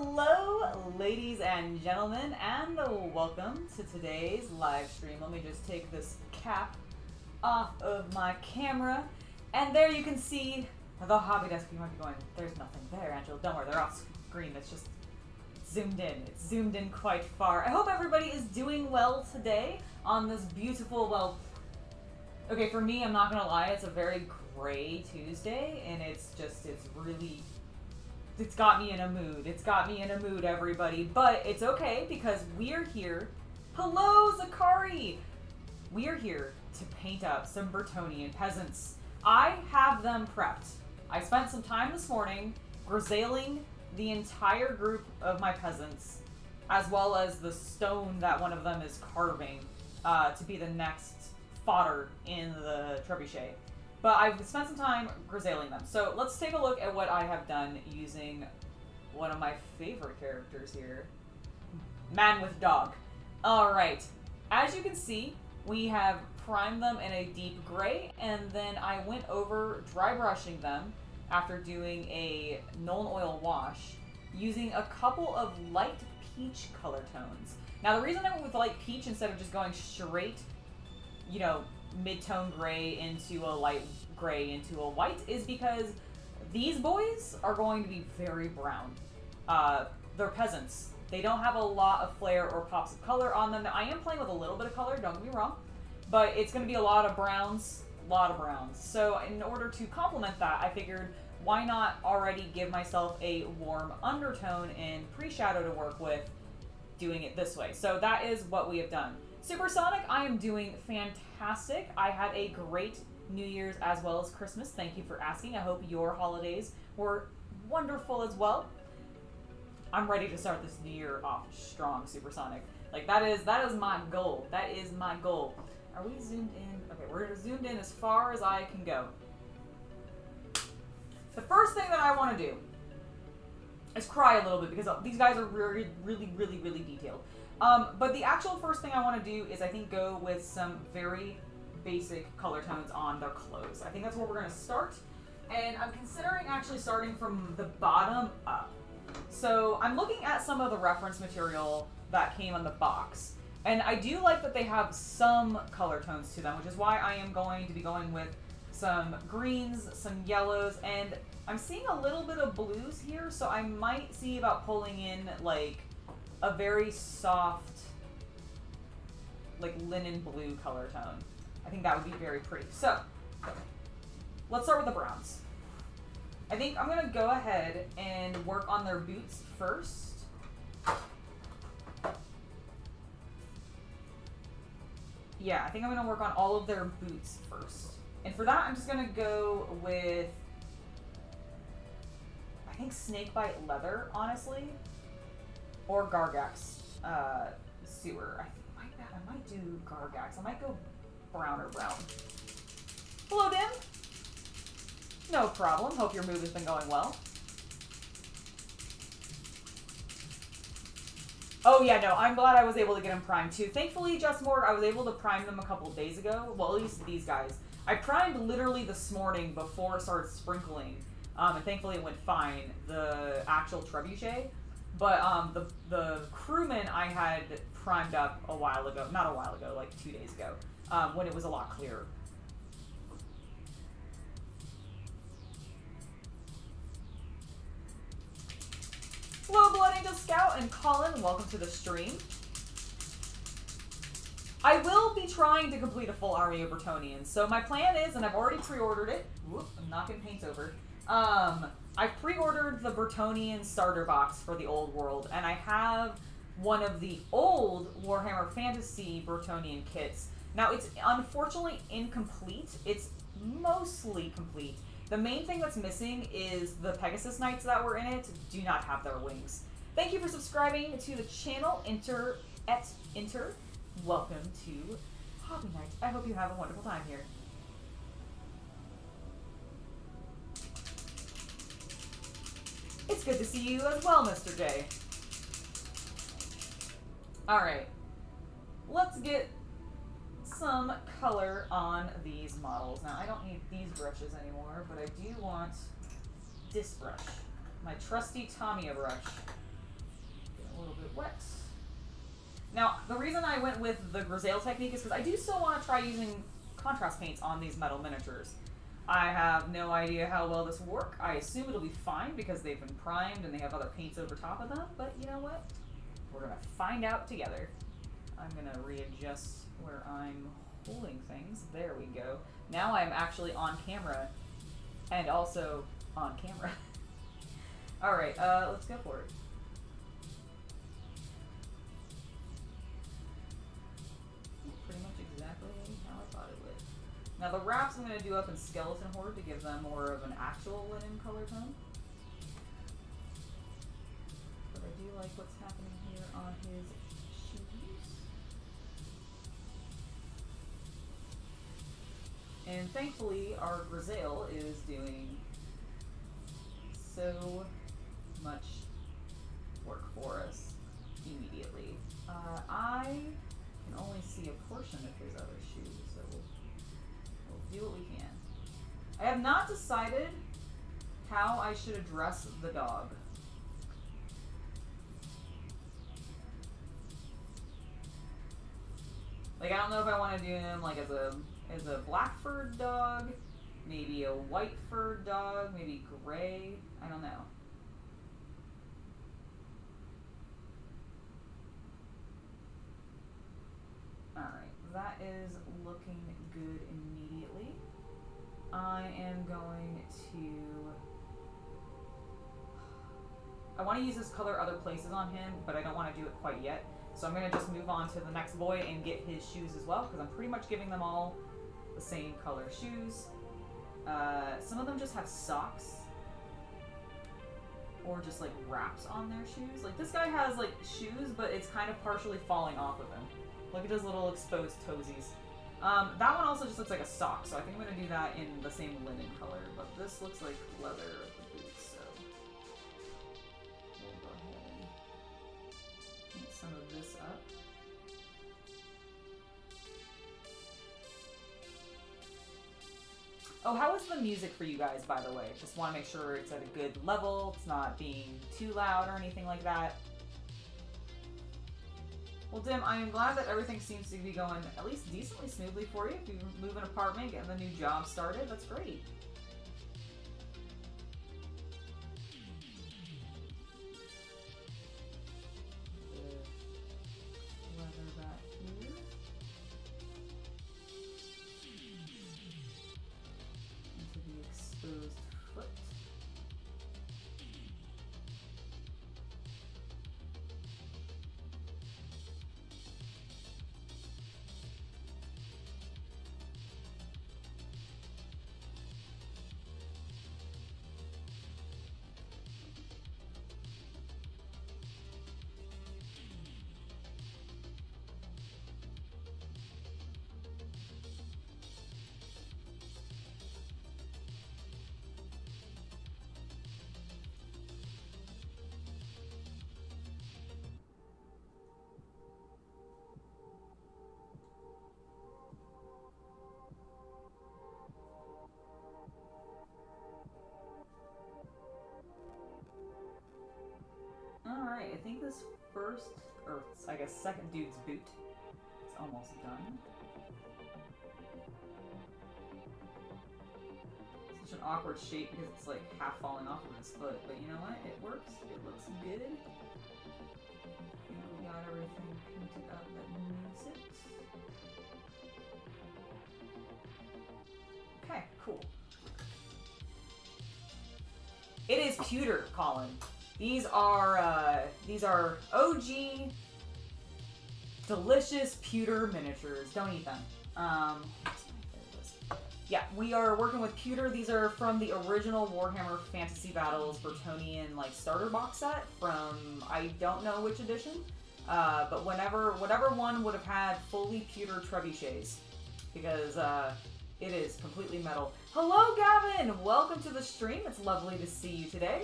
Hello, ladies and gentlemen, and welcome to today's live stream. Let me just take this cap off of my camera, and there you can see the hobby desk. You might be going, there's nothing there, Angela. Don't worry, they're off screen. It's just zoomed in. It's zoomed in quite far. I hope everybody is doing well today on this beautiful, well, okay, for me, I'm not gonna lie, it's a very gray Tuesday, and it's got me in a mood. It's got me in a mood, everybody. But it's okay, because we're here. Hello, Zakari! We're here to paint up some Bretonnian peasants. I have them prepped. I spent some time this morning grisaling the entire group of my peasants, as well as the stone that one of them is carving to be the next fodder in the trebuchet. But I've spent some time grisaling them. So let's take a look at what I have done using one of my favorite characters here. Man with Dog. Alright. As you can see, we have primed them in a deep gray, and then I went over dry brushing them after doing a Nuln Oil wash using a couple of light peach color tones. Now the reason I went with light peach instead of just going straight, you know, mid-tone gray into a light gray into a white is because these boys are going to be very brown. They're peasants. They don't have a lot of flair or pops of color on them. Now, I am playing with a little bit of color, don't get me wrong, but it's going to be a lot of browns, So in order to complement that, I figured why not already give myself a warm undertone and pre-shadow to work with doing it this way. So that is what we have done. Supersonic, I am doing fantastic. I had a great New Year's as well as Christmas. Thank you for asking. I hope your holidays were wonderful as well. I'm ready to start this new year off strong, Supersonic. Like, that is my goal. That is my goal. Are we zoomed in? Okay, we're zoomed in as far as I can go. The first thing that I want to do is cry a little bit because these guys are really, really, really, really detailed. But the actual first thing I want to do is I think go with some very basic color tones on their clothes. I think that's where we're going to start. And I'm considering actually starting from the bottom up. So I'm looking at some of the reference material that came on the box. And I do like that they have some color tones to them, which is why I am going to be going with some greens, some yellows, and I'm seeing a little bit of blues here, so I might see about pulling in like a very soft, like linen blue color tone. I think that would be very pretty. So, let's start with the browns. I think I'm gonna go ahead and work on their boots first. Yeah, I think I'm gonna work on all of their boots first. And for that, I'm just gonna go with, I think snakebite leather, honestly. Or Gargax sewer. I might do Gargax. I might go brown or brown. Hello, Dim. No problem. Hope your move has been going well. Oh yeah, no, I'm glad I was able to get them primed too. Thankfully, Just Morg, I was able to prime them a couple days ago. Well, at least these guys. I primed literally this morning before it started sprinkling. And thankfully it went fine. The actual trebuchet. But the crewman I had primed up a while ago, not a while ago, like 2 days ago, when it was a lot clearer. Hello, Blood Angel Scout and Colin, welcome to the stream. I will be trying to complete a full army of Bretonnians, so my plan is, and I've already pre-ordered it, whoop, I'm knocking paints over, I pre-ordered the Bretonnian starter box for the old world, and I have one of the old Warhammer Fantasy Bretonnian kits. Now, it's unfortunately incomplete. It's mostly complete. The main thing that's missing is the Pegasus Knights that were in it do not have their wings. Thank you for subscribing to the channel, Enter. Welcome to Hobby Night. I hope you have a wonderful time here. It's good to see you as well, Mr. J. Alright. Let's get some color on these models. Now, I don't need these brushes anymore, but I do want this brush. My trusty Tamiya brush. little bit wet. Now, the reason I went with the Grisaille technique is because I do still want to try using contrast paints on these metal miniatures. I have no idea how well this will work. I assume it'll be fine because they've been primed and they have other paints over top of them, but you know what? We're going to find out together. I'm going to readjust where I'm holding things. There we go. Now I'm actually on camera and also on camera. Alright, let's go for it. Pretty much exactly how I thought it would. Now the wraps I'm going to do up in Skeleton Horde to give them more of an actual linen color tone. But I do like what's happening here on his shoes. And thankfully our Grisaille is doing so much work for us immediately. I can only see a portion of his other shoes, so we'll do what we can. I have not decided how I should address the dog. Like, I don't know if I want to do him like as a black furred dog, maybe a white furred dog, maybe gray. I don't know. Alright, that is looking good immediately. I am going to... I want to use this color other places on him, but I don't want to do it quite yet. So I'm going to just move on to the next boy and get his shoes as well, because I'm pretty much giving them all the same color shoes. Some of them just have socks or just like wraps on their shoes. Like this guy has like shoes, but it's kind of partially falling off of him. Look at his little exposed toesies. That one also just looks like a sock, so I think I'm going to do that in the same linen color, but this looks like leather with the boots, so we'll go ahead and heat some of this up. Oh, how is the music for you guys, by the way? Just want to make sure it's at a good level, it's not being too loud or anything like that. Well, Dim, I am glad that everything seems to be going at least decently smoothly for you. If you move an apartment, getting the new job started, that's great. Leather back here. Into the exposed foot. Alright, I think this first, or I guess second dude's boot is almost done. Such an awkward shape because it's like half falling off of his foot, but you know what? It works. It looks good. I think we got everything painted up that needs it. Okay, cool. It is pewter, Colin. These are OG, delicious pewter miniatures. Don't eat them. Yeah, we are working with pewter. These are from the original Warhammer Fantasy Battles Bretonnian like starter box set from I don't know which edition, but whatever one would have had fully pewter trebuchets because it is completely metal. Hello, Gavin. Welcome to the stream. It's lovely to see you today.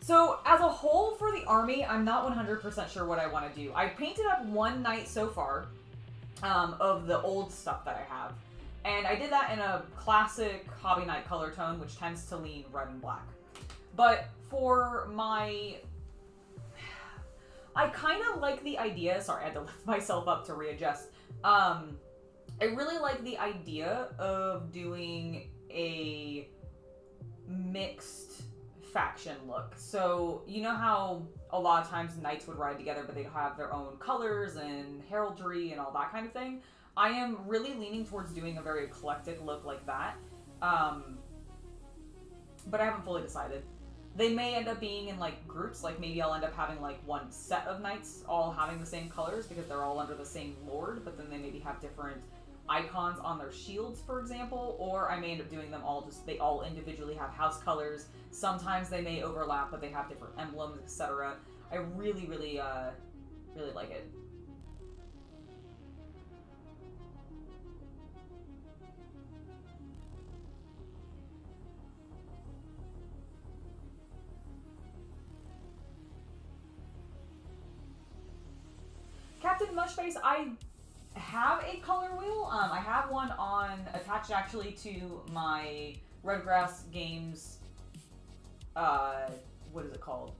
So, as a whole for the army, I'm not 100% sure what I want to do. I painted up one knight so far of the old stuff that I have. And I did that in a classic Hobby Knight color tone, which tends to lean red and black. But for my... I kind of like the idea... Sorry, I had to lift myself up to readjust. I really like the idea of doing a mixed faction look. So, you know how a lot of times knights would ride together, but they'd have their own colors and heraldry and all that kind of thing? I am really leaning towards doing a very eclectic look like that. But I haven't fully decided. They may end up being in, like, groups. Like, maybe I'll end up having, like, one set of knights all having the same colors because they're all under the same lord, but then they maybe have different icons on their shields, for example. Or I may end up doing them all just, they all individually have house colors. Sometimes they may overlap, but they have different emblems, etc. I really, really like it. Captain Mushface, I have a color wheel. I have one attached actually to my Redgrass Games, what is it called?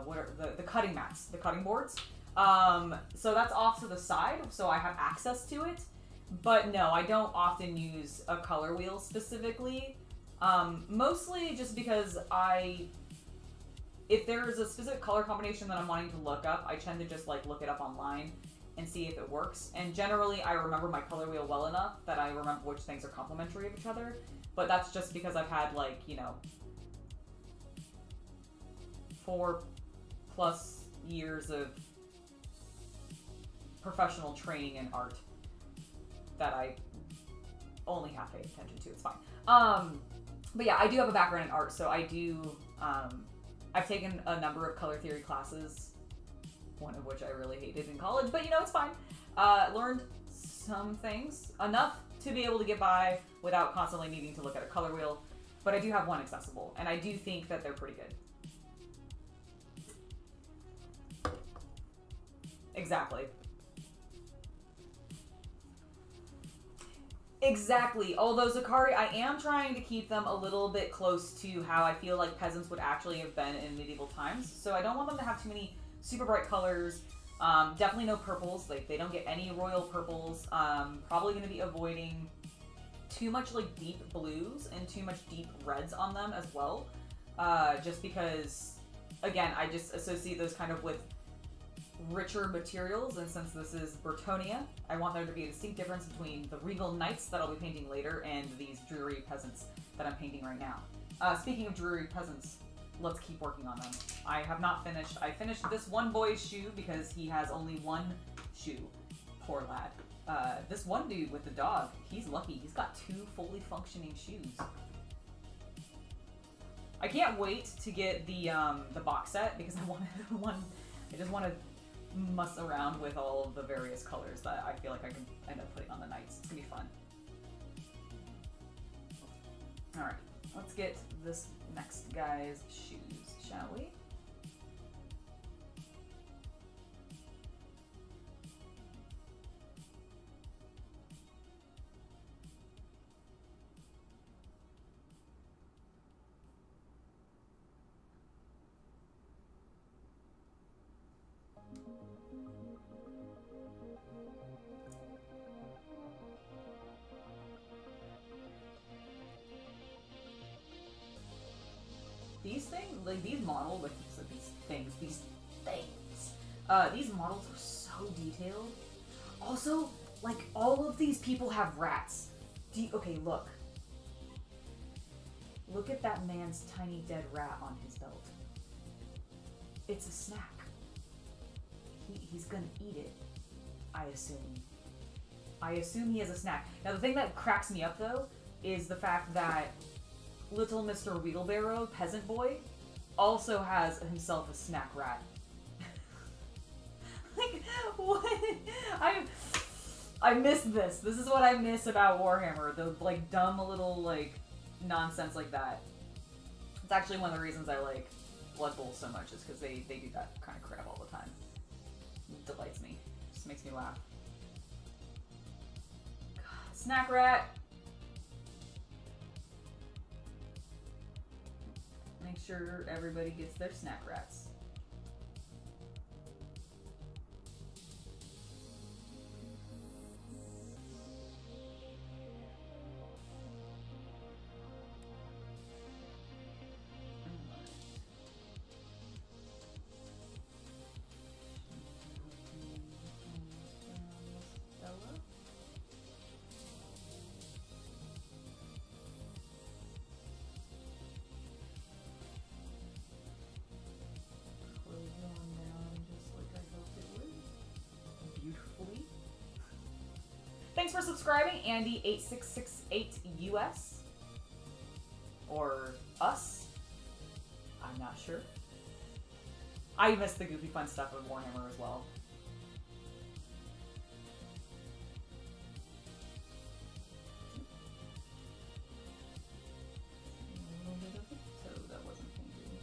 What are the cutting mats, the cutting boards. So that's off to the side, so I have access to it. But no, I don't often use a color wheel specifically. Mostly just because if there is a specific color combination that I'm wanting to look up, I tend to just like look it up online and see if it works. And generally, I remember my color wheel well enough that I remember which things are complementary of each other. But that's just because I've had, like, you know, 4+ years of professional training in art that I only half paid attention to. It's fine. But yeah, I do have a background in art, so I do, I've taken a number of color theory classes, one of which I really hated in college, but you know, it's fine. Learned some things, enough to be able to get by without constantly needing to look at a color wheel, but I do have one accessible, and I do think that they're pretty good. Exactly. Exactly. Although Zakari, I am trying to keep them a little bit close to how I feel like peasants would actually have been in medieval times, so I don't want them to have too many super bright colors. Definitely no purples. Like, they don't get any royal purples. Probably going to be avoiding too much, like, deep blues and too much deep reds on them as well. Just because, again, I just associate those kind of with richer materials, and since this is Bretonnia, I want there to be a distinct difference between the regal knights that I'll be painting later and these Drury peasants that I'm painting right now. Speaking of Drury peasants, let's keep working on them. I have not finished. I finished this one boy's shoe because he has only one shoe. Poor lad. This one dude with the dog, he's lucky. He's got 2 fully functioning shoes. I can't wait to get the box set because I just want to muss around with all of the various colors that I feel like I can end up putting on the knights. It's gonna be fun. Alright, let's get this next guy's shoes, shall we? These things, like these models, like these models are so detailed. Also, like, all of these people have rats. Okay, look. Look at that man's tiny dead rat on his belt. It's a snack. He's gonna eat it, I assume. I assume he has a snack. Now, the thing that cracks me up, though, is the fact that little Mr. Wheelbarrow, peasant boy, also has himself a snack rat. Like, what? I miss this. This is what I miss about Warhammer. The, like, dumb little, like, nonsense like that. It's actually one of the reasons I like Blood Bowl so much, is because they do that kind of crap all the time. It delights me. Just makes me laugh. God, snack rat! Make sure everybody gets their snack rats. Thanks for subscribing, Andy8668US. Or us. I'm not sure. I missed the goofy fun stuff of Warhammer as well. A little bit of a toe that wasn't painted.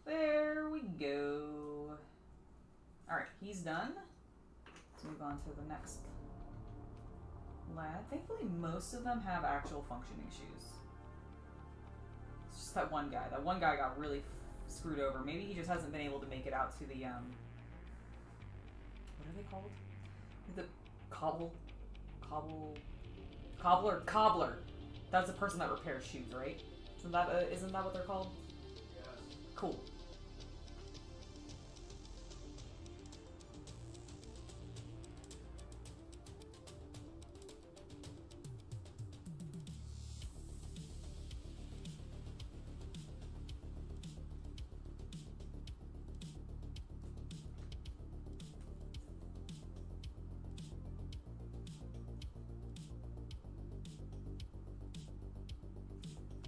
There we go. Alright, he's done. Let's move on to the next lad. Thankfully, most of them have actual functioning shoes. It's just that one guy. That one guy got really screwed over. Maybe he just hasn't been able to make it out to the, what are they called? The cobbler. That's the person that repairs shoes, right? Isn't that what they're called? Yes. Cool.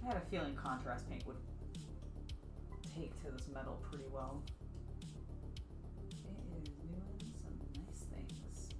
I had a feeling contrast paint would take to this metal pretty well. It is doing some nice things.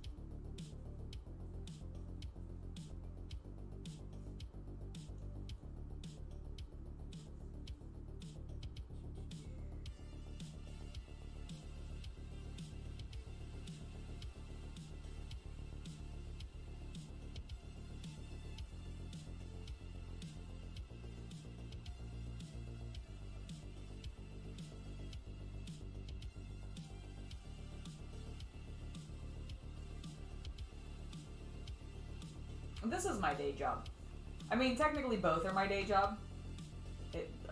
This is my day job. I mean, technically both are my day job.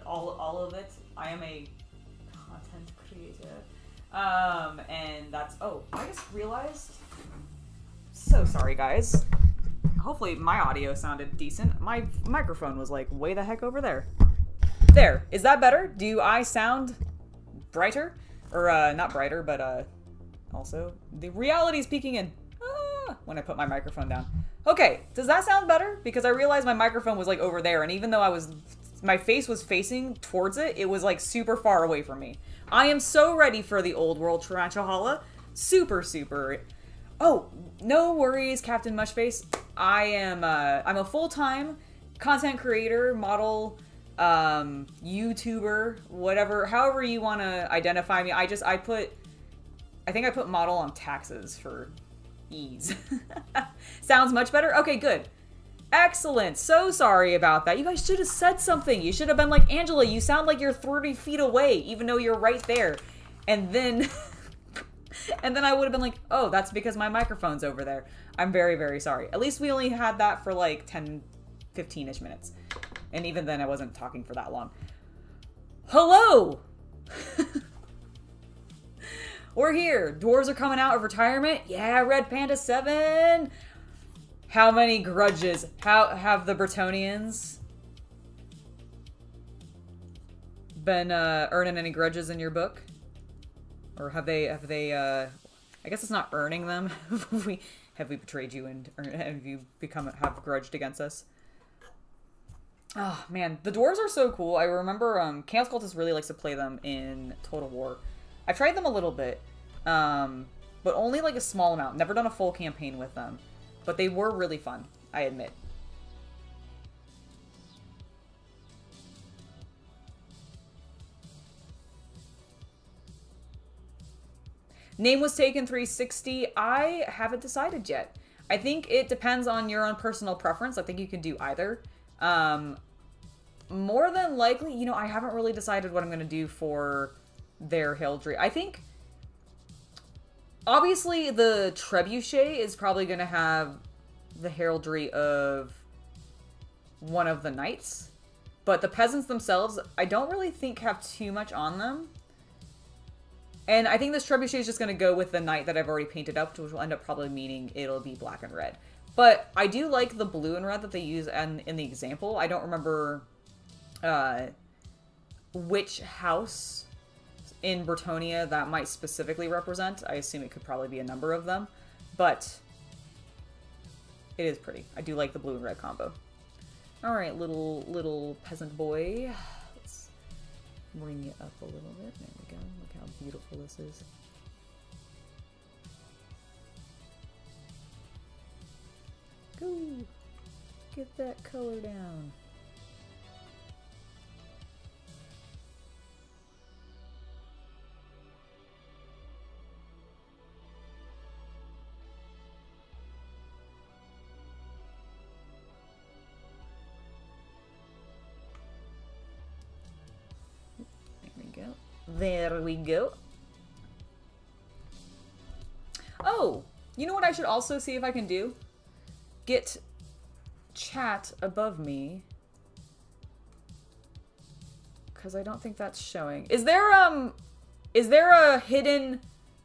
All of it. I am a content creator. And that's, oh, I just realized. So sorry, guys. Hopefully my audio sounded decent. My microphone was like way the heck over there. There. Is that better? Do I sound brighter? Or, not brighter, but, also, the reality is peeking in. When I put my microphone down. Okay, does that sound better? Because I realized my microphone was like over there, and even though my face was facing towards it, it was like super far away from me. I am so ready for the old world Tarantula. Super, super. Oh, no worries, Captain Mushface. I'm a full-time content creator, model, YouTuber, whatever, however you want to identify me. I think I put model on taxes for ease. Sounds much better? Okay, good. Excellent. So sorry about that. You guys should have said something. You should have been like, Angela, you sound like you're 30 feet away, even though you're right there. And then, and then I would have been like, oh, that's because my microphone's over there. I'm very, very sorry. At least we only had that for like 10, 15-ish minutes. And even then I wasn't talking for that long. Hello! We're here. Dwarves are coming out of retirement. Yeah, Red Panda 7. How many grudges? How have the Bretonnians been earning any grudges in your book? Or have they I guess it's not earning them. Have we betrayed you and have you have grudged against us? Oh man, the dwarves are so cool. I remember Chaos Cultist really likes to play them in Total War. I've tried them a little bit, but only like a small amount. Never done a full campaign with them. But they were really fun, I admit. Name was taken 360. I haven't decided yet. I think it depends on your own personal preference. I think you can do either. More than likely, you know, I haven't really decided what I'm going to do for their heraldry. I think, obviously, the trebuchet is probably going to have the heraldry of one of the knights. But the peasants themselves, I don't really think have too much on them. And I think this trebuchet is just going to go with the knight that I've already painted up, which will end up probably meaning it'll be black and red. But I do like the blue and red that they use in the example. I don't remember which house in Bretonnia that might specifically represent. I assume it could probably be a number of them. But it is pretty. I do like the blue and red combo. Alright, little peasant boy. Let's bring it up a little bit. There we go. Look how beautiful this is. Go! Get that color down. There we go. Oh, you know what I should also see if I can do? Get chat above me. Because I don't think that's showing. Is there a hidden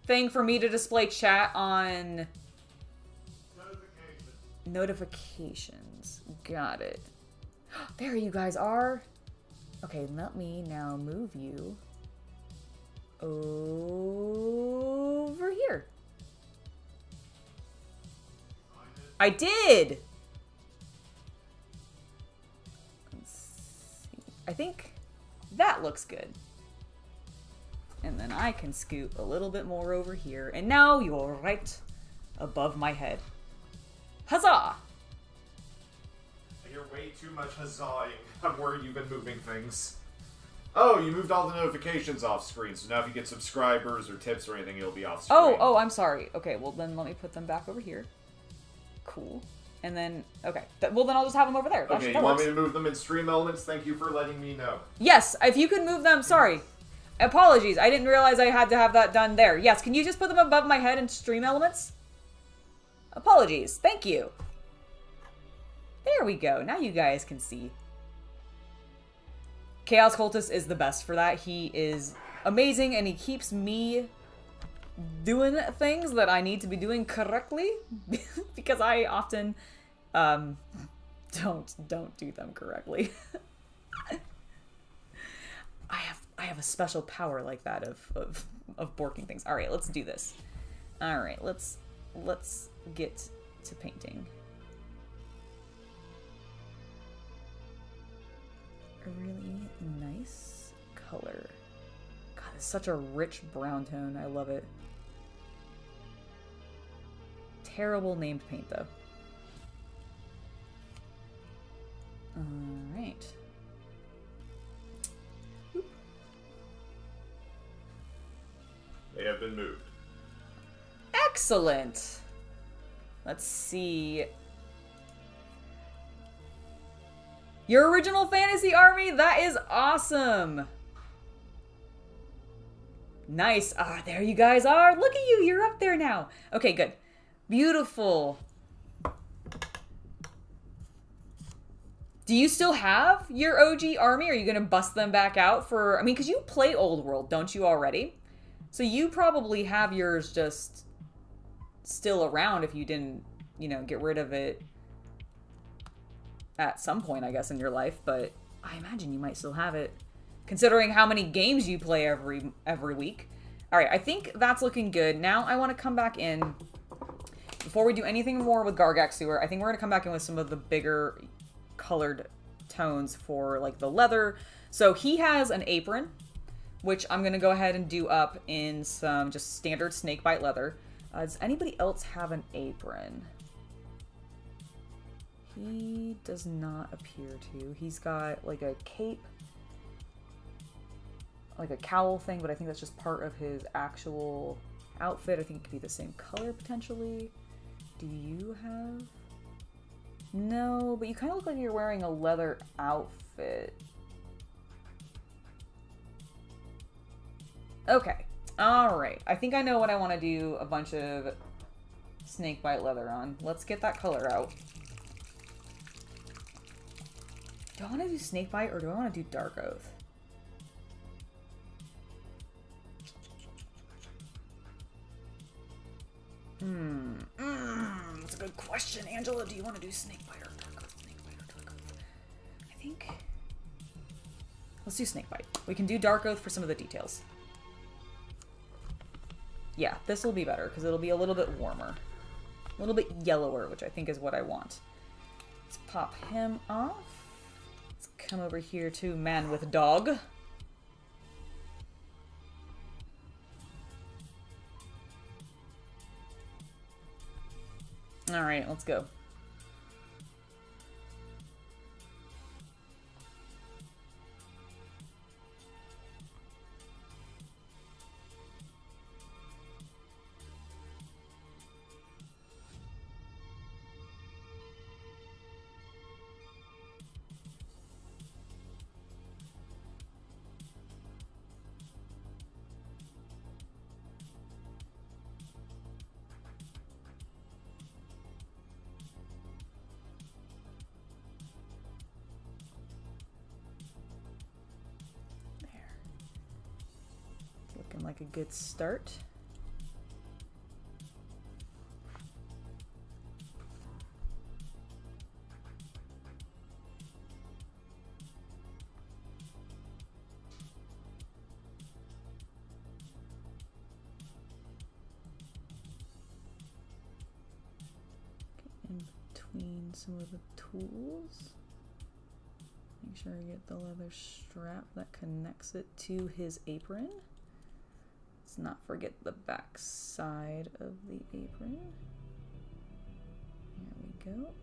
thing for me to display chat on? Notifications. Got it. There you guys are. Okay, let me now move you over here. I did! Let's see. I think that looks good. And then I can scoot a little bit more over here. And now you're right above my head. Huzzah! I hear way too much huzzahing. I'm worried you've been moving things. Oh, you moved all the notifications off screen, so now if you get subscribers or tips or anything, it'll be off screen. Oh, I'm sorry. Okay, well then let me put them back over here. Cool. And then, okay. Well then I'll just have them over there. Okay, you want me to move them in Stream Elements? Thank you for letting me know. Yes, if you can move them, sorry. Apologies, I didn't realize I had to have that done there. Yes, can you just put them above my head in Stream Elements? Apologies, thank you. There we go, now you guys can see. Chaos Cultist is the best for that. He is amazing and he keeps me doing things that I need to be doing correctly because I often don't do them correctly. I have a special power like that of borking things. All right, let's do this. All right, let's get to painting. A really nice color. God, it's such a rich brown tone. I love it. Terrible named paint, though. Alright. They have been moved. Excellent! Let's see. Your original fantasy army? That is awesome! Nice. Ah, there you guys are. Look at you. You're up there now. Okay, good. Beautiful. Do you still have your OG army? Are you going to bust them back out for... I mean, because you play Old World, don't you already? So you probably have yours just still around if you didn't, you know, get rid of it at some point, I guess, in your life. But I imagine you might still have it, considering how many games you play every week. All right, I think that's looking good. Now I want to come back in. Before we do anything more with Gargax Sewer, I think we're going to come back in with some of the bigger colored tones for, like, the leather. So he has an apron, which I'm going to go ahead and do up in some just standard snakebite leather. Does anybody else have an apron? He does not appear to. He's got, like, a cape, like a cowl thing, but I think that's just part of his actual outfit. I think it could be the same color potentially. Do you have? No, but you kind of look like you're wearing a leather outfit. Okay. Alright. I think I know what I want to do a bunch of snakebite leather on. Let's get that color out. Do I want to do snakebite or do I want to do dark oath? That's a good question. Angela, do you want to do snakebite or dark oath? Snakebite or dark oath? I think... Let's do snakebite. We can do dark oath for some of the details. Yeah, this will be better because it'll be a little bit warmer. A little bit yellower, which I think is what I want. Let's pop him off. Let's come over here to man with dog. Alright, let's go. Like a good start. In between some of the tools. Make sure I get the leather strap that connects it to his apron. Let's not forget the back side of the apron. Here we go.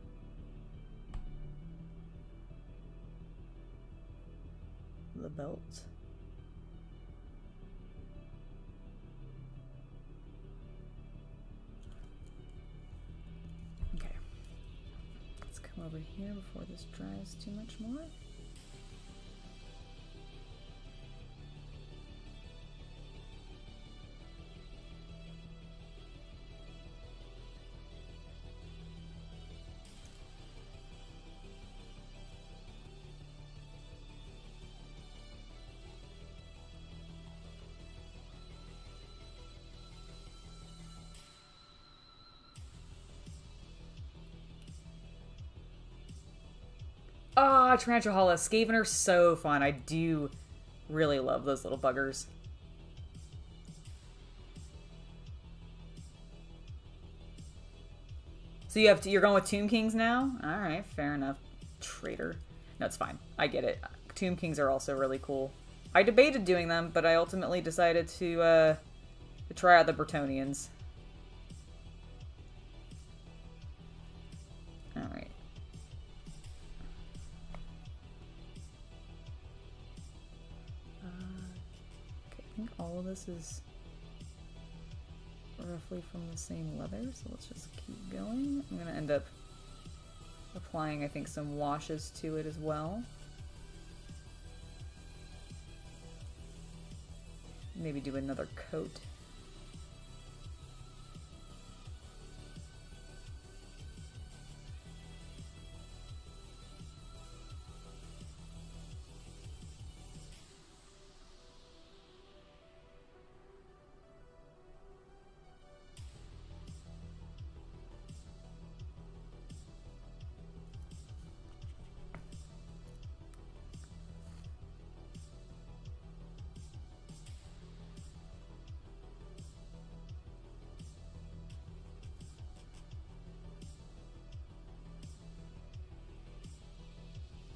The belt. Okay. Let's come over here before this dries too much more. Ah, Tarantula Hollow. Skaven are so fun. I do really love those little buggers. So you're going with Tomb Kings now? Alright, fair enough. Traitor. No, it's fine. I get it. Tomb Kings are also really cool. I debated doing them, but I ultimately decided to try out the Bretonnians. Alright. Okay, I think all of this is roughly from the same leather, so let's just keep going. I'm gonna end up applying, I think, some washes to it as well. Maybe do another coat.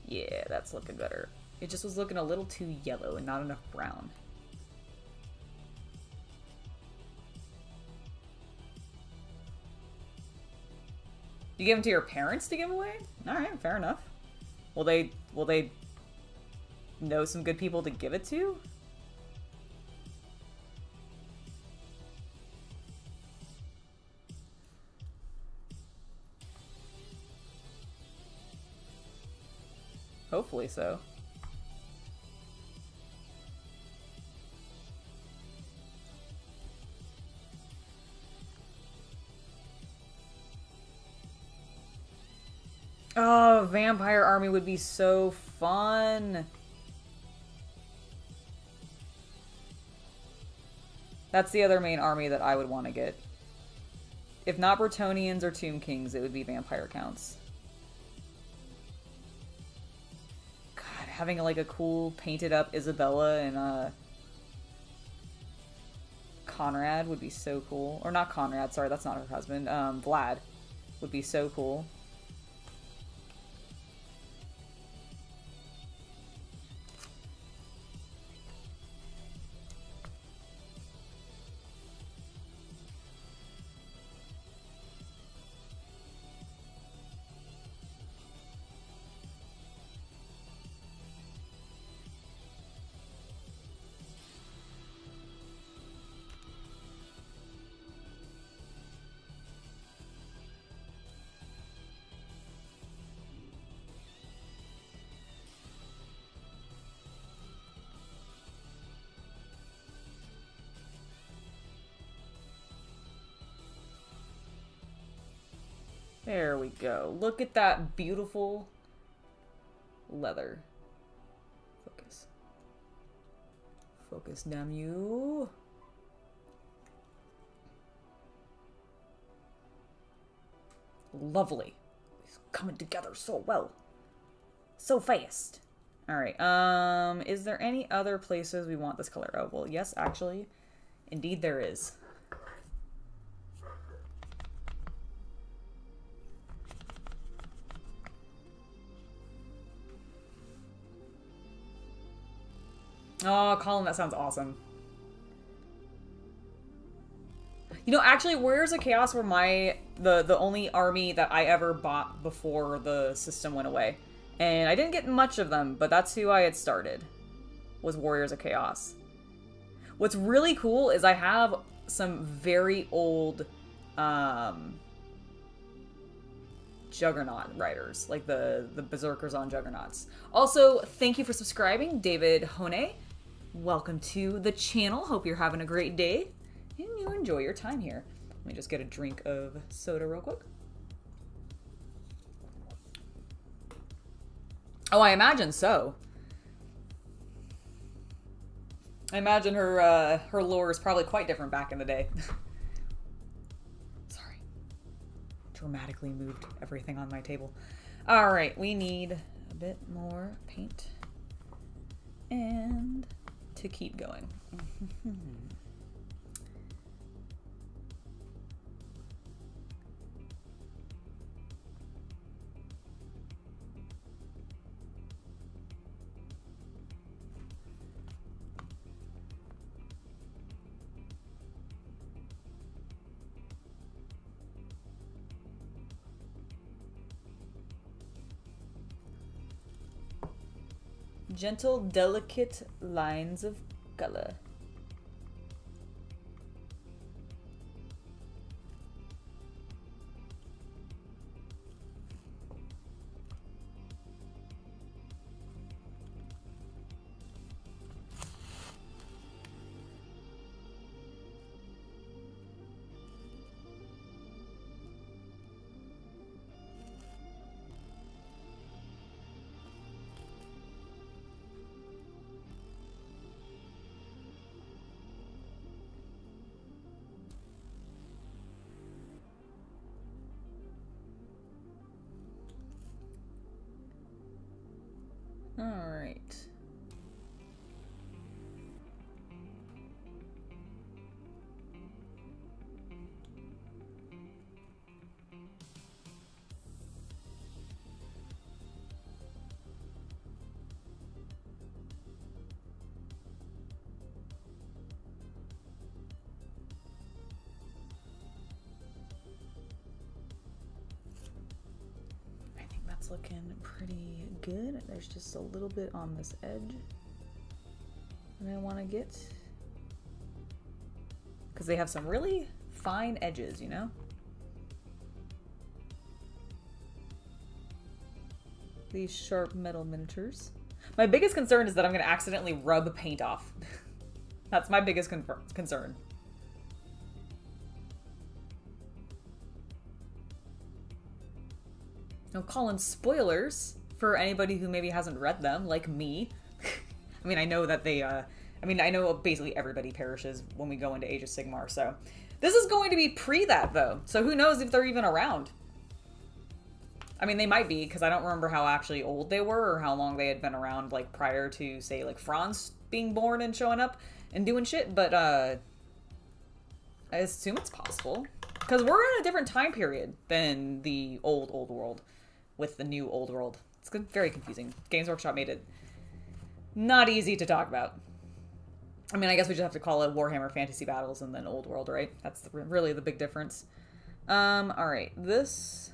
Yeah, that's looking better. It just was looking a little too yellow and not enough brown. You give them to your parents to give away? Alright, fair enough. Will they know some good people to give it to? Hopefully so. Oh, vampire army would be so fun. That's the other main army that I would want to get. If not Bretonnians or Tomb Kings, it would be vampire counts. God, having like a cool painted up Isabella and Conrad would be so cool. Or not Conrad, sorry, that's not her husband. Vlad would be so cool. There we go. Look at that beautiful leather. Focus. Focus, damn you. Lovely. It's coming together so well. So fast. Alright, is there any other places we want this color? Oh, well, yes, actually. Indeed there is. Oh, Colin, that sounds awesome. You know, actually, Warriors of Chaos were the only army that I ever bought before the system went away. And I didn't get much of them, but that's who I had started, was Warriors of Chaos. What's really cool is I have some very old Juggernaut riders, like the Berserkers on Juggernauts. Also, thank you for subscribing, David Hone. Welcome to the channel. Hope you're having a great day and you enjoy your time here. Let me just get a drink of soda real quick. Oh, I imagine so. I imagine her lore is probably quite different back in the day. Sorry. Dramatically moved everything on my table. All right, we need a bit more paint and to keep going. Gentle, delicate lines of color. All right. Looking pretty good. There's just a little bit on this edge that I want to get, because they have some really fine edges, you know? these sharp metal miniatures. My biggest concern is that I'm going to accidentally rub paint off. That's my biggest concern. Now, Colin, spoilers for anybody who maybe hasn't read them, like me. I mean, I know that they, I know basically everybody perishes when we go into Age of Sigmar, so. This is going to be pre that, though, so who knows if they're even around. I mean, they might be, because I don't remember how actually old they were or how long they had been around, like, prior to, say, like, Franz being born and showing up and doing shit, but, I assume it's possible. Because we're in a different time period than the old world with the new old world. It's very confusing. Games Workshop made it not easy to talk about. I mean, I guess we just have to call it Warhammer Fantasy Battles and then Old World, right? That's really the big difference. Alright, this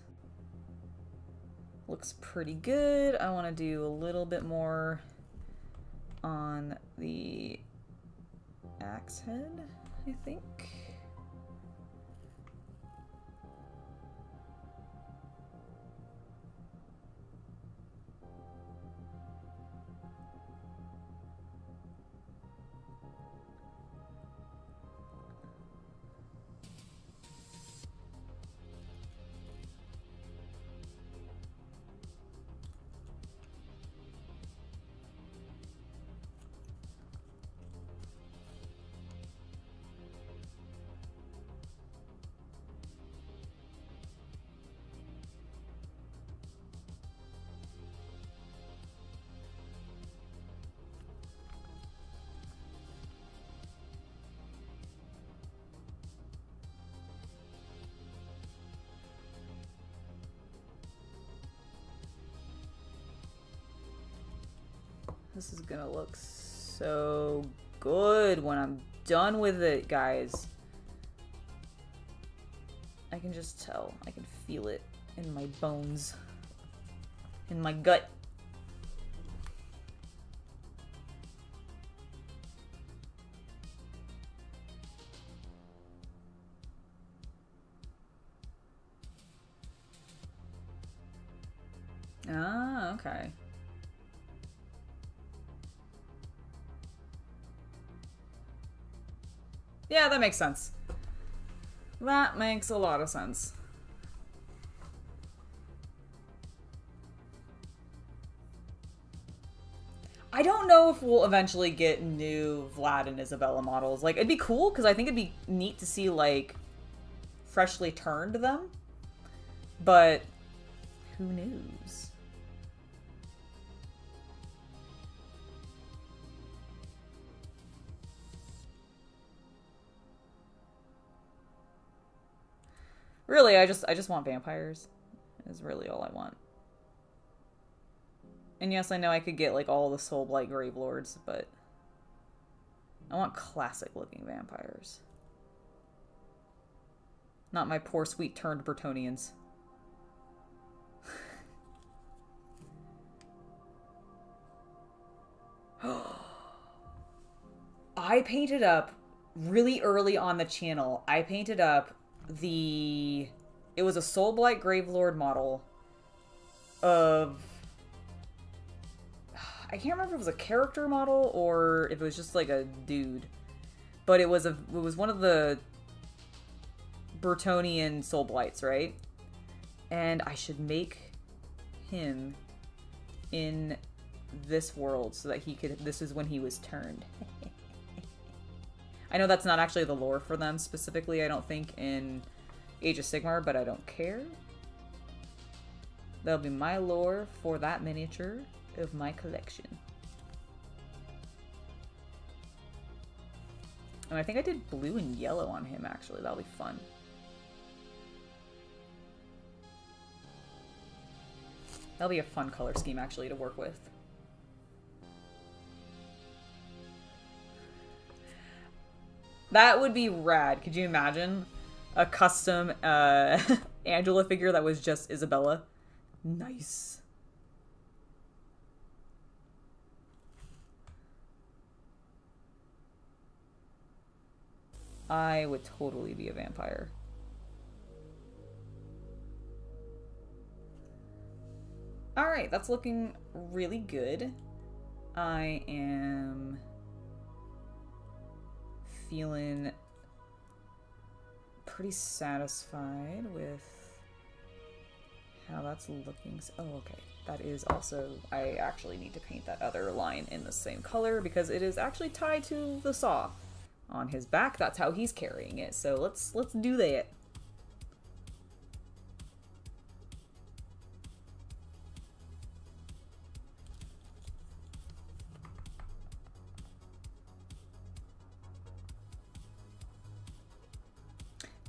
looks pretty good. I want to do a little bit more on the axe head, I think. This is gonna look so good when I'm done with it, guys. I can just tell. I can feel it in my bones. In my gut. Ah, okay. Yeah, that makes sense. That makes a lot of sense. I don't know if we'll eventually get new Vlad and Isabella models. Like, it'd be cool, because I think it'd be neat to see, like, freshly turned them. But who knows? Really, I just want vampires. Is really all I want. And yes, I know I could get like all the Soulblight Gravelords, but I want classic looking vampires. Not my poor sweet turned Bretonnians. I painted up really early on the channel. I painted up it was a Soulblight Gravelord model of, I can't remember if it was a character model or if it was just like a dude, but it was one of the Bretonnian Soulblights, right? And I should make him in this world so that this is when he was turned. I know that's not actually the lore for them specifically, I don't think, in Age of Sigmar, but I don't care. That'll be my lore for that miniature of my collection. And I think I did blue and yellow on him, actually. That'll be fun. That'll be a fun color scheme, actually, to work with. That would be rad. Could you imagine a custom Angela figure that was just Isabella? Nice. I would totally be a vampire. Alright. Alright, that's looking really good. I am feeling pretty satisfied with how that's looking. Oh, okay. That is also, I actually need to paint that other line in the same color because it is actually tied to the saw on his back. That's how he's carrying it. So let's do that.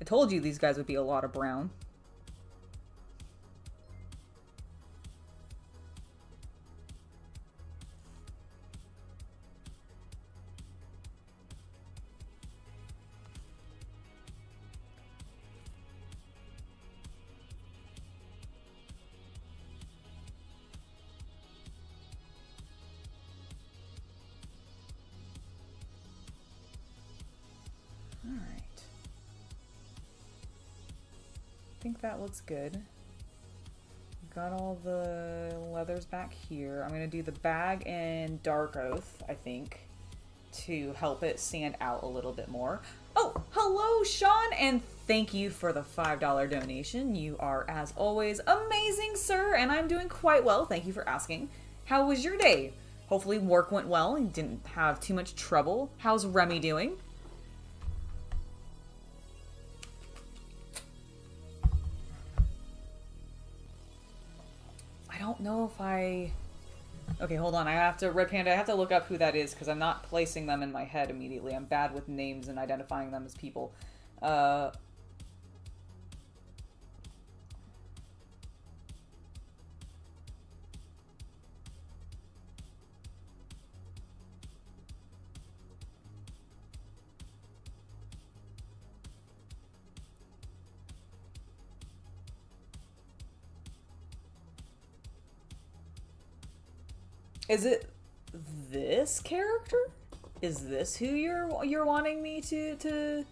I told you these guys would be a lot of brown. I think that looks good. Got all the leathers back here. I'm gonna do the bag and Dark Oath, I think, to help it stand out a little bit more. Oh, hello, Sean, and thank you for the $5 donation. You are, as always, amazing, sir, and I'm doing quite well. Thank you for asking. How was your day? Hopefully work went well and didn't have too much trouble. How's Remy doing? I don't know if I... Okay, hold on. I have to... Red Panda, I have to look up who that is because I'm not placing them in my head immediately. I'm bad with names and identifying them as people. Is it this character? Is this who you're wanting me to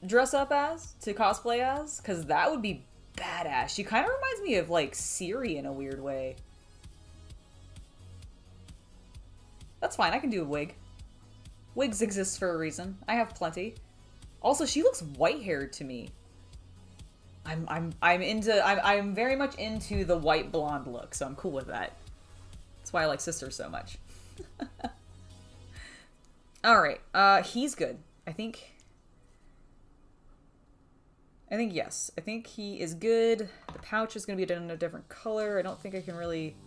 dress up as? To cosplay as? Because that would be badass. She kind of reminds me of, like, Siri in a weird way. That's fine. I can do a wig. Wigs exist for a reason. I have plenty. Also, she looks white-haired to me. I'm very much into the white blonde look, so I'm cool with that. That's why I like Sisters so much. Alright, he's good. I think yes. I think he is good. The pouch is going to be done in a different color. I don't think I can really...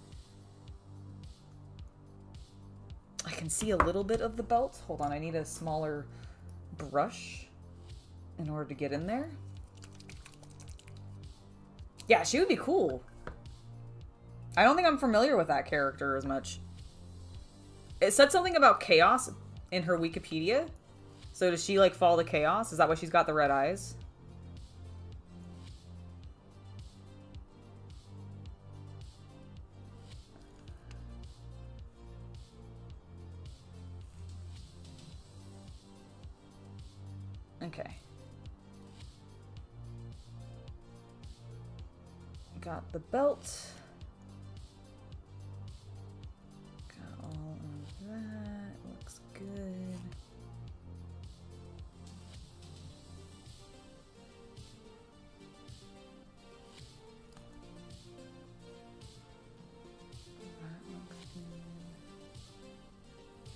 I can see a little bit of the belt. Hold on, I need a smaller brush in order to get in there. Yeah, she would be cool. I don't think I'm familiar with that character as much. It said something about chaos in her Wikipedia. So does she, like, fall to chaos? Is that why she's got the red eyes? Okay. Got the belt. All of that looks good. That looks good.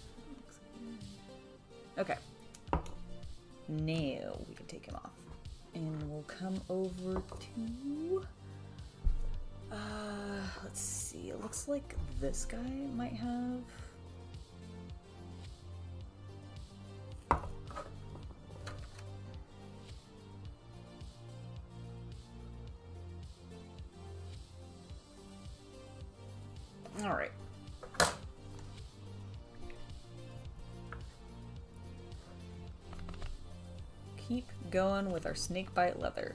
That looks good. Okay. Now we can take him off. And we'll come over to... let's see. It looks like this guy might have... Alright. Keep going with our snakebite leather.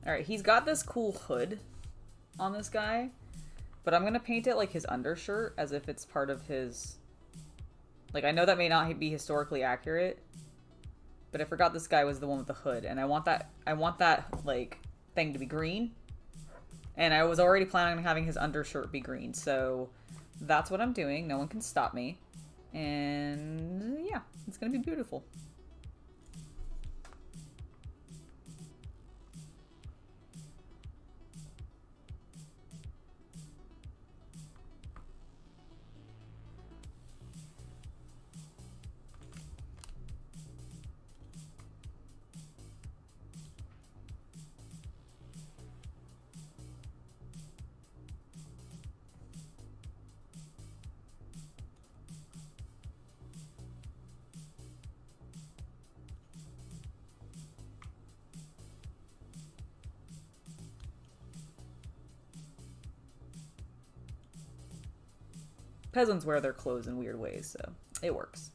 Alright, he's got this cool hood on this guy, but I'm gonna paint it like his undershirt as if it's part of his... Like, I know that may not be historically accurate, but I forgot this guy was the one with the hood, and I want that, like, thing to be green. And I was already planning on having his undershirt be green, so that's what I'm doing. No one can stop me. And yeah, it's gonna be beautiful. Peasants wear their clothes in weird ways, so it works.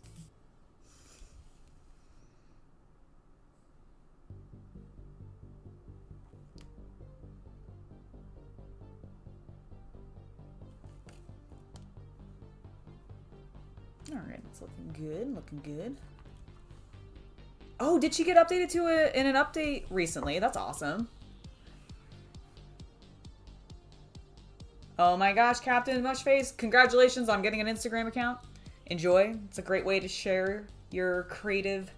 Alright, it's looking good, looking good. Oh, did she get updated to in an update recently? That's awesome. Oh my gosh, Captain Mushface, congratulations on getting an Instagram account. Enjoy. It's a great way to share your creative...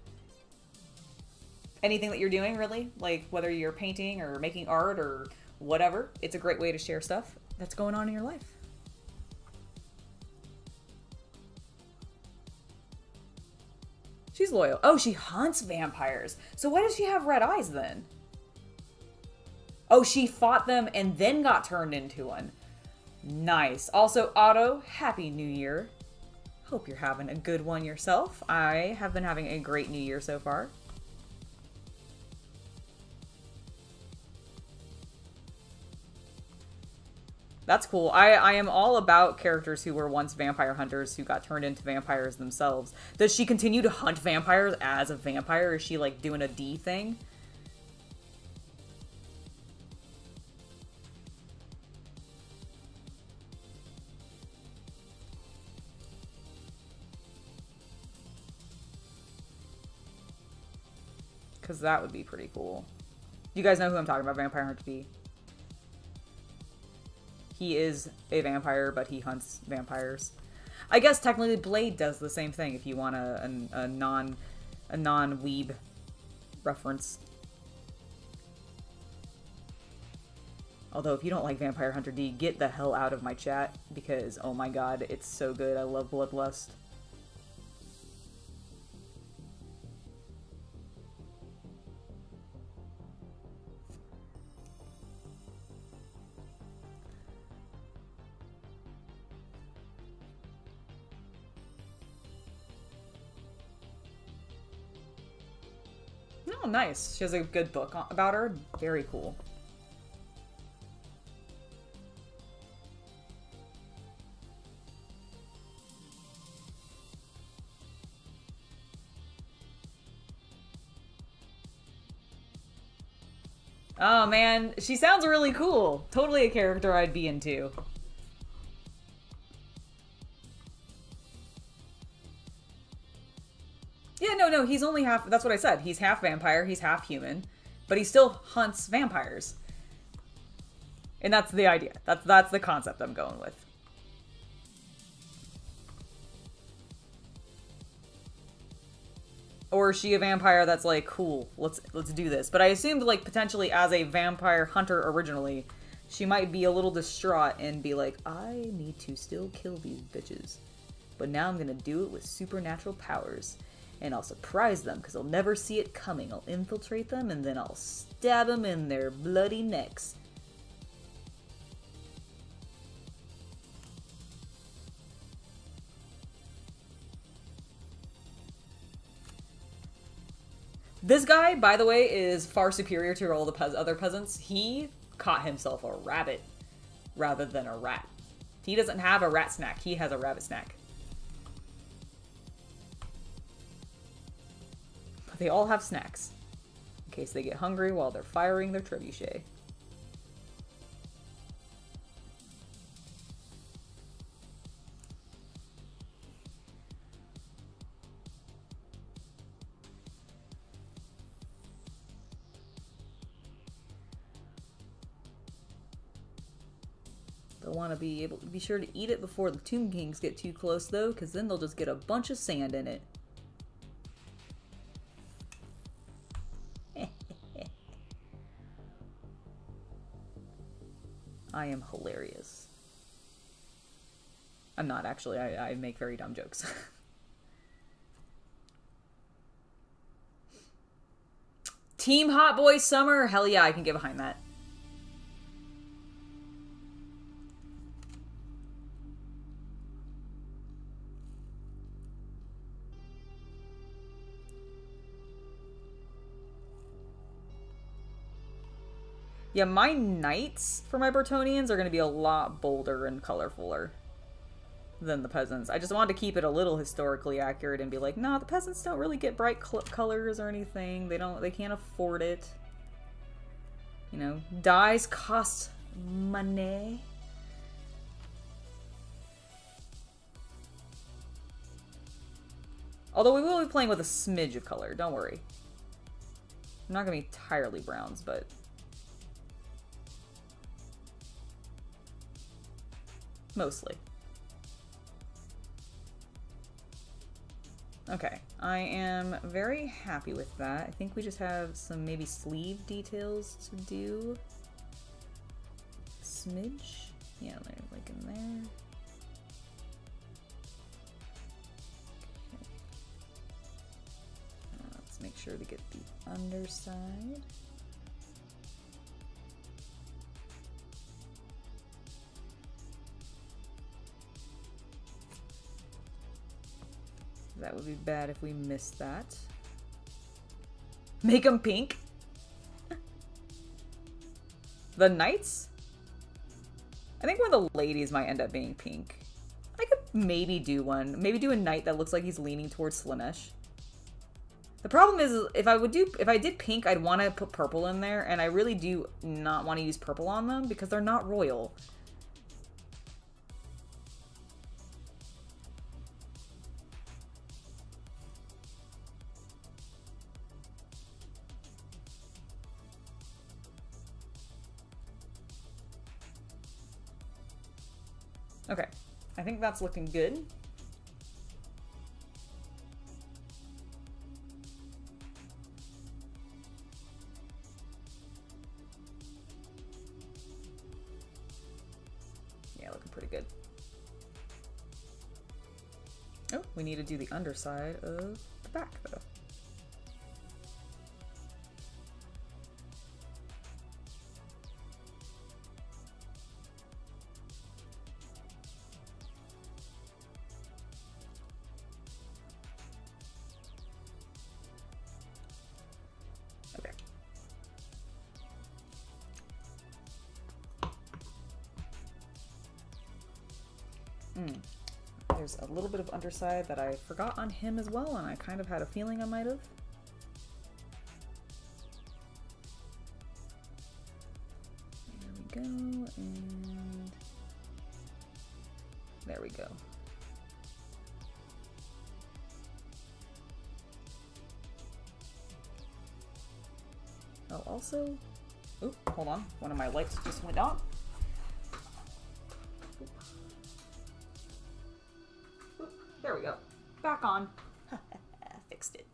anything that you're doing, really. Like, whether you're painting or making art or whatever. It's a great way to share stuff that's going on in your life. She's loyal. Oh, she hunts vampires. So why does she have red eyes then? Oh, she fought them and then got turned into one. Nice. Also, Otto, Happy New Year. Hope you're having a good one yourself. I have been having a great New Year so far. That's cool. I am all about characters who were once vampire hunters who got turned into vampires themselves. Does she continue to hunt vampires as a vampire? Is she like doing a D thing? Because that would be pretty cool. You guys know who I'm talking about, Vampire Hunter D. He is a vampire, but he hunts vampires. I guess technically Blade does the same thing if you want a non-weeb reference. Although if you don't like Vampire Hunter D, get the hell out of my chat because oh my god, it's so good. I love Bloodlust. Oh, nice. She has a good book about her. Very cool. Oh man, she sounds really cool. Totally a character I'd be into. Yeah, no, he's only half, that's what I said. He's half vampire, he's half human, but he still hunts vampires. And that's the idea. That's the concept I'm going with. Or is she a vampire that's like, cool, let's do this. But I assumed like potentially as a vampire hunter originally, she might be a little distraught and be like, I need to still kill these bitches. But now I'm gonna do it with supernatural powers. And I'll surprise them because they'll never see it coming. I'll infiltrate them and then I'll stab them in their bloody necks. This guy, by the way, is far superior to all the other peasants. He caught himself a rabbit rather than a rat. He doesn't have a rat snack. He has a rabbit snack. They all have snacks. case they get hungry while they're firing their trebuchet. They'll want to be sure to eat it before the Tomb Kings get too close, though, because then they'll just get a bunch of sand in it. I am hilarious. I'm not, actually. I make very dumb jokes. Team Hot Boy Summer! Hell yeah, I can get behind that. Yeah, my knights for my Bretonnians are going to be a lot bolder and colorfuler than the peasants. I just wanted to keep it a little historically accurate and be like, nah, the peasants don't really get bright colors or anything. They can't afford it. You know, dyes cost money. Although we will be playing with a smidge of color, don't worry. I'm not going to be entirely browns, but... mostly. Okay, I am very happy with that. I think we just have some maybe sleeve details to do. Smidge? Yeah, like in there. Okay. Let's make sure to get the underside. That would be bad if we missed that. Make them pink? The knights? I think one of the ladies might end up being pink. I could maybe do one. Maybe do a knight that looks like he's leaning towards Slaanesh. The problem is, if I did pink, I'd want to put purple in there, and I really do not want to use purple on them because they're not royal. Okay, I think that's looking good. Yeah, looking pretty good. Oh, we need to do the underside of the back, though. There's a little bit of underside that I forgot on him as well, and I kind of had a feeling I might have. There we go, and there we go. Oh, also, oop, hold on, one of my lights just went out. There we go. Back on. Fixed it.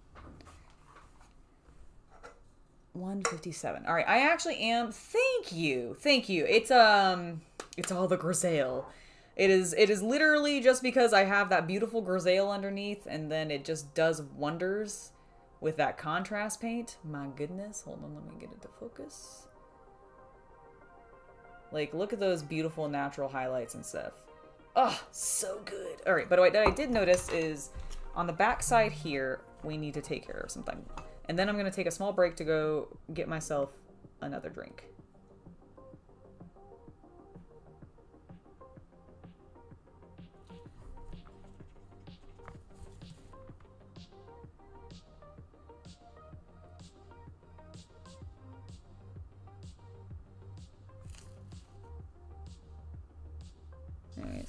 157. All right, I actually am. Thank you. Thank you. It's all the grisaille. It is literally just because I have that beautiful grisaille underneath, and then it just does wonders with that contrast paint. My goodness. Hold on, let me get it to focus. Like, look at those beautiful natural highlights and stuff. Oh, so good. All right, but what I did notice is on the back side here, we need to take care of something. And then I'm going to take a small break to go get myself another drink.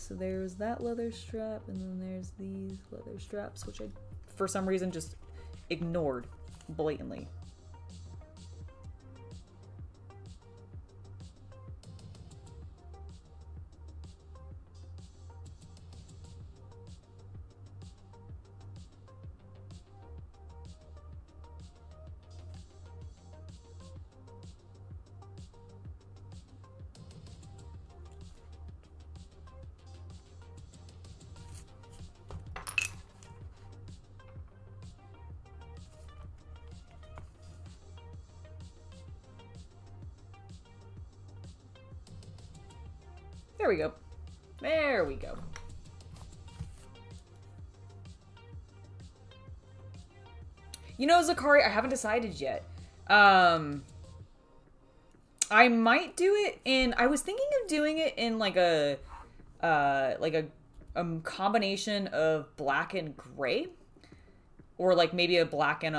so there's that leather strap, and then there's these leather straps, which I, for some reason, just ignored blatantly. There we go. There we go. You know, Zakari, I haven't decided yet. I might do it in, I was thinking of doing it in like a combination of black and gray. Or like maybe a black and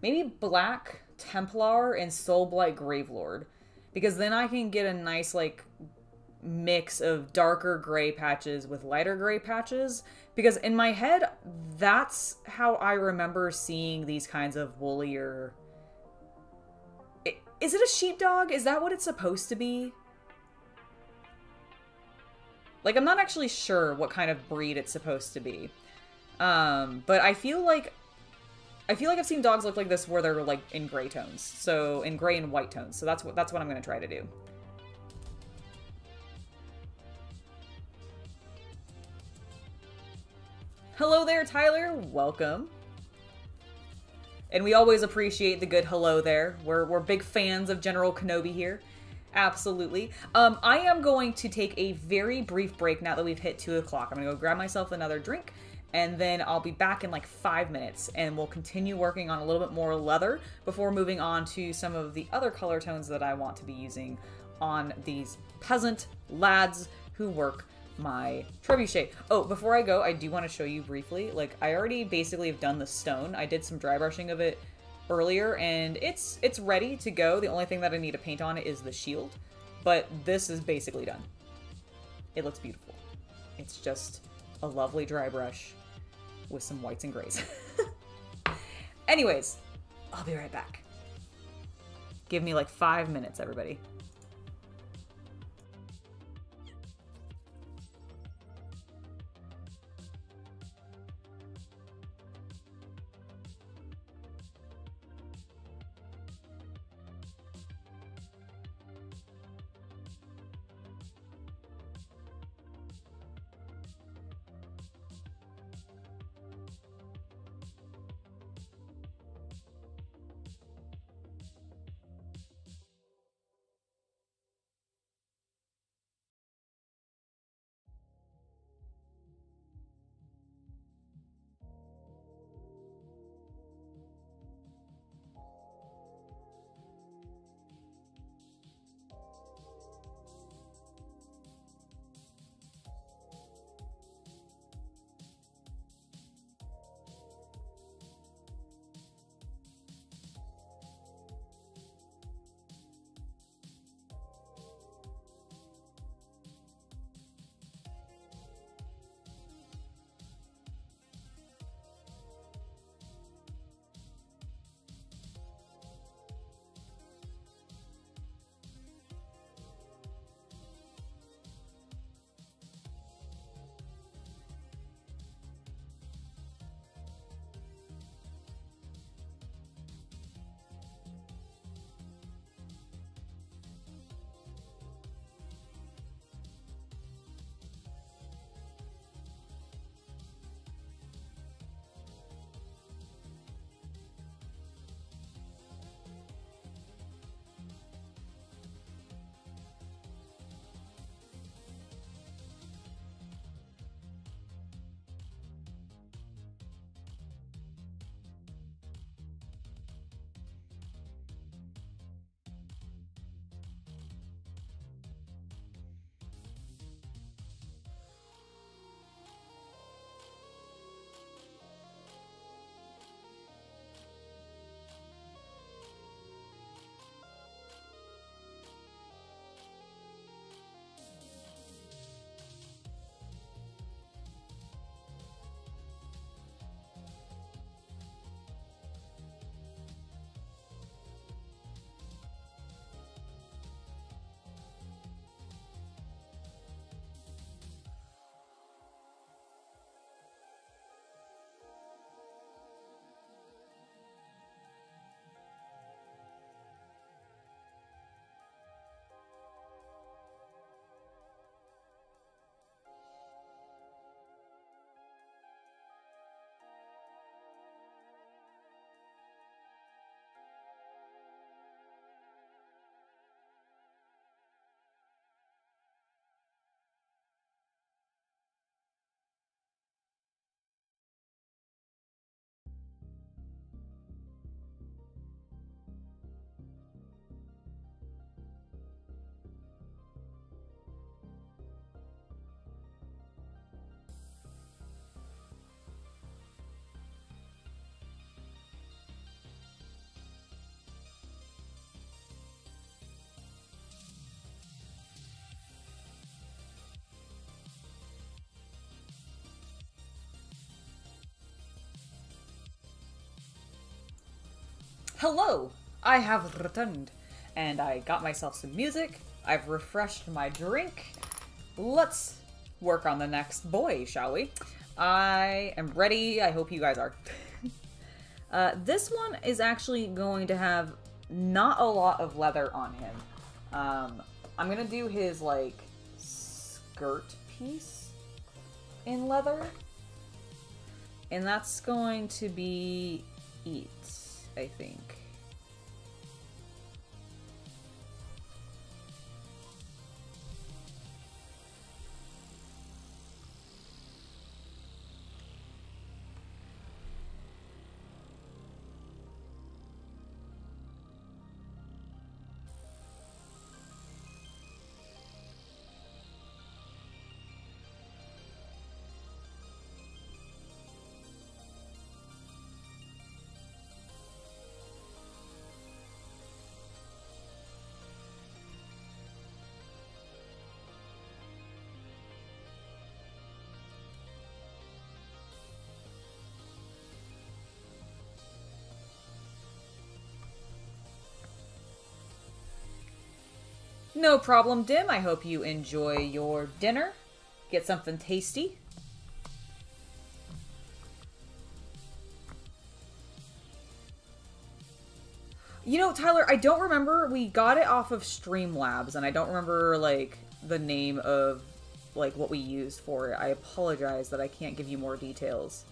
maybe black Templar and Soulblight Gravelord. Because then I can get a nice like mix of darker gray patches with lighter gray patches, because in my head that's how I remember seeing these kinds of woollier. Is it a sheepdog? Is that what it's supposed to be? Like, I'm not actually sure what kind of breed it's supposed to be, but I feel like I've seen dogs look like this where they're like in gray tones, so in gray and white tones. So that's what I'm gonna try to do. Hello there, Tyler. Welcome. And we always appreciate the good hello there. We're big fans of General Kenobi here. Absolutely. I am going to take a very brief break now that we've hit 2 o'clock. I'm going to go grab myself another drink, and then I'll be back in like 5 minutes, and we'll continue working on a little bit more leather before moving on to some of the other color tones that I want to be using on these peasant lads who work my trebuchet. Oh, before I go, I do want to show you briefly, like, I already basically have done the stone. I did some dry brushing of it earlier, and it's ready to go. The only thing that I need to paint on it is the shield, but this is basically done. It looks beautiful. It's just a lovely dry brush with some whites and grays. Anyways, I'll be right back. Give me like 5 minutes, everybody. Hello! I have returned, and I got myself some music. I've refreshed my drink. Let's work on the next boy, shall we? I am ready. I hope you guys are. This one is actually going to have not a lot of leather on him. I'm gonna do his, like, skirt piece in leather. And that's going to be it, I think. No problem, Dim. I hope you enjoy your dinner. Get something tasty. You know, Tyler, I don't remember. We got it off of Streamlabs, and I don't remember, like, the name of, like, what we used for it. I apologize that I can't give you more details.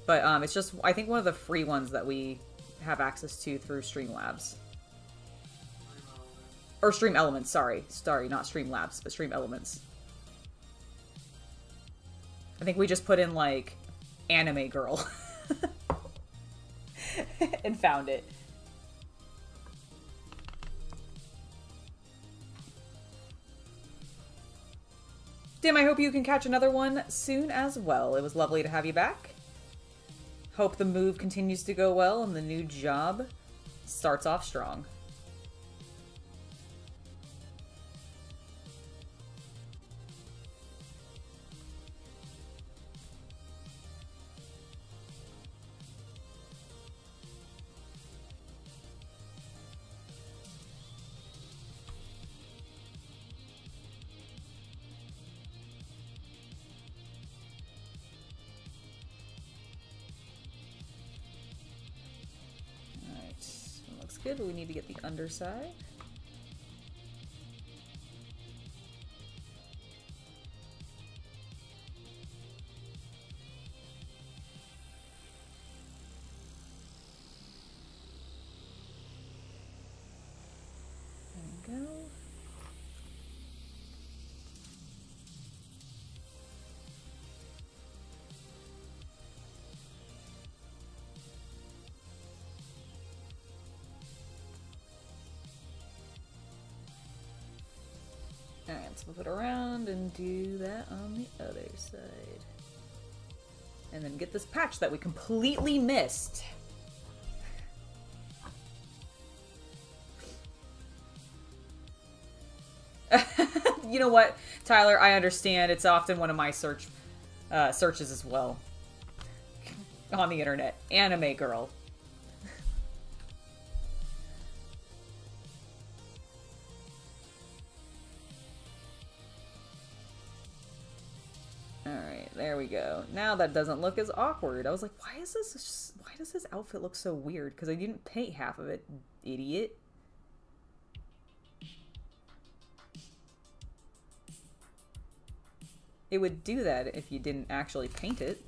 But, it's just, I think one of the free ones that we have access to through Streamlabs. Or Stream Elements, sorry. Sorry, not Streamlabs, but Stream Elements. I think we just put in, like, Anime Girl. and found it. Dim, I hope you can catch another one soon as well. It was lovely to have you back. Hope the move continues to go well and the new job starts off strong. Good, but we need to get the underside. There we go. Alright, let's move it around and do that on the other side. And then get this patch that we completely missed. You know what, Tyler, I understand. It's often one of my searches as well. On the internet. Anime Girl. Alright, there we go. Now that doesn't look as awkward. I was like, why does this outfit look so weird? Because I didn't paint half of it, idiot. It would do that if you didn't actually paint it.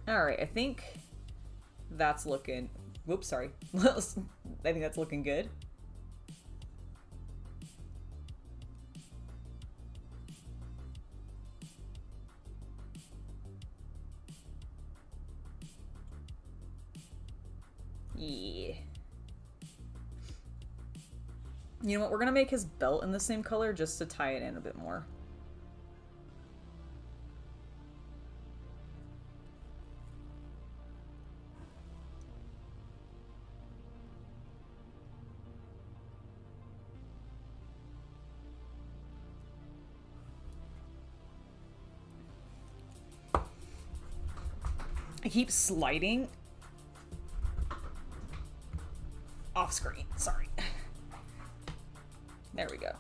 Alright, I think that's looking... Whoops, sorry. I think that's looking good. Yeah. You know what? We're gonna make his belt in the same color just to tie it in a bit more. I keep sliding off screen. Sorry. There we go.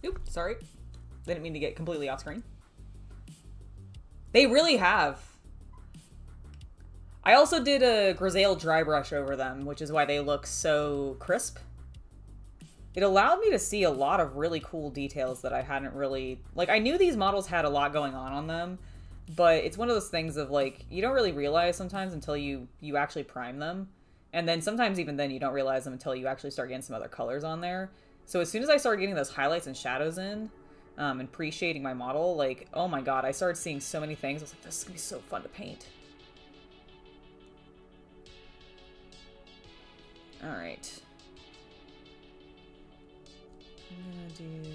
Oops, sorry. Didn't mean to get completely off screen. They really have. I also did a Grisaille dry brush over them, which is why they look so crisp. It allowed me to see a lot of really cool details that I hadn't really... Like, I knew these models had a lot going on them, but it's one of those things of, like, you don't really realize sometimes until you actually prime them. And then sometimes even then you don't realize them until you actually start getting some other colors on there. So as soon as I started getting those highlights and shadows in, and pre-shading my model, like, oh my god, I started seeing so many things. I was like, this is gonna be so fun to paint. Alright. I'm gonna do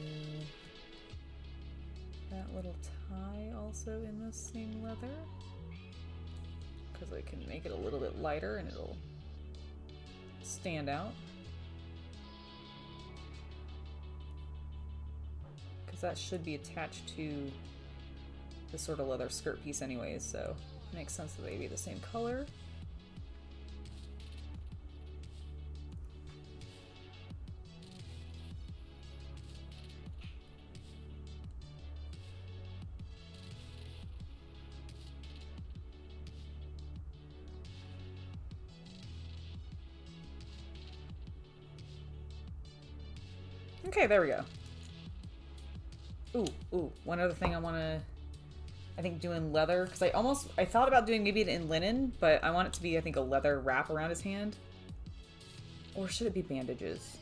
that little tie also in the same leather, because I can make it a little bit lighter and it'll stand out. Because that should be attached to the sort of leather skirt piece anyways, so it makes sense that they be the same color. Okay, there we go. Ooh, one other thing I want to, I think, do in leather, because I thought about doing maybe it in linen, but I want it to be, I think, a leather wrap around his hand. Or should it be bandages?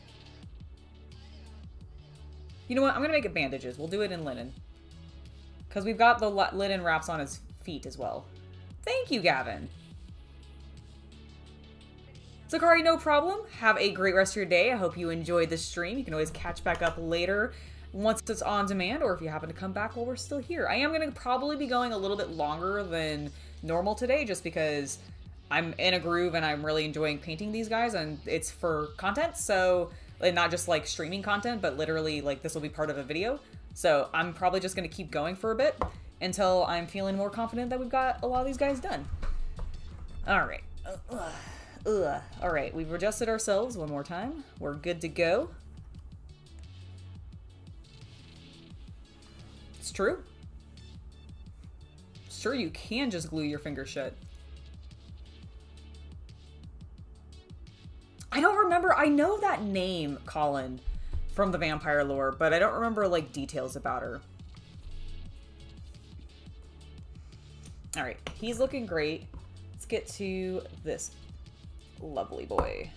You know what, I'm going to make it bandages. We'll do it in linen. Because we've got the linen wraps on his feet as well. Thank you, Gavin. Zakari, no problem. Have a great rest of your day. I hope you enjoyed the stream. You can always catch back up later once it's on demand, or if you happen to come back while we're still here. I am going to probably be going a little bit longer than normal today, just because I'm in a groove and I'm really enjoying painting these guys, and it's for content, so, and not just like streaming content, but literally like this will be part of a video. So I'm probably just going to keep going for a bit until I'm feeling more confident that we've got a lot of these guys done. All right. All right, we've adjusted ourselves one more time. We're good to go. It's true. It's true, you can just glue your fingers shut. I don't remember. I know that name, Colin, from the vampire lore, but I don't remember, like, details about her. All right, he's looking great. Let's get to this lovely boy.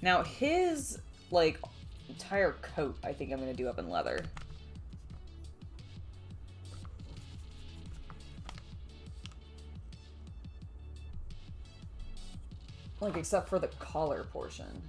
Now, his, like, entire coat, I think I'm going to do up in leather. Like, except for the collar portion.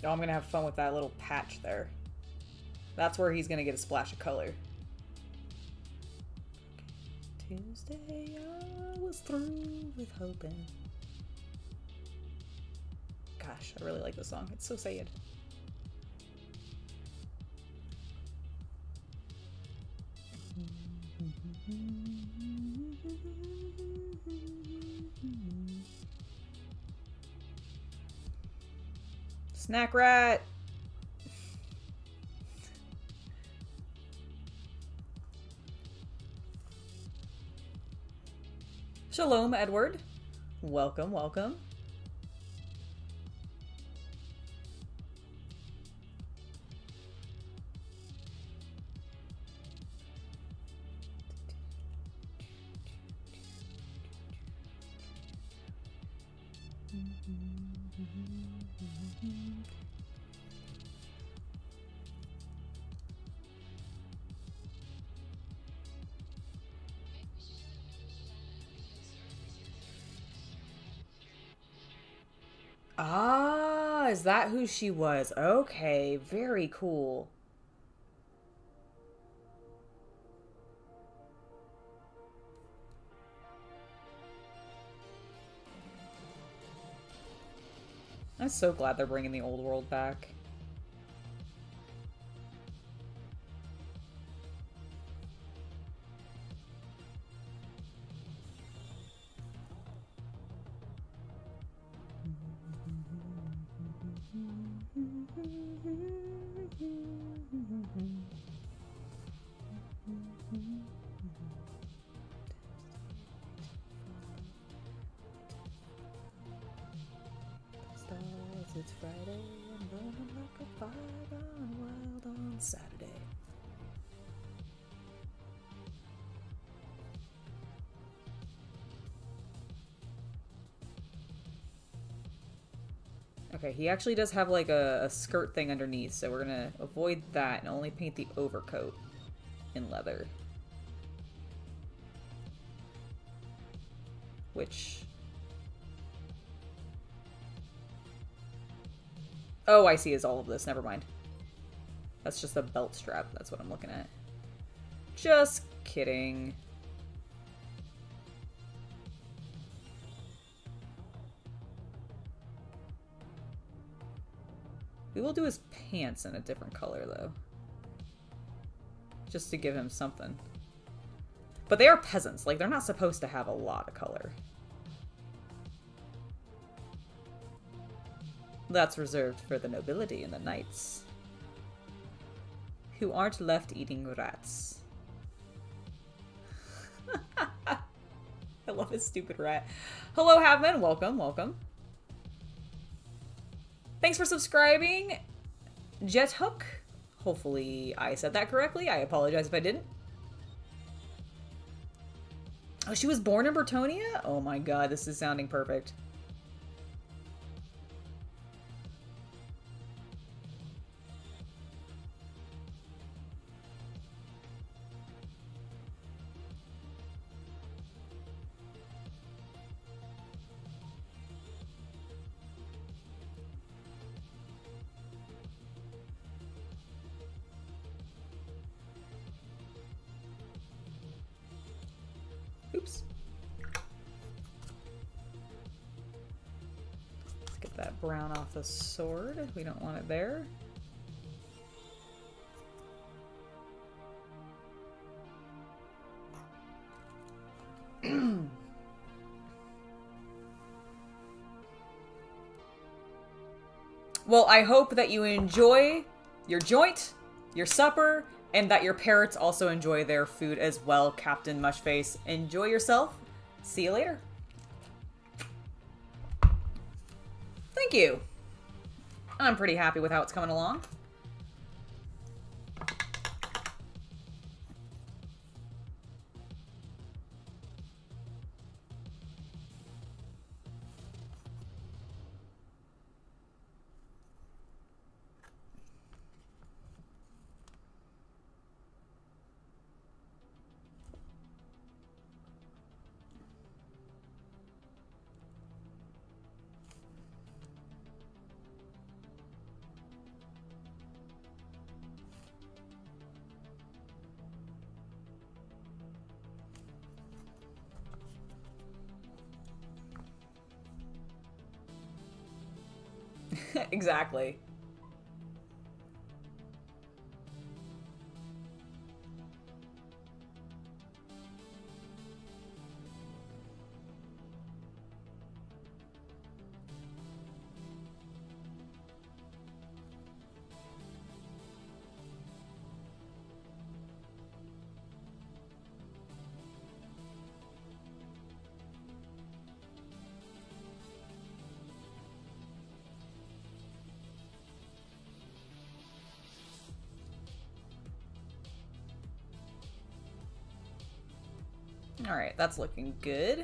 Oh, I'm gonna have fun with that little patch there. That's where he's gonna get a splash of color. Tuesday, I was through with hoping. Gosh, I really like this song. It's so sad. Snack rat. Shalom, Edward. Welcome, welcome. Ah, is that who she was? Okay, very cool. I'm so glad they're bringing the old world back. It's Friday and running like a fire gone wild on Saturday. Okay, he actually does have like a skirt thing underneath, so we're gonna avoid that and only paint the overcoat in leather. Which... Oh, I see, is all of this. Never mind. That's just a belt strap. That's what I'm looking at. Just kidding. We will do his pants in a different color, though. Just to give him something. But they are peasants. Like, they're not supposed to have a lot of color. That's reserved for the nobility and the knights, who aren't left eating rats. I love his stupid rat. Hello, Havman. Welcome, welcome. Thanks for subscribing, Jet Hook. Hopefully I said that correctly. I apologize if I didn't. Oh, she was born in Bretonnia? Oh my god, this is sounding perfect. Oops. Let's get that brown off the sword. We don't want it there. Well, I hope that you enjoy your joint, your supper, and that your parrots also enjoy their food as well, Captain Mushface. Enjoy yourself. See you later. Thank you. I'm pretty happy with how it's coming along. Exactly. All right, that's looking good.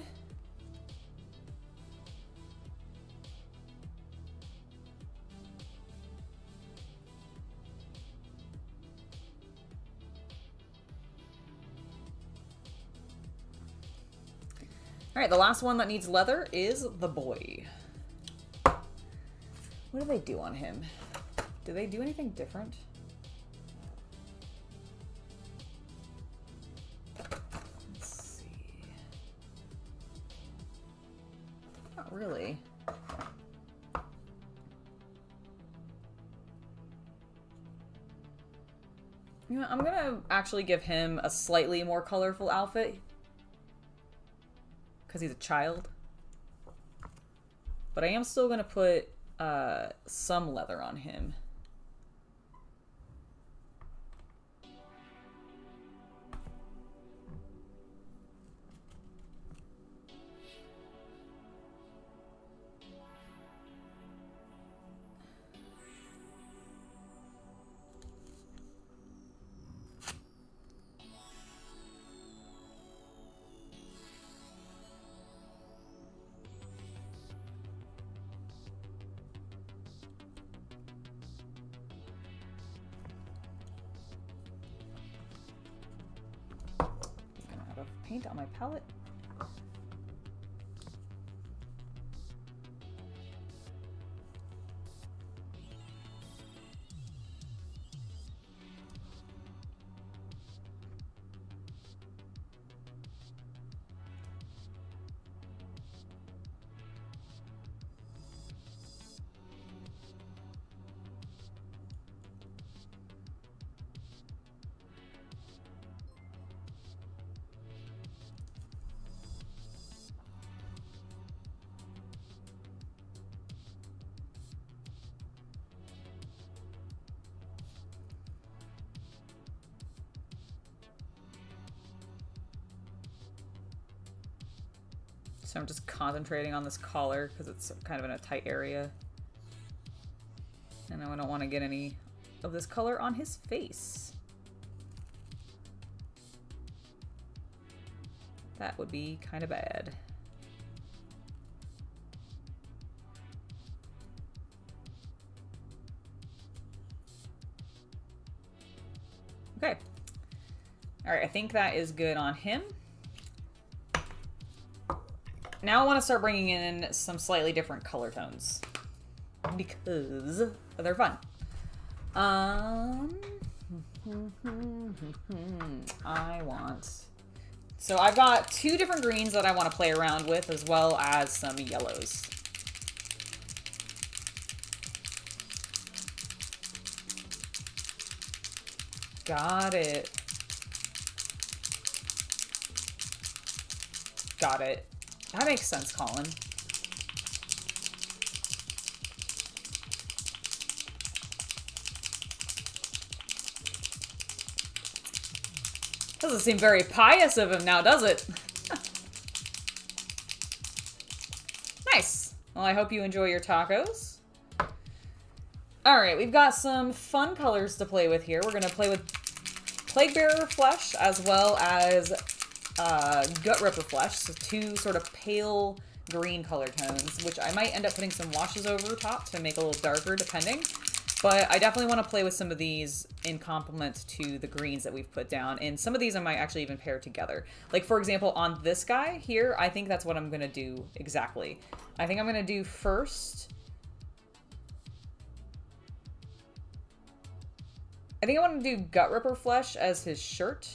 All right, the last one that needs leather is the boy. What do they do on him? Do they do anything different? Let's see. Not really. You know, I'm gonna actually give him a slightly more colorful outfit. Because he's a child. But I am still gonna put some leather on him. Paint on my palette. So I'm just concentrating on this collar because it's kind of in a tight area. And I don't want to get any of this color on his face. That would be kind of bad. Okay. All right, I think that is good on him. Now I want to start bringing in some slightly different color tones because they're fun. So I've got two different greens that I want to play around with, as well as some yellows. Got it. Got it. That makes sense, Colin. Doesn't seem very pious of him now, does it? Nice. Well, I hope you enjoy your tacos. Alright, we've got some fun colors to play with here. We're going to play with Plaguebearer Flesh as well as Gutripper Flesh, so two sort of pale green color tones, which I might end up putting some washes over top to make it a little darker depending. But I definitely want to play with some of these in complement to the greens that we've put down. And some of these I might actually even pair together. Like, for example, on this guy here, I think that's what I'm going to do exactly. I think I'm going to do first... I think I want to do Gutripper Flesh as his shirt.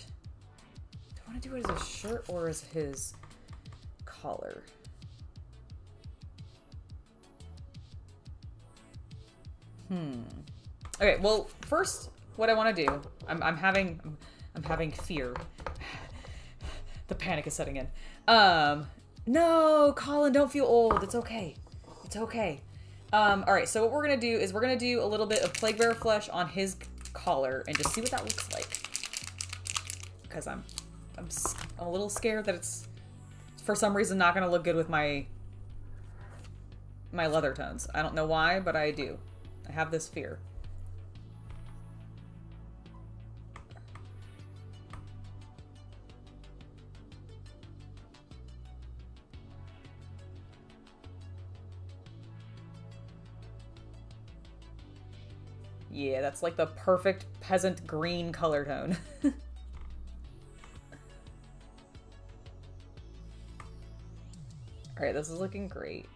Do I want to do it as his shirt or as his collar? Okay, well, first, what I want to do, I'm having fear. The panic is setting in. No, Colin, don't feel old. It's okay. It's okay. All right, so what we're gonna do is we're gonna do a little bit of Plague Bearer flesh on his collar and just see what that looks like. Because I'm a little scared that it's for some reason not gonna look good with my leather tones. I don't know why, but I do. I have this fear. Yeah, that's like the perfect peasant green color tone. Alright, this is looking great.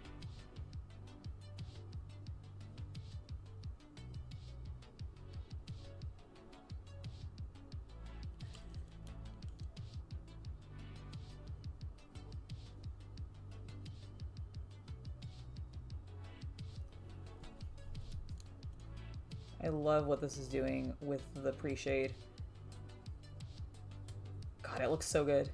I love what this is doing with the pre-shade. God, it looks so good.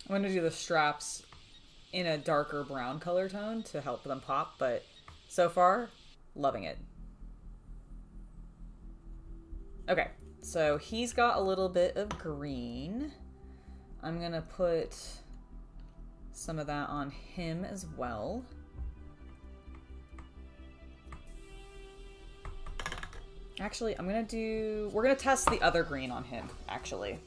I'm gonna do the straps in a darker brown color tone to help them pop, but so far, loving it. Okay, so he's got a little bit of green. I'm gonna put some of that on him as well. Actually, we're gonna test the other green on him, actually.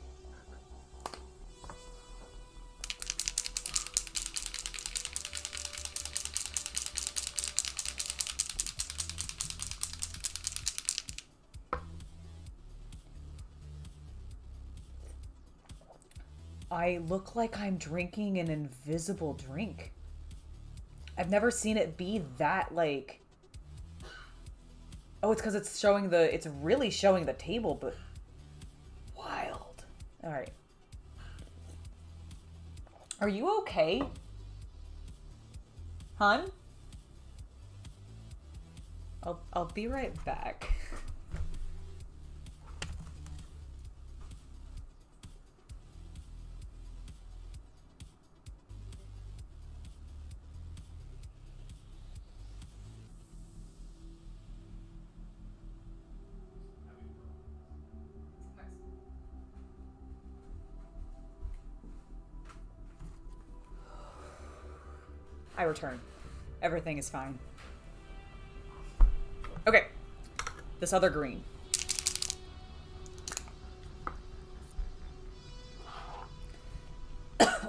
I look like I'm drinking an invisible drink. I've never seen it be that, like... Oh, it's because it's showing it's really showing the table, but... Wild. Alright. Are you okay? Hun? I'll be right back. I return. Everything is fine. Okay. This other green.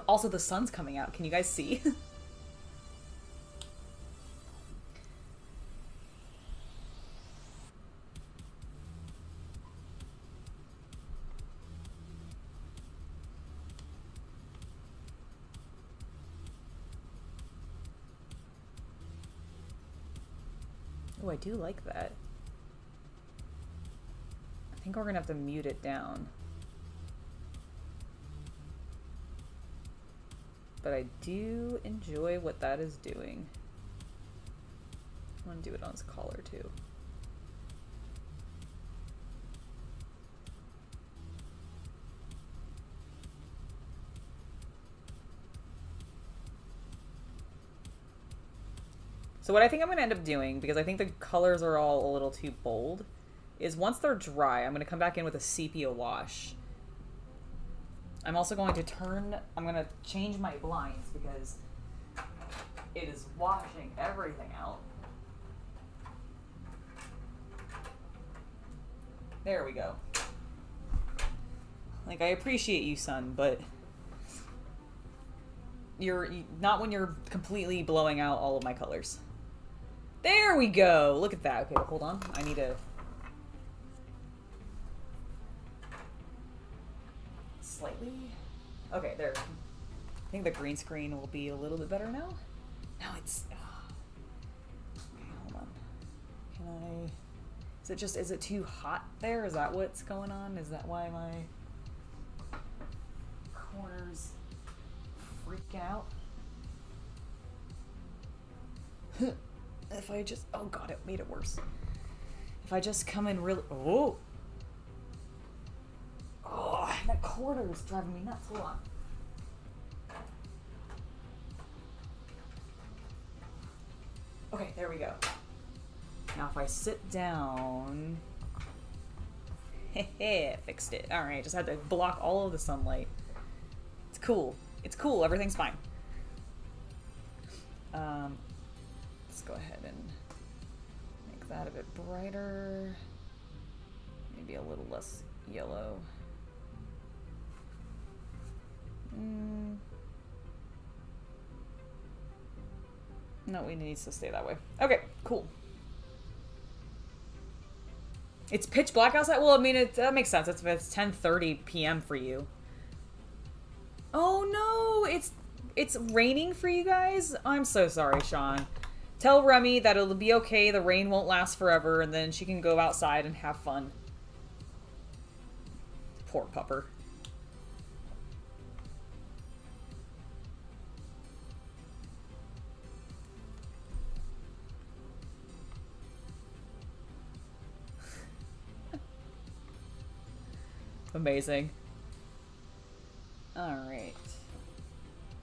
Also, the sun's coming out. Can you guys see? Oh, I do like that. I think we're gonna have to mute it down. But I do enjoy what that is doing. I want to do it on his collar too. So what I think I'm going to end up doing, because I think the colors are all a little too bold, is once they're dry, I'm going to come back in with a sepia wash. I'm also going to I'm going to change my blinds because it is washing everything out. There we go. Like, I appreciate you, son, but you're not when you're completely blowing out all of my colors. There we go. Look at that. Okay, hold on. I need to slightly. Okay, there. think the green screen will be a little bit better now. No, it's... Okay, hold on. Can I... Is it too hot there? Is that what's going on? Is that why my corners freak out? If I just... Oh god, it made it worse. If I just come in really... Oh! Oh, that corner is driving me nuts. Hold on. Okay, there we go. Now if I sit down... Heh, fixed it. Alright, just had to block all of the sunlight. It's cool. It's cool. Everything's fine. Let's go ahead and make that a bit brighter. Maybe a little less yellow. No, it needs to stay that way. Okay, cool. It's pitch black outside? Well, I mean, that makes sense. It's 10:30 p.m. for you. Oh no, it's raining for you guys? I'm so sorry, Sean. Tell Remy that it'll be okay, the rain won't last forever, and then she can go outside and have fun. Poor pupper. Amazing. Alright.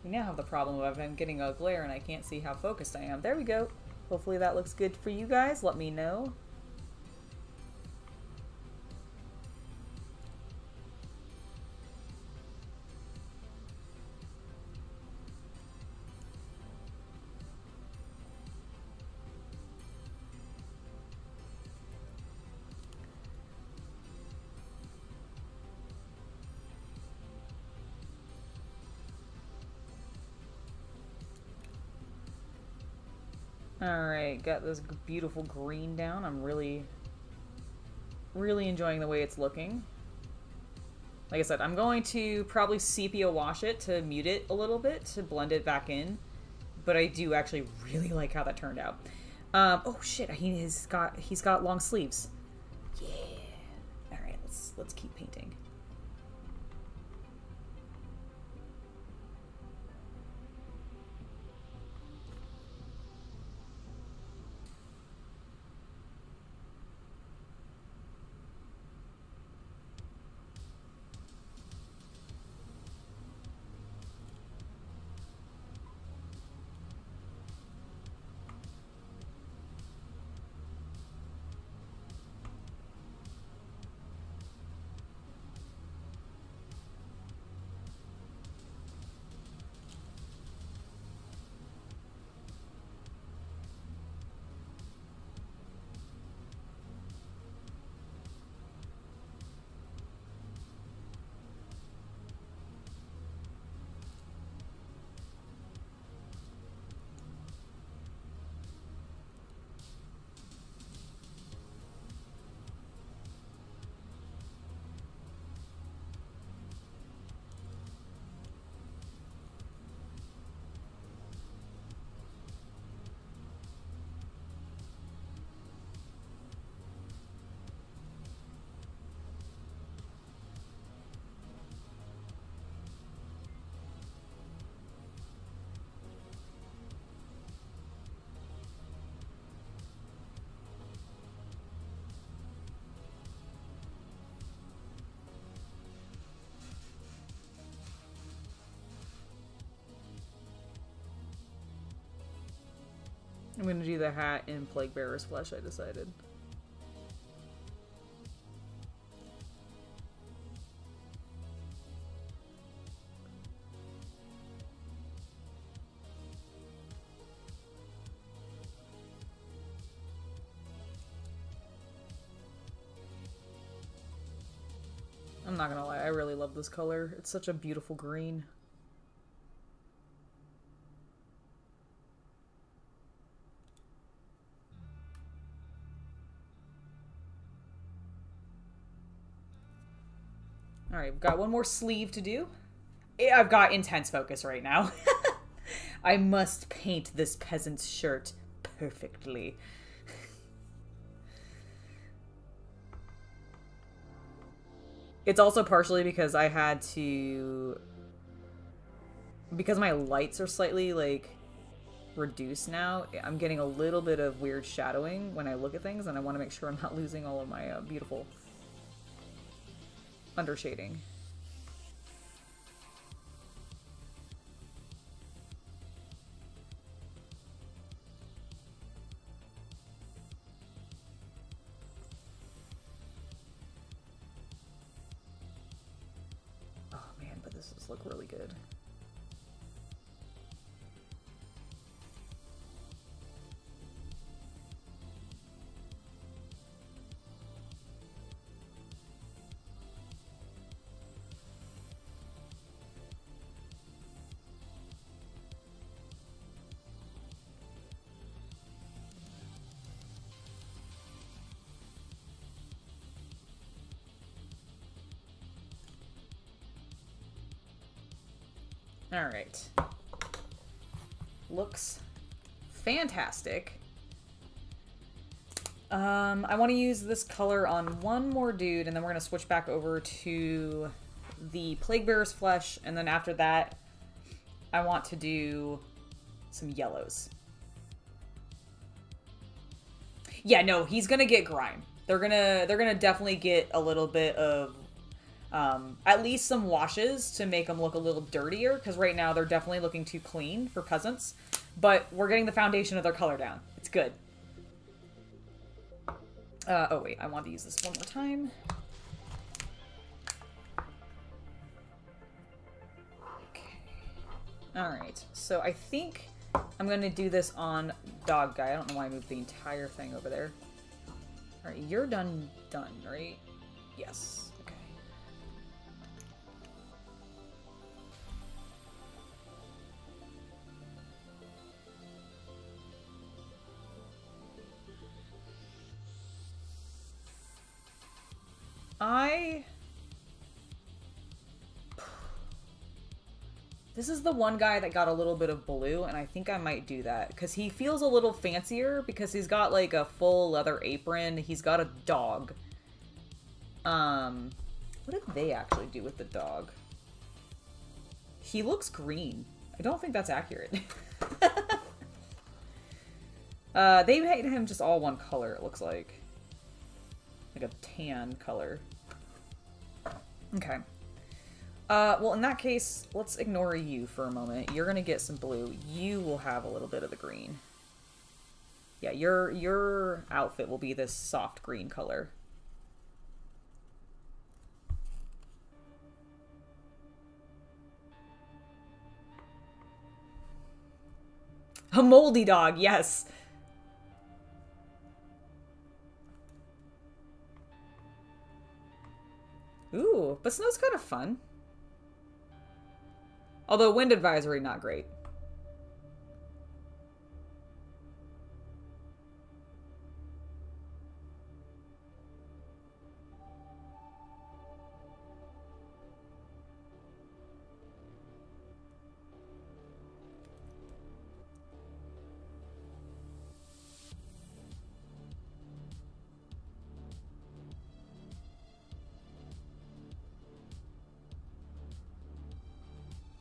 We now have the problem of I'm getting a glare and I can't see how focused I am. There we go. Hopefully that looks good for you guys. Let me know. Alright, got this beautiful green down. I'm really enjoying the way it's looking. Like I said, I'm going to probably sepia wash it to mute it a little bit, to blend it back in. But I do actually really like how that turned out. Oh shit, he's got long sleeves. Yeah. Alright, let's keep painting. I'm gonna do the hat in Plague Bearer's Flesh, I decided. I'm not gonna lie, I really love this color. It's such a beautiful green. Alright, we've got one more sleeve to do. I've got intense focus right now. I must paint this peasant's shirt perfectly. It's also partially because I had to... Because my lights are slightly, like, reduced now, I'm getting a little bit of weird shadowing when I look at things, and I want to make sure I'm not losing all of my beautiful undershading. Look really good. All right. Looks fantastic. I want to use this color on one more dude, and then we're going to switch back over to the Plague Bearer's Flesh, and then after that, I want to do some yellows. Yeah, no, he's going to get grime. They're gonna definitely get a little bit of at least some washes to make them look a little dirtier, because right now they're definitely looking too clean for peasants. But we're getting the foundation of their color down. It's good. Oh wait, I want to use this one more time. Okay. Alright, so I think I'm going to do this on Dog Guy. I don't know why I moved the entire thing over there. Alright, you're done, right? Yes. This is the one guy that got a little bit of blue, and I think I might do that, because he feels a little fancier, because he's got, like, a full leather apron, he's got a dog. What did they actually do with the dog? He looks green. I don't think that's accurate. They made him just all one color, it looks like. Like a tan color. Okay. Well, in that case, let's ignore you for a moment. You're gonna get some blue. You will have a little bit of the green. Yeah, your outfit will be this soft green color. A moldy dog, yes. Ooh, but snow's kind of fun. Although wind advisory, not great.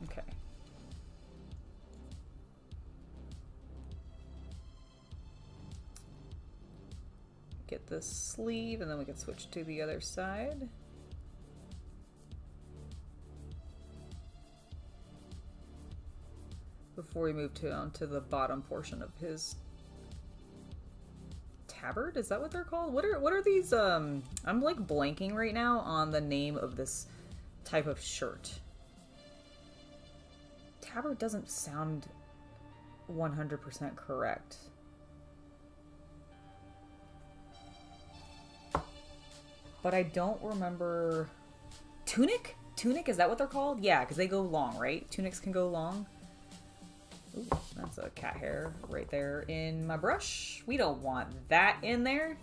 Okay. Get this sleeve, and then we can switch to the other side. Before we move to the bottom portion of his tabard, is that what they're called? What are these? I'm like blanking right now on the name of this type of shirt. Tabard doesn't sound 100% correct. But I don't remember... Tunic? Tunic, is that what they're called? Yeah, because they go long, right? Tunics can go long. Ooh, that's a cat hair right there in my brush. We don't want that in there.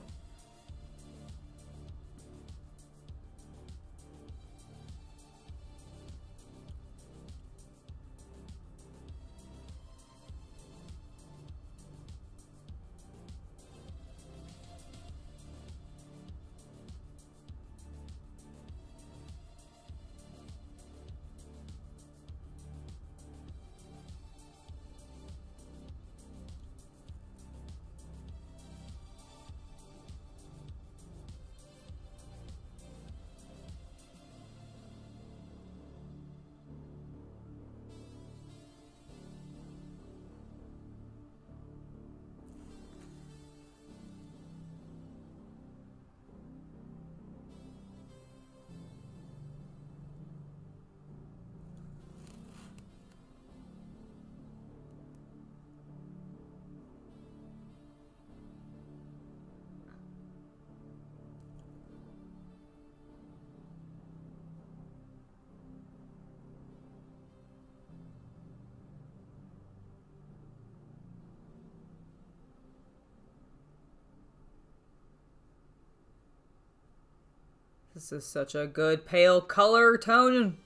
This is such a good pale color tone.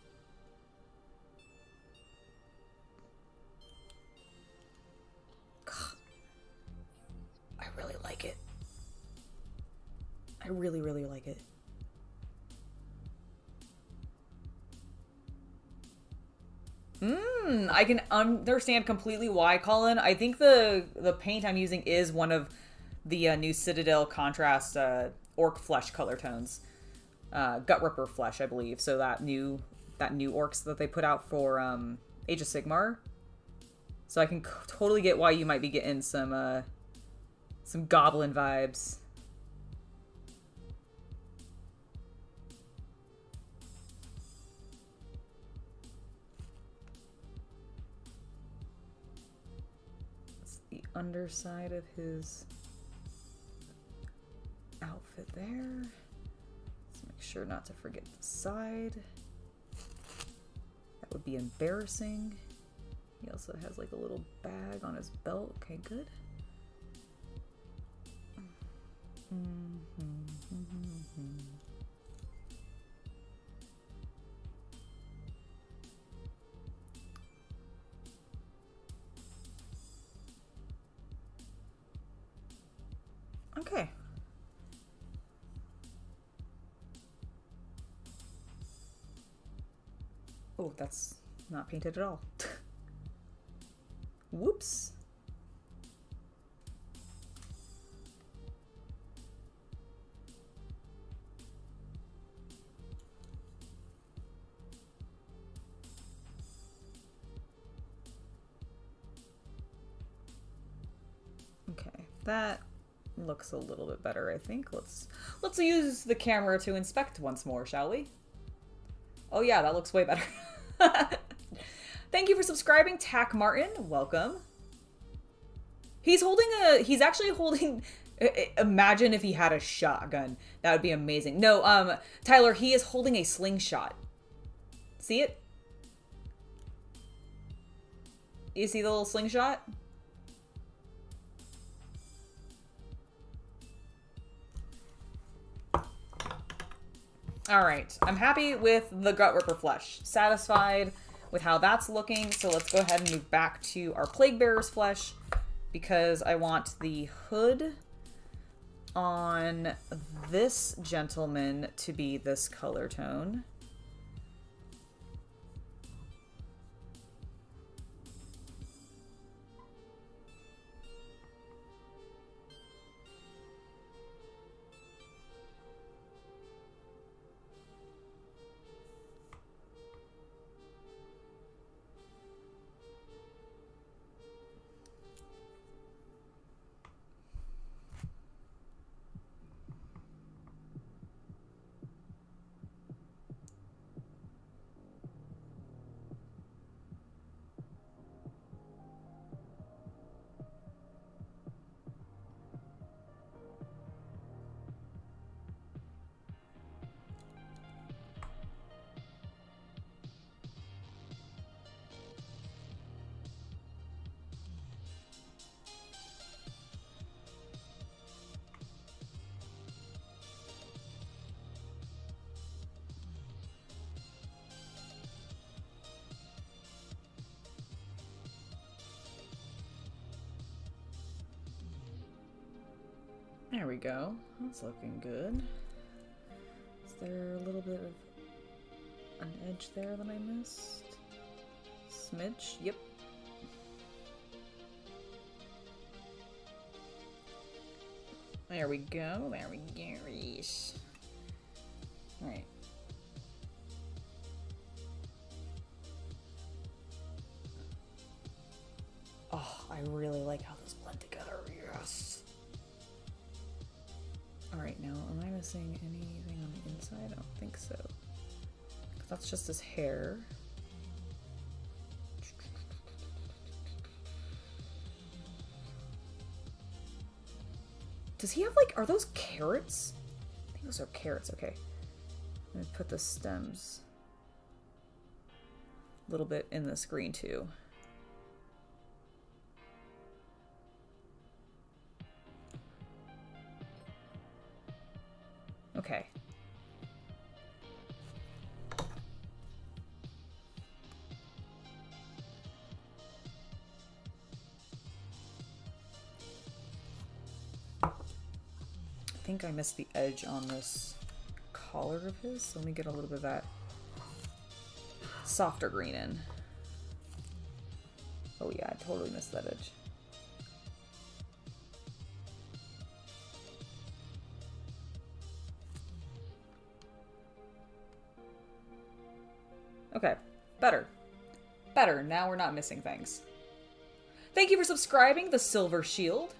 God. I really like it. I really, really like it. I can understand completely why, Colin. I think the paint I'm using is one of the new Citadel contrast orc flesh color tones. Gut Ripper flesh, I believe. So that new orcs that they put out for Age of Sigmar. So I can totally get why you might be getting some goblin vibes. The underside of his outfit there. Let's make sure not to forget the side. That would be embarrassing. He also has like a little bag on his belt. Okay, good. Okay. Oh, that's not painted at all. Whoops. Okay, that looks a little bit better, I think. Let's use the camera to inspect once more, shall we? Oh yeah, that looks way better. Thank you for subscribing, Tack Martin. Welcome. He's actually holding, imagine if he had a shotgun. That would be amazing. No, Tyler, he is holding a slingshot. See it? You see the little slingshot? Alright, I'm happy with the Gut Ripper flesh. Satisfied with how that's looking, so let's go ahead and move back to our Plague Bearer's flesh, because I want the hood on this gentleman to be this color tone. There we go. That's looking good. Is there a little bit of an edge there that I missed? Smidge? Yep. There we go. There we go. Alright. Oh, I really like how those blend together. Yes. Alright, now, am I missing anything on the inside? I don't think so. 'Cause that's just his hair. Does he have, like, are those carrots? I think those are carrots, okay. Let me put the stems a little bit in the screen, too. Okay. think I missed the edge on this collar of his. So let me get a little bit of that softer green in. Oh yeah, I totally missed that edge. Okay, better. Better, now we're not missing things. Thank you for subscribing, the Silver Shield.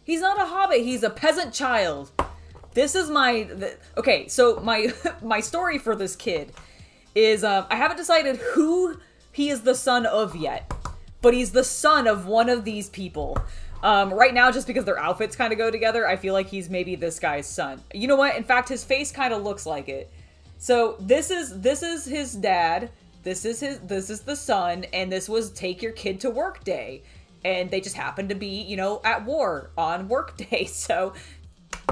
He's not a hobbit, he's a peasant child. This is okay, so my my story for this kid is I haven't decided who he is the son of yet, but he's the son of one of these people. Right now, just because their outfits kind of go together, I feel like he's maybe this guy's son. You know what? In fact, his face kind of looks like it. So this is his dad. This is the son, and this was take your kid to work day. And they just happened to be, you know, at war on work day. So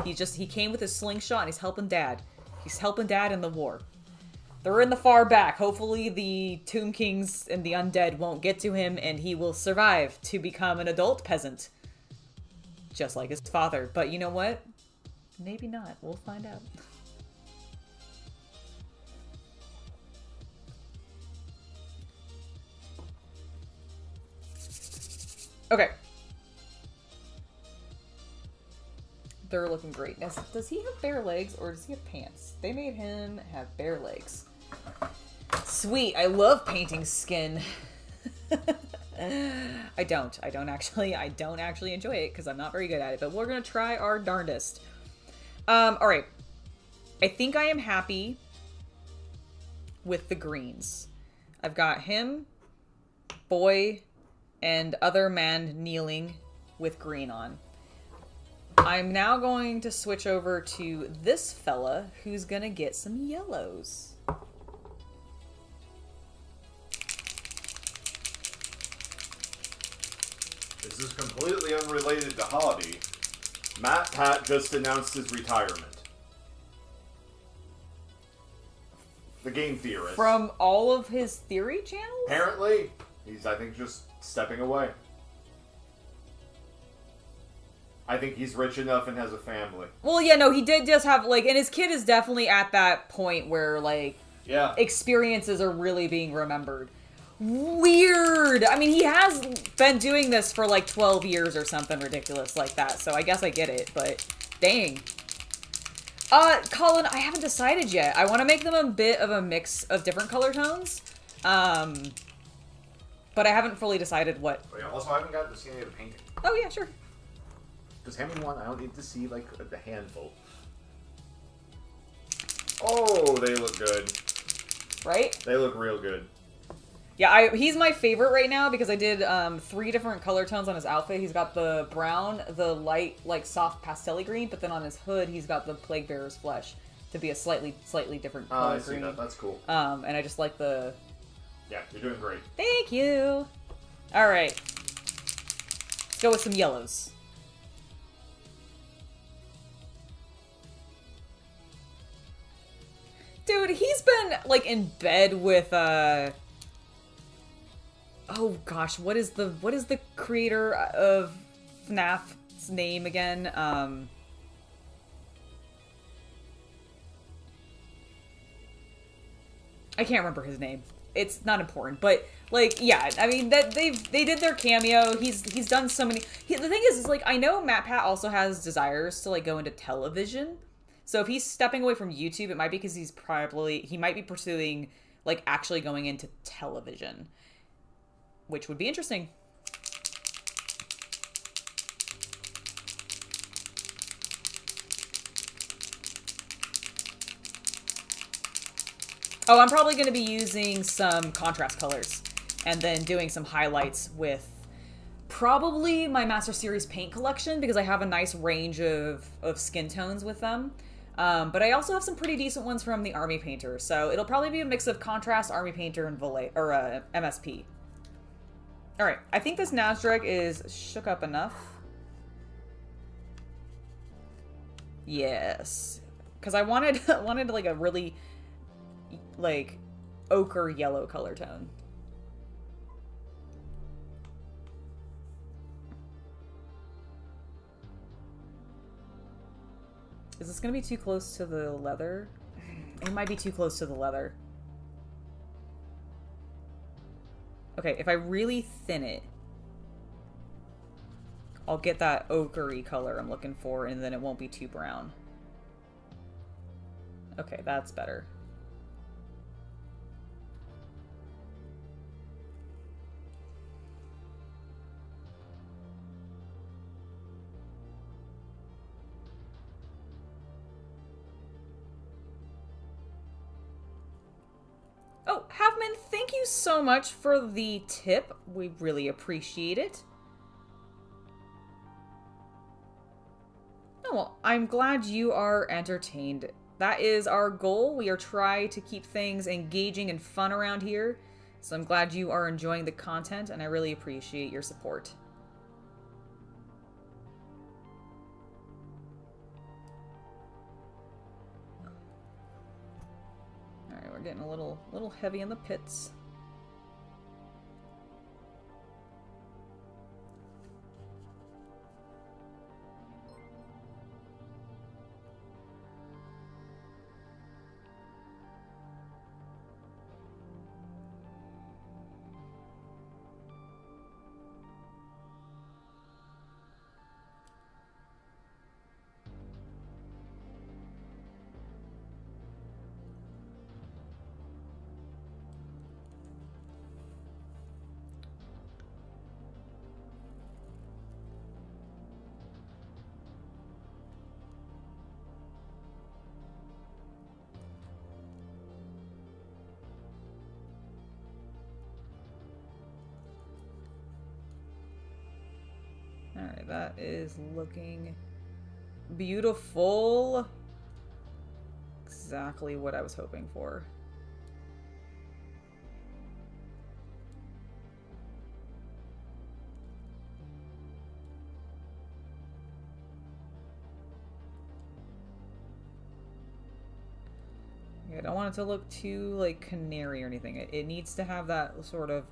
he came with his slingshot and he's helping dad. He's helping dad in the war. They're in the far back. Hopefully the Tomb Kings and the undead won't get to him and he will survive to become an adult peasant. Just like his father. But you know what? Maybe not. We'll find out. Okay. They're looking great. Now, does he have bare legs or does he have pants? They made him have bare legs. Sweet. I love painting skin. I don't actually enjoy it because I'm not very good at it, but we're gonna try our darndest. Alright. I think I am happy with the greens. I've got him, boy, and other man kneeling with green on. I'm now going to switch over to this fella who's gonna get some yellows. This is completely unrelated to hobby. MatPat just announced his retirement. The game theorist. From all of his theory channels? Apparently, he's, I think, just stepping away. I think he's rich enough and has a family. Well, yeah, no, he did just have, like, and his kid is definitely at that point where, like, yeah, experiences are really being remembered. Weird! I mean, he has been doing this for, like, 12 years or something ridiculous like that, so I guess I get it, but dang. Colin, I haven't decided yet. I want to make them a bit of a mix of different color tones. But I haven't fully decided what. Oh, yeah, also, I haven't gotten to see any of the painting. Oh, yeah, sure. Just hand me one. I don't need to see, like, the handful. Oh, they look good. Right? They look real good. Yeah, he's my favorite right now because I did 3 different color tones on his outfit. He's got the brown, the light, like, soft pastel-y green, but then on his hood, he's got the Plague Bearer's flesh to be a slightly different color green. I see that. That's cool. And I just like the... Yeah, you're doing great. Thank you! Alright. Let's go with some yellows. Dude, he's been, like, in bed with, oh gosh, what is the creator of FNAF's name again? I can't remember his name. It's not important, but like, yeah, I mean that they did their cameo. He's done so many. The thing is like I know MatPat also has desires to like go into television. So if he's stepping away from YouTube, it might be because he might be pursuing like actually going into television, which would be interesting. Oh, I'm probably going to be using some contrast colors and then doing some highlights with probably my Master Series paint collection because I have a nice range of skin tones with them. But I also have some pretty decent ones from the Army Painter, so it'll probably be a mix of contrast, Army Painter, and MSP. Alright, I think this Nazdrag is shook up enough. Yes. Because I wanted like a really... like ochre yellow color tone. Is this going to be too close to the leather? It might be too close to the leather. Okay, if I really thin it, I'll get that ochre-y color I'm looking for, and then it won't be too brown. Okay, that's better. Oh, Havman, thank you so much for the tip. We really appreciate it. Oh, well, I'm glad you are entertained. That is our goal. We are trying to keep things engaging and fun around here. So I'm glad you are enjoying the content, and I really appreciate your support. Alright, we're getting a little heavy in the pits. Alright, that is looking beautiful. Exactly what I was hoping for. I don't want it to look too, like, canary or anything. It needs to have that sort of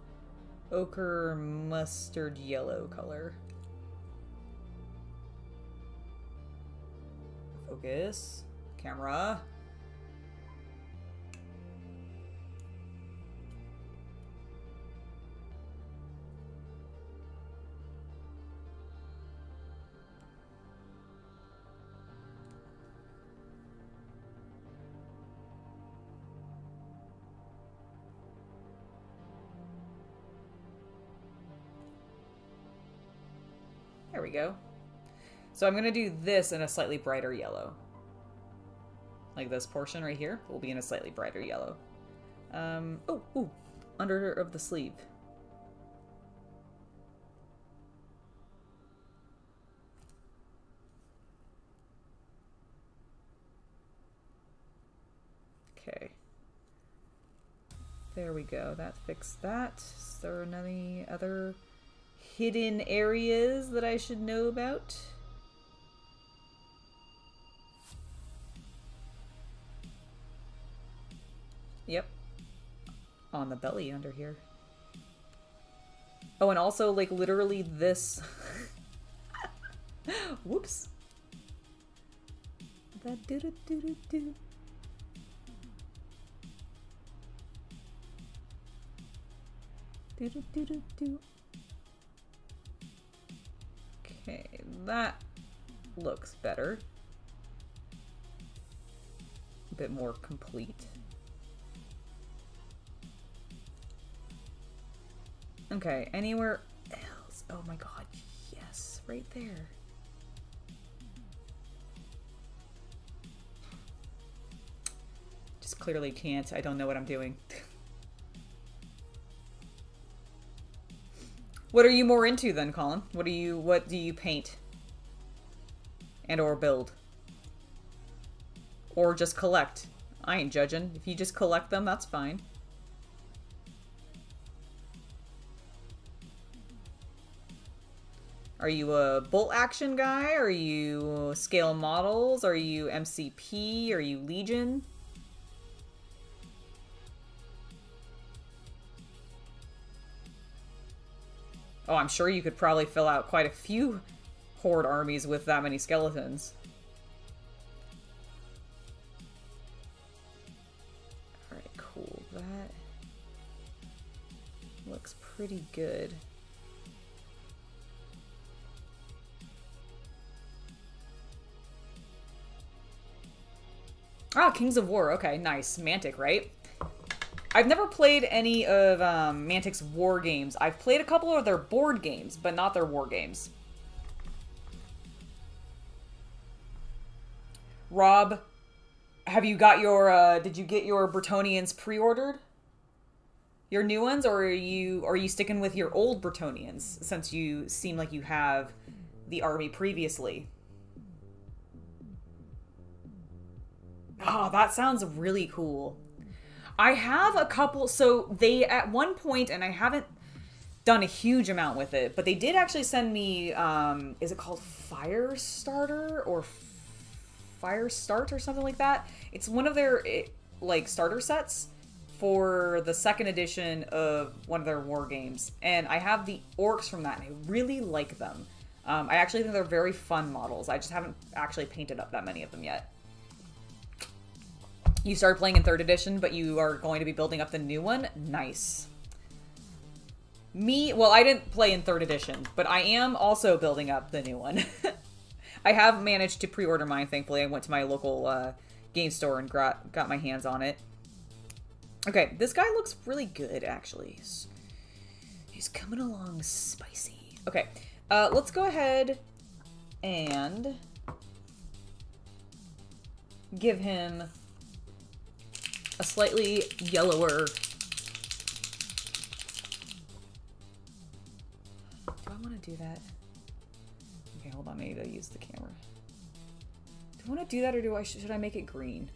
ochre mustard yellow color. Focus. Camera. There we go. So I'm going to do this in a slightly brighter yellow. Like this portion right here will be in a slightly brighter yellow. Ooh, under of the sleeve. Okay. There we go. That fixed that. Is there any other hidden areas that I should know about? Yep. On the belly under here. Oh, and also, like, literally this. Whoops. That do-do-do-do-do. Do-do-do-do-do. Okay, that looks better. A bit more complete. Okay, anywhere else? Oh my god, yes, right there. Just clearly can't. I don't know what I'm doing. What are you more into then, Colin? What do you paint? And or build? Or just collect? I ain't judging. If you just collect them, that's fine. Are you a bolt action guy? Are you scale models? Are you MCP? Are you Legion? Oh, I'm sure you could probably fill out quite a few horde armies with that many skeletons. Alright, cool. That looks pretty good. Ah, Kings of War. Okay, nice. Mantic, right? I've never played any of Mantic's war games. I've played a couple of their board games, but not their war games. Rob, have you got your, did you get your Bretonnians pre-ordered? Your new ones, or are you sticking with your old Bretonnians, since you seem like you have the army previously? Oh, that sounds really cool. I have a couple, so they, at one point, and I haven't done a huge amount with it, but they did actually send me, is it called Firestarter, or Fire Start, or something like that? It's one of their, like, starter sets for the second edition of one of their war games, and I have the orcs from that, and I really like them. I actually think they're very fun models. I just haven't actually painted up that many of them yet. You started playing in 3rd edition, but you are going to be building up the new one? Nice. Me, well, I didn't play in 3rd edition, but I am also building up the new one. I have managed to pre-order mine, thankfully. I went to my local game store and got my hands on it. Okay, this guy looks really good, actually. He's coming along spicy. Okay, let's go ahead and give him a slightly yellower. Do I want to do that? Okay, hold on. Maybe I'll use the camera. Do I want to do that, or should I make it green?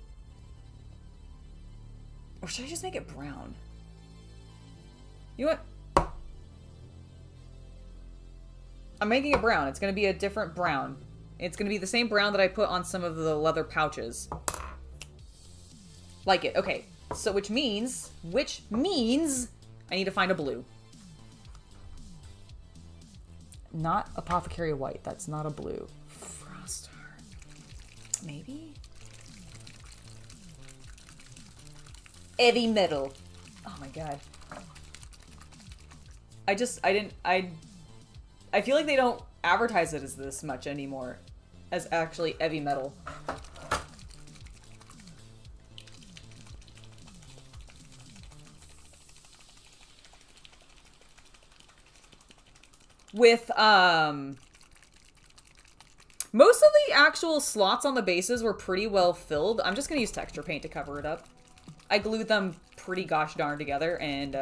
Or should I just make it brown? You know what? I'm making it brown. It's going to be a different brown. It's going to be the same brown that I put on some of the leather pouches. Like it. Okay. So which means I need to find a blue. Not Apothecary White. That's not a blue. Frostheart. Maybe? Heavy Metal. Oh my god. I feel like they don't advertise it as this much anymore. As actually Heavy Metal. With, most of the actual slots on the bases were pretty well filled. I'm just gonna use texture paint to cover it up. I glued them pretty gosh darn together, and,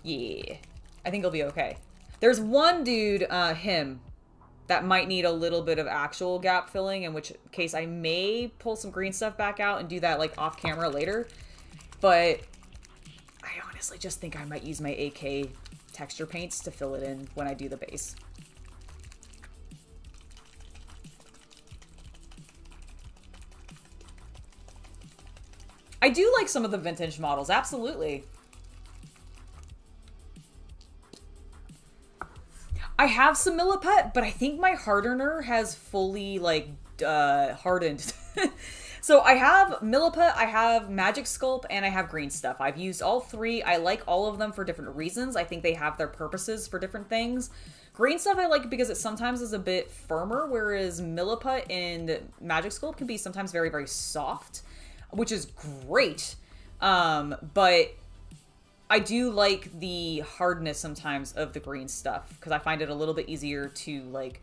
yeah. I think it'll be okay. There's one dude, him, that might need a little bit of actual gap filling, in which case I may pull some green stuff back out and do that, like, off camera later. But I honestly just think I might use my AK texture paints to fill it in when I do the base. I do like some of the vintage models, absolutely. I have some Milliput, but I think my hardener has fully, like, hardened. So I have Milliput, I have Magic Sculpt, and I have green stuff. I've used all three. I like all of them for different reasons. I think they have their purposes for different things. Green stuff I like because it sometimes is a bit firmer, whereas Milliput and Magic Sculpt can be sometimes very, very soft, which is great. But I do like the hardness sometimes of the green stuff because I find it a little bit easier to, like,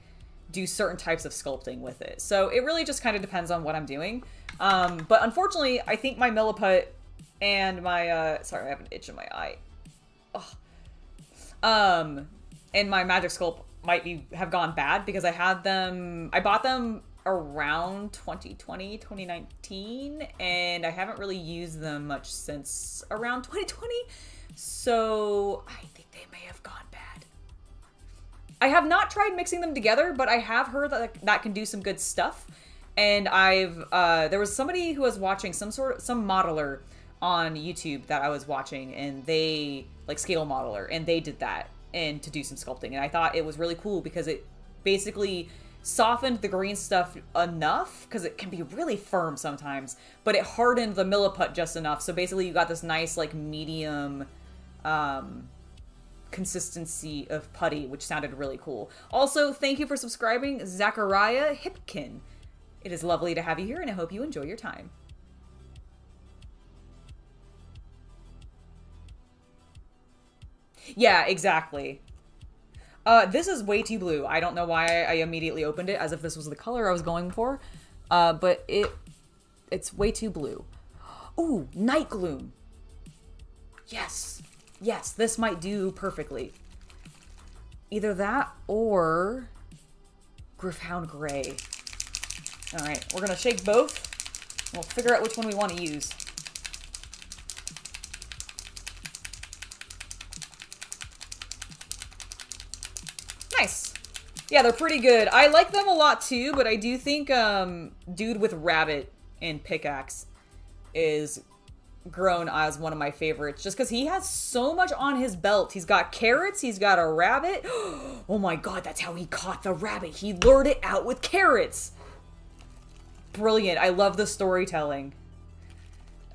do certain types of sculpting with it. So it really just kind of depends on what I'm doing. But unfortunately, I think my Milliput and my, sorry, I have an itch in my eye. Ugh. And my Magic Sculpt might have gone bad because I bought them around 2020, 2019, and I haven't really used them much since around 2020. So I think they may have gone bad. I have not tried mixing them together, but I have heard that that can do some good stuff. And there was somebody who was watching some modeler on YouTube that I was watching, and they, like, Scale Modeler, and they did that. in to do some sculpting. And I thought it was really cool because it basically softened the green stuff enough, because it can be really firm sometimes, but it hardened the milliput just enough. So basically you got this nice like medium consistency of putty, which sounded really cool. Also, thank you for subscribing, Zachariah Hipkin. It is lovely to have you here, and I hope you enjoy your time. Yeah, exactly. This is way too blue. I don't know why I immediately opened it as if this was the color I was going for. But it's way too blue. Ooh, Night Gloom. Yes. Yes, this might do perfectly. Either that or Gryph-hound Gray. Alright, we're gonna shake both. We'll figure out which one we want to use. Nice. Yeah, they're pretty good. I like them a lot too, but I do think Dude with Rabbit and Pickaxe is grown as one of my favorites, just because he has so much on his belt. He's got carrots, he's got a rabbit. Oh my god, that's how he caught the rabbit. He lured it out with carrots. Brilliant. I love the storytelling.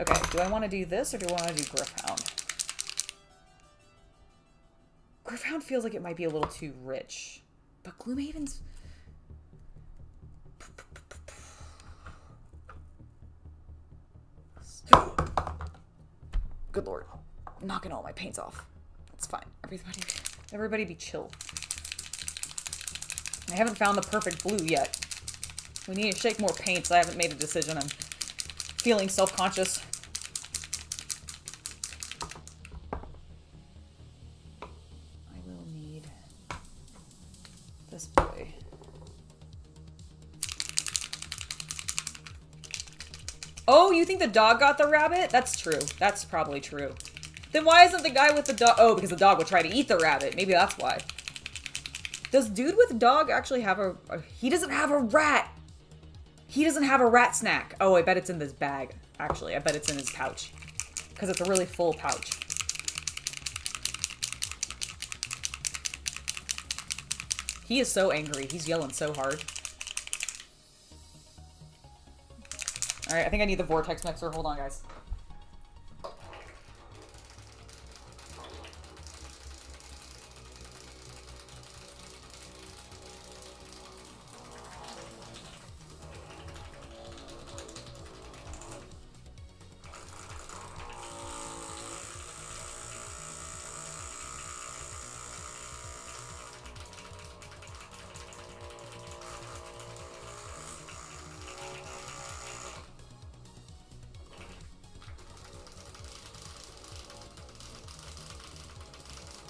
Okay, do I want to do this or do I want to do Gryph-hound? Gryph-hound feels like it might be a little too rich. But Gloomhaven's... Good lord. I'm knocking all my paints off. That's fine. Everybody be chill. I haven't found the perfect blue yet. We need to shake more paints. I haven't made a decision. I'm feeling self-conscious. I will need this boy. Oh, you think the dog got the rabbit? That's true. That's probably true. Then why isn't the guy with the dog? Oh, because the dog would try to eat the rabbit. Maybe that's why. Does Dude with Dog actually have a... He doesn't have a rat. He doesn't have a rat snack. Oh, I bet it's in this bag. Actually, I bet it's in his pouch. Because it's a really full pouch. He is so angry. He's yelling so hard. Alright, I think I need the vortex mixer. Hold on, guys.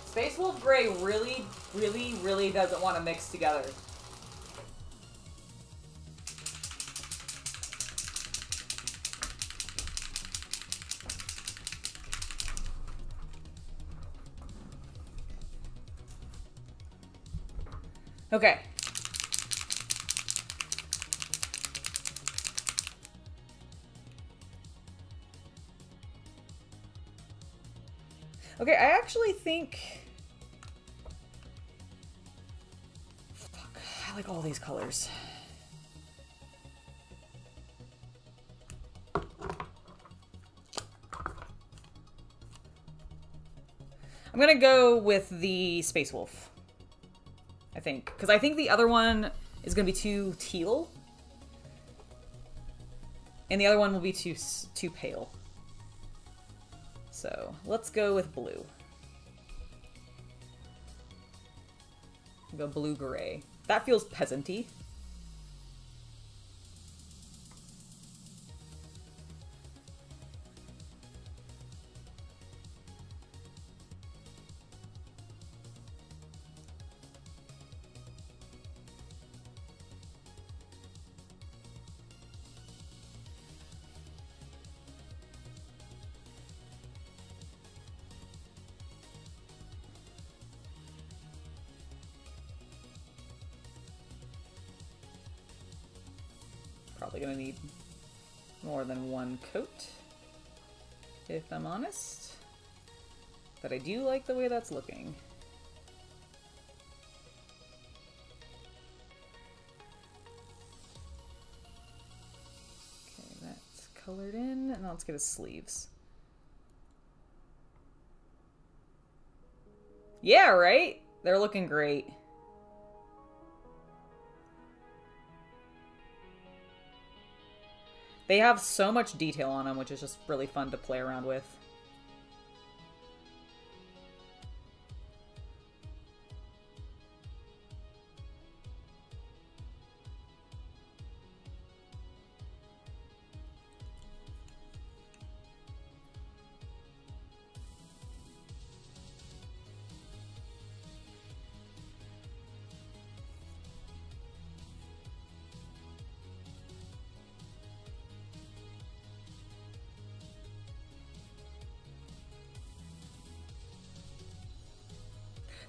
Space Wolf Gray really doesn't want to mix together. Okay. Okay, I actually think... Fuck, I like all these colors. I'm gonna go with the Space Wolf. I think. Because I think the other one is gonna be too teal. And the other one will be too pale. So, let's go with blue. We'll go blue-gray. That feels peasant-y. Probably gonna need more than one coat, if I'm honest. But I do like the way that's looking. colored in, and now let's get his sleeves. Yeah, right? They're looking great. They have so much detail on them, which is just really fun to play around with.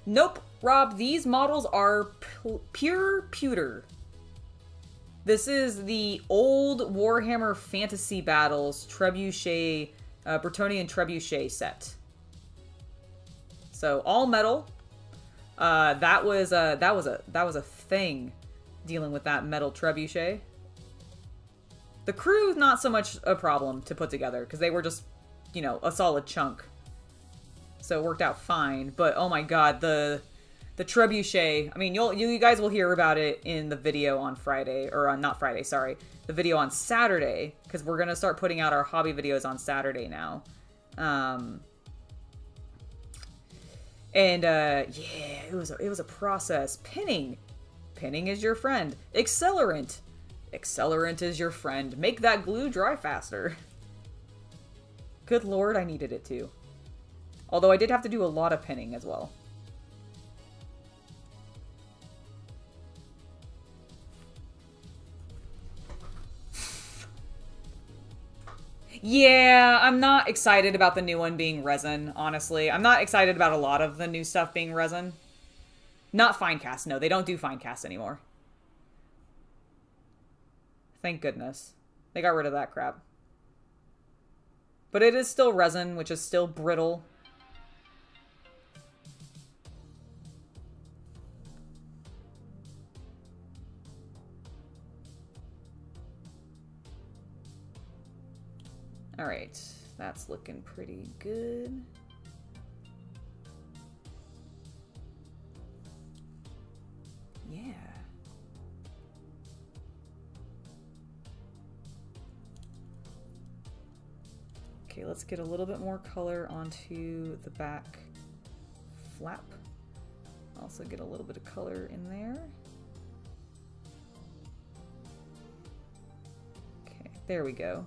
Nope, Rob, these models are pure pewter. This is the old Warhammer Fantasy Battles Trebuchet, Bretonnian Trebuchet set. So all metal. That was a thing, dealing with that metal Trebuchet. The crew, not so much a problem to put together because they were just, you know, a solid chunk. So it worked out fine, but oh my god, the trebuchet. I mean, you guys will hear about it in the video on Friday, or on not Friday, sorry, the video on Saturday, because we're gonna start putting out our hobby videos on Saturday now. Yeah, it was a process. Pinning is your friend. Accelerant is your friend. Make that glue dry faster. Good lord, I needed it too. Although I did have to do a lot of pinning as well. Yeah, I'm not excited about the new one being resin, honestly. I'm not excited about a lot of the new stuff being resin. Not Finecast, no, they don't do Finecast anymore. Thank goodness. They got rid of that crap. But it is still resin, which is still brittle. Alright, that's looking pretty good. Yeah. Okay, let's get a little bit more color onto the back flap. Also get a little bit of color in there. Okay, there we go.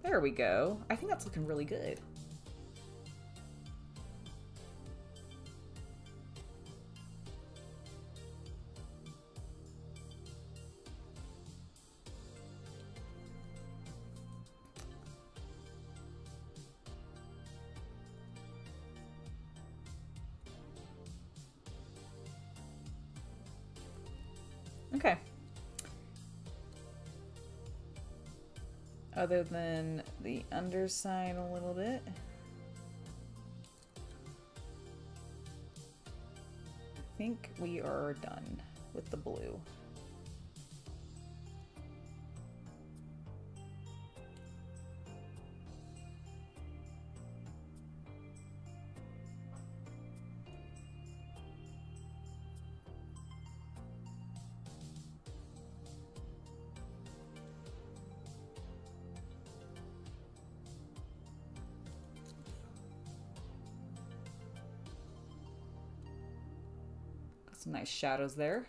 There we go. I think that's looking really good. Okay. Other than the underside a little bit. I think we are done with the blue. Some nice shadows there.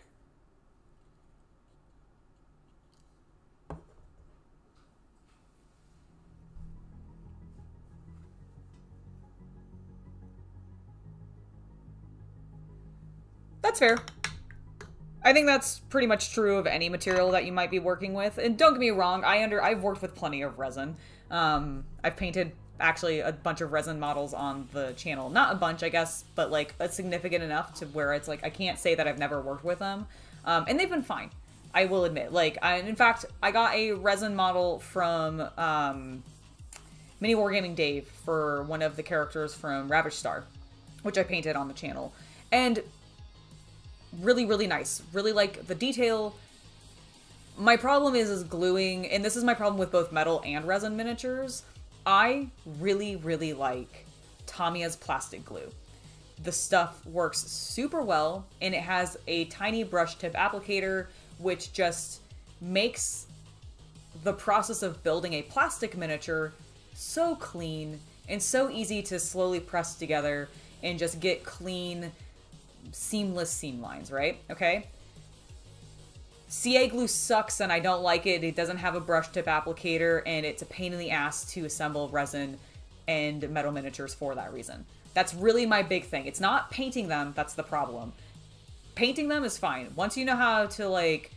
That's fair. I think that's pretty much true of any material that you might be working with. And don't get me wrong, I've worked with plenty of resin. I've painted actually a bunch of resin models on the channel. Not a bunch, I guess, but like a significant enough to where it's like I can't say that I've never worked with them. And they've been fine. I will admit. Like, in fact, I got a resin model from Mini Wargaming Dave for one of the characters from Ravish Star, which I painted on the channel. And really, really nice. Really like the detail. My problem is gluing, and this is my problem with both metal and resin miniatures. I really, really like Tamiya's plastic glue. The stuff works super well, and it has a tiny brush tip applicator, which just makes the process of building a plastic miniature so clean and so easy to slowly press together and just get clean, seamless seam lines, right? Okay? CA glue sucks and I don't like it. It doesn't have a brush tip applicator, and it's a pain in the ass to assemble resin and metal miniatures for that reason. That's really my big thing. It's not painting them that's the problem. Painting them is fine. Once you know how to, like,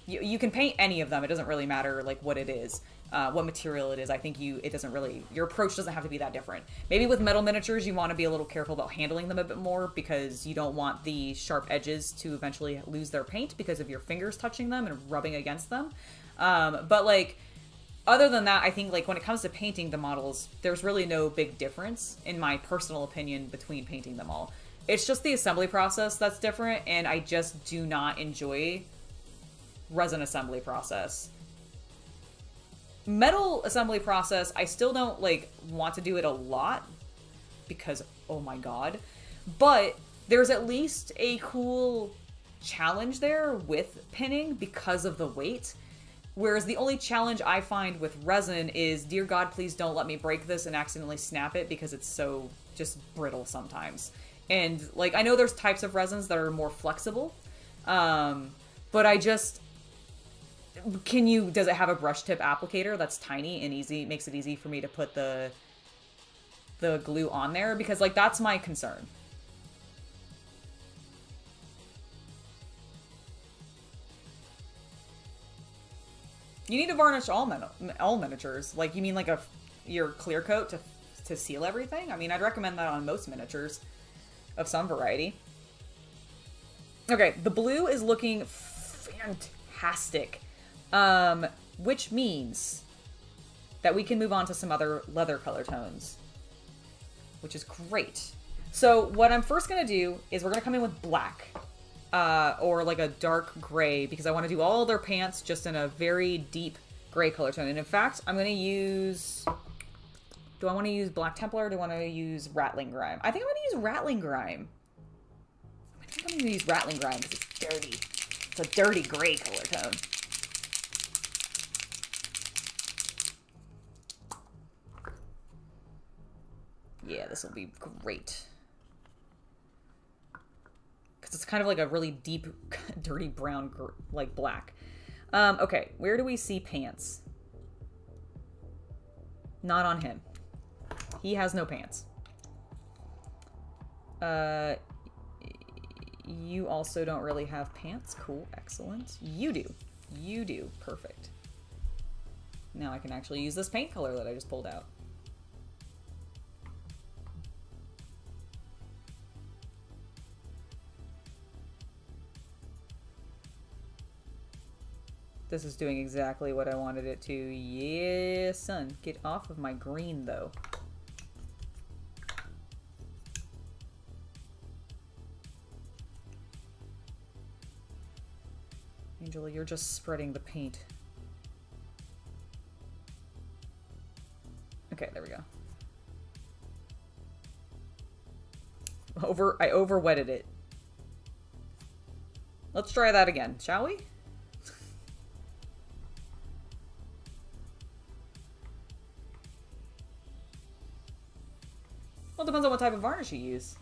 you can paint any of them. It doesn't really matter, like, what it is, what material it is. I think it doesn't really, your approach doesn't have to be that different. Maybe with metal miniatures, you want to be a little careful about handling them a bit more because you don't want the sharp edges to eventually lose their paint because of your fingers touching them and rubbing against them. But, like, other than that, I think, like, when it comes to painting the models, there's really no big difference, in my personal opinion, between painting them all. It's just the assembly process that's different, and I just do not enjoy resin assembly process. Metal assembly process, I still don't, like, want to do it a lot, because, oh my god. But there's at least a cool challenge there with pinning because of the weight. Whereas the only challenge I find with resin is, dear God, please don't let me break this and accidentally snap it because it's so just brittle sometimes. And, like, I know there's types of resins that are more flexible, but I just, does it have a brush tip applicator that's tiny and easy, makes it easy for me to put the glue on there? Because, like, that's my concern. You need to varnish all miniatures. Like, you mean like your clear coat to seal everything? I mean, I'd recommend that on most miniatures of some variety. Okay, the blue is looking fantastic, which means that we can move on to some other leather color tones, which is great. So what I'm first gonna do is we're gonna come in with black. Or like a dark gray, because I want to do all their pants just in a very deep gray color tone. And in fact, I'm going to use... Do I want to use Black Templar or do I want to use Rattling Grime? I think I'm going to use Rattling Grime. I think I'm going to use Rattling Grime because it's dirty. It's a dirty gray color tone. Yeah, this will be great. It's kind of like a really deep, dirty brown, like black. Okay, where do we see pants? Not on him. He has no pants. You also don't really have pants. Cool, excellent. You do. You do. Perfect. Now I can actually use this paint color that I just pulled out. This is doing exactly what I wanted it to. Yeah, son. Get off of my green, though. Angela, you're just spreading the paint. Okay, there we go. I over-wetted it. Let's try that again, shall we? Well, it depends on what type of varnish you use.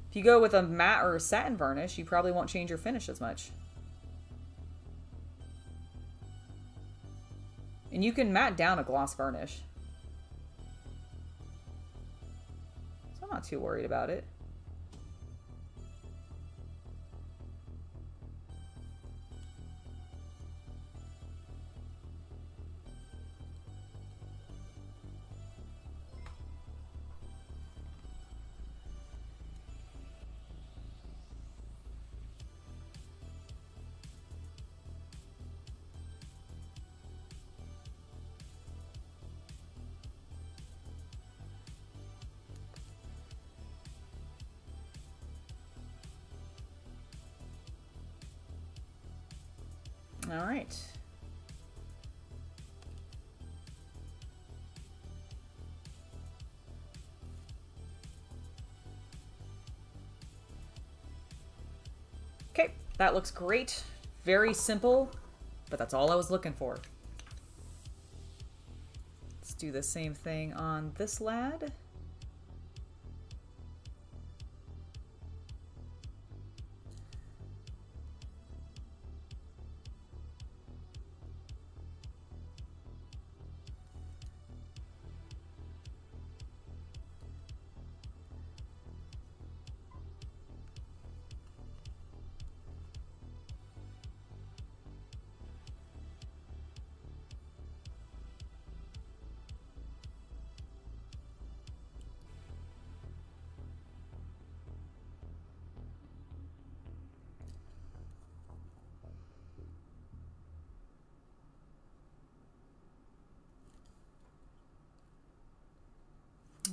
If you go with a matte or a satin varnish, you probably won't change your finish as much. And you can matte down a gloss varnish. So I'm not too worried about it. All right. Okay, that looks great. Very simple, but that's all I was looking for. Let's do the same thing on this lad.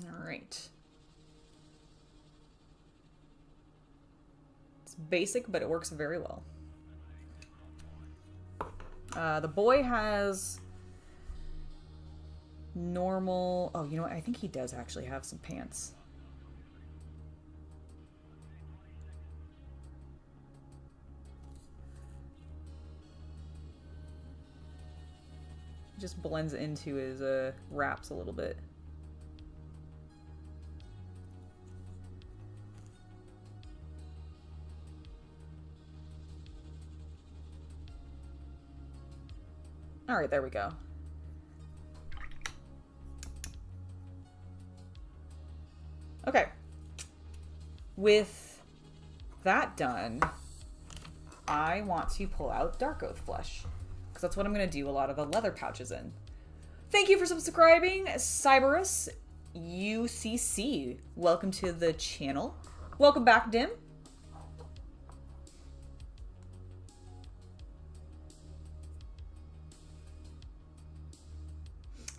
All right. It's basic, but it works very well. The boy has normal... Oh, you know what? I think he does actually have some pants. Just blends into his wraps a little bit. All right, there we go. Okay. With that done, I want to pull out Dark Oath Flesh, because that's what I'm going to do a lot of the leather pouches in. Thank you for subscribing, Cyberus UCC. Welcome to the channel. Welcome back, Dim.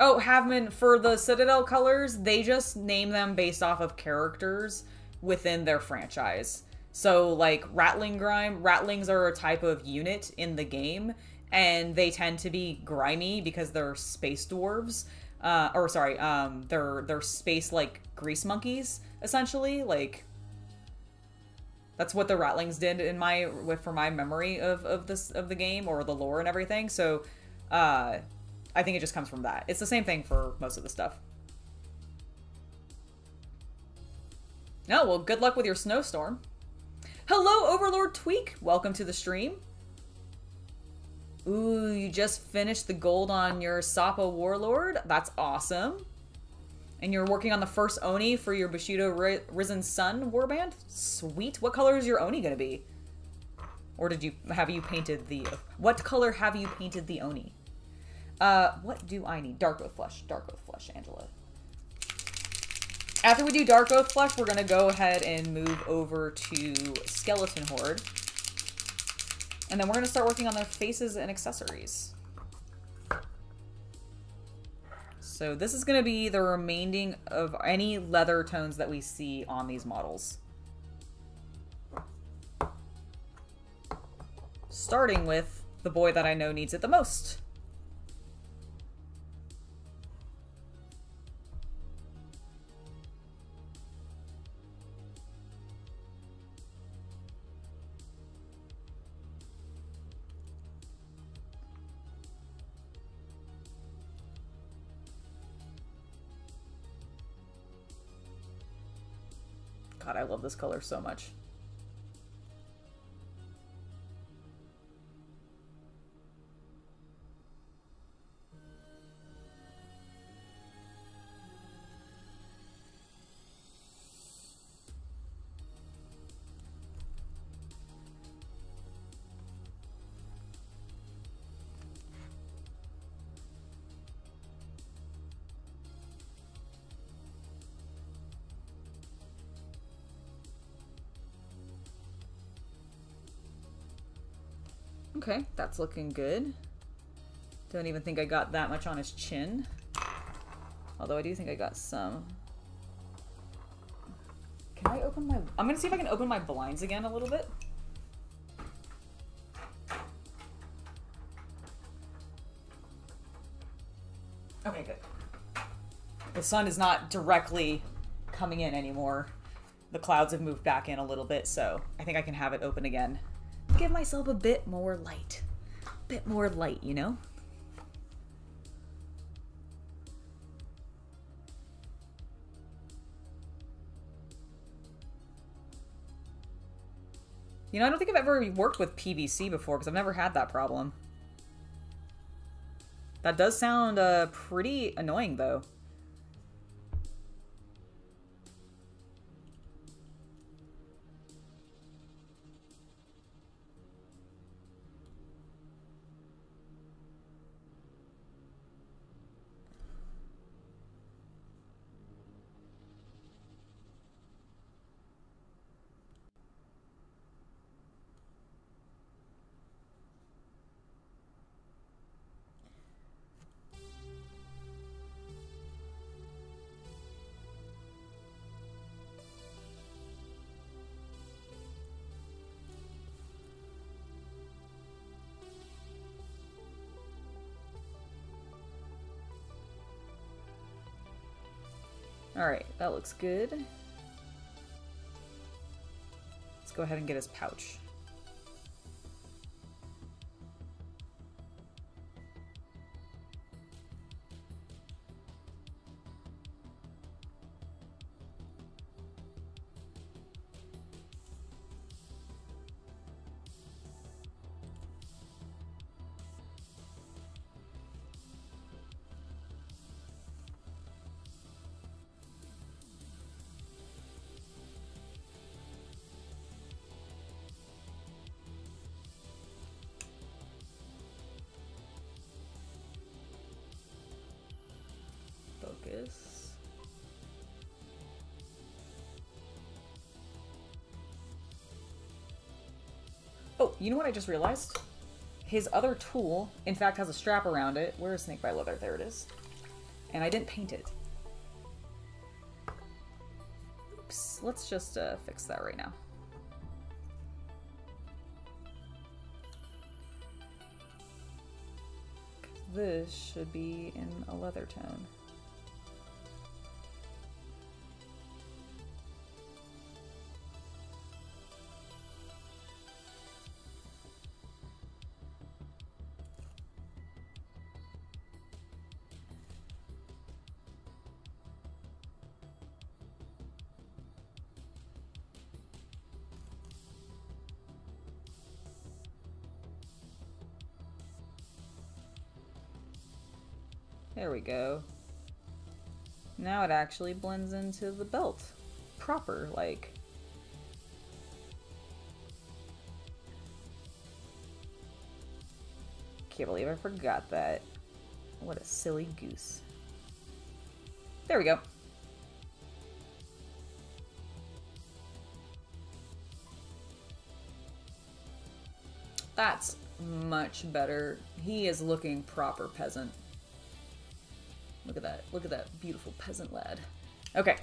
Oh, Havman, for the Citadel colors, they just name them based off of characters within their franchise. So, like, Rattling Grime, Rattlings are a type of unit in the game, and they tend to be grimy because they're space dwarves. They're space, like, grease monkeys, essentially. Like, that's what the Rattlings did in for my memory of the game, or the lore and everything. So, I think it just comes from that. It's the same thing for most of the stuff. Oh, well, good luck with your snowstorm. Hello, Overlord Tweak. Welcome to the stream. Ooh, you just finished the gold on your Sapa Warlord. That's awesome. And you're working on the first Oni for your Bushido Risen Sun warband? Sweet. What color is your Oni going to be? Or have you painted the... What color have you painted the Oni? What do I need? Dark Oath Flesh. Dark Oath Flesh, Angela. After we do Dark Oath Flesh, we're going to go ahead and move over to Skeleton Horde. And then we're going to start working on their faces and accessories. So this is going to be the remaining of any leather tones that we see on these models. Starting with the boy that I know needs it the most. God, I love this color so much. Okay, that's looking good. Don't even think I got that much on his chin. Although I do think I got some. Can I open my... I'm gonna see if I can open my blinds again a little bit. Okay, good. The sun is not directly coming in anymore. The clouds have moved back in a little bit, so I think I can have it open again. Give myself a bit more light. A bit more light, you know? You know, I don't think I've ever worked with PVC before because I've never had that problem. That does sound pretty annoying, though. Alright, that looks good. Let's go ahead and get his pouch. Focus. Oh, you know what I just realized? His other tool, in fact, has a strap around it. Where is Snakebite Leather? There it is. And I didn't paint it. Oops. Let's just fix that right now. This should be in a leather tone. There we go. Now it actually blends into the belt. Proper, like. Can't believe I forgot that. What a silly goose. There we go. That's much better. He is looking proper peasant. Look at that. Look at that beautiful peasant lad. Okay.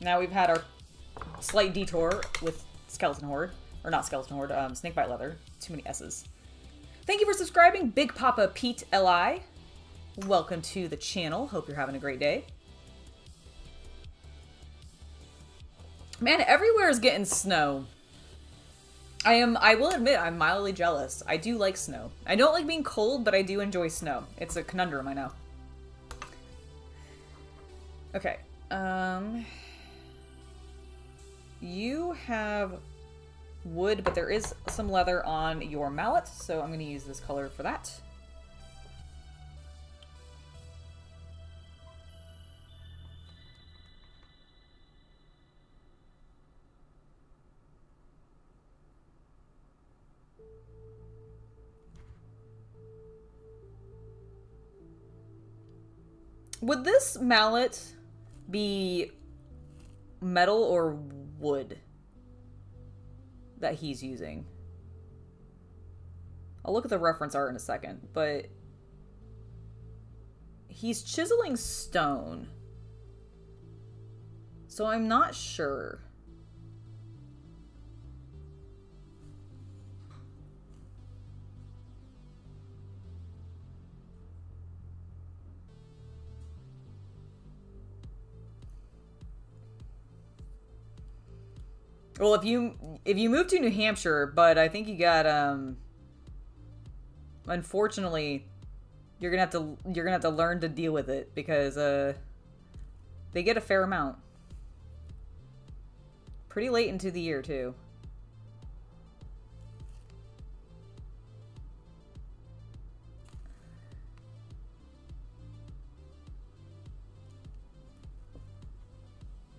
Now we've had our slight detour with Skeleton Horde. Or not Skeleton Horde, Snakebite Leather. Too many S's. Thank you for subscribing, Big Papa Pete Li. Welcome to the channel. Hope you're having a great day. Man, everywhere is getting snow. I will admit, I'm mildly jealous. I do like snow. I don't like being cold, but I do enjoy snow. It's a conundrum, I know. Okay. You have wood, but there is some leather on your mallet, so I'm going to use this color for that. Would this mallet be metal or wood that he's using? I'll look at the reference art in a second, but he's chiseling stone. So I'm not sure. Well, if you move to New Hampshire, but I think you got unfortunately, you're gonna have to learn to deal with it because they get a fair amount. Pretty late into the year too.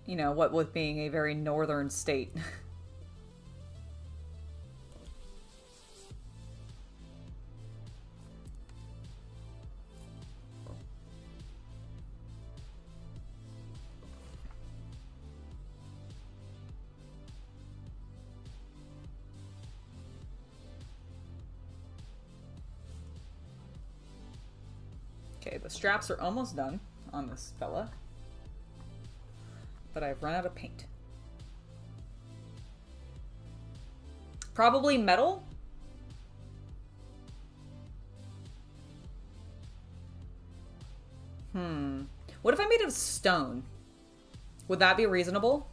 You know, what with being a very northern state. Okay, the straps are almost done on this fella. But I've run out of paint. Probably metal. What if I made it of stone? Would that be reasonable?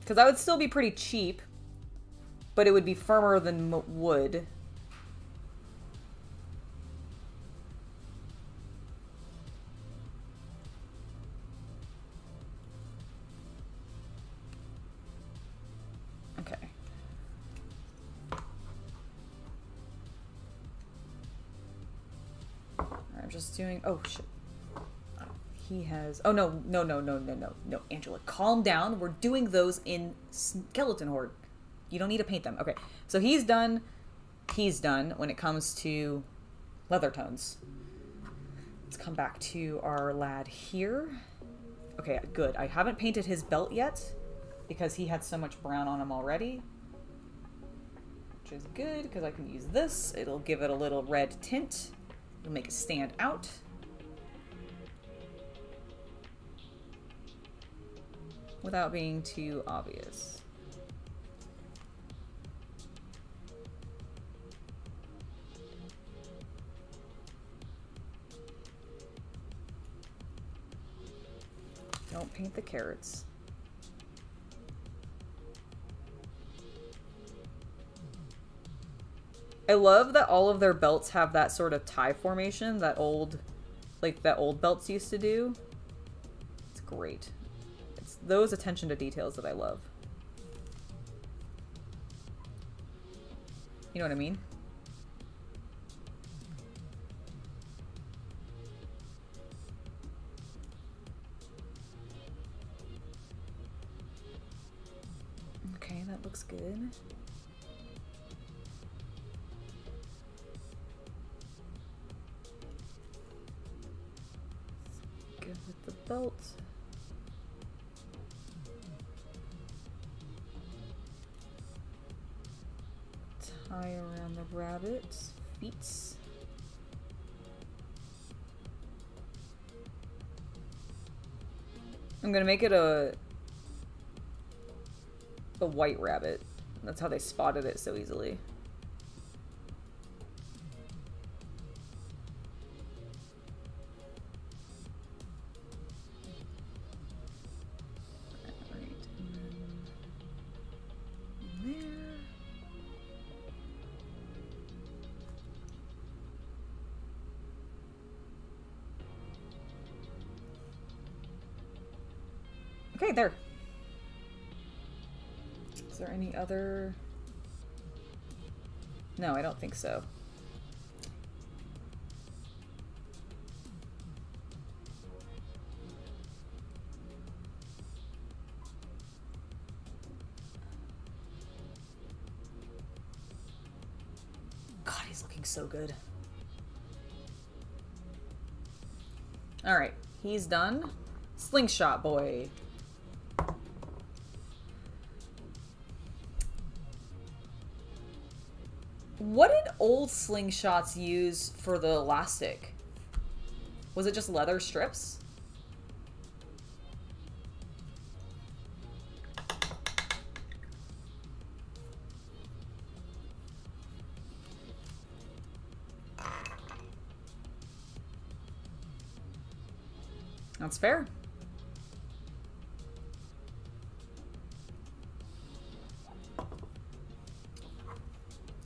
Because that would still be pretty cheap, but it would be firmer than wood. Just doing, oh shit. He has, oh no, Angela, calm down. We're doing those in Skeleton Horde. You don't need to paint them. Okay, so he's done when it comes to leather tones. Let's come back to our lad here. Okay, good. I haven't painted his belt yet because he had so much brown on him already, which is good because I can use this. It'll give it a little red tint. It'll make it stand out. Without being too obvious. Don't paint the carrots. I love that all of their belts have that sort of tie formation, that old belts used to do. It's great. It's those attention to details that I love. You know what I mean? Okay, that looks good. Good with the belt. Tie around the rabbit's feet. I'm gonna make it a white rabbit. That's how they spotted it so easily. Okay, there. Is there any other? No, I don't think so. God, he's looking so good. All right, he's done. Slingshot boy. What did old slingshots use for the elastic? Was it just leather strips? That's fair.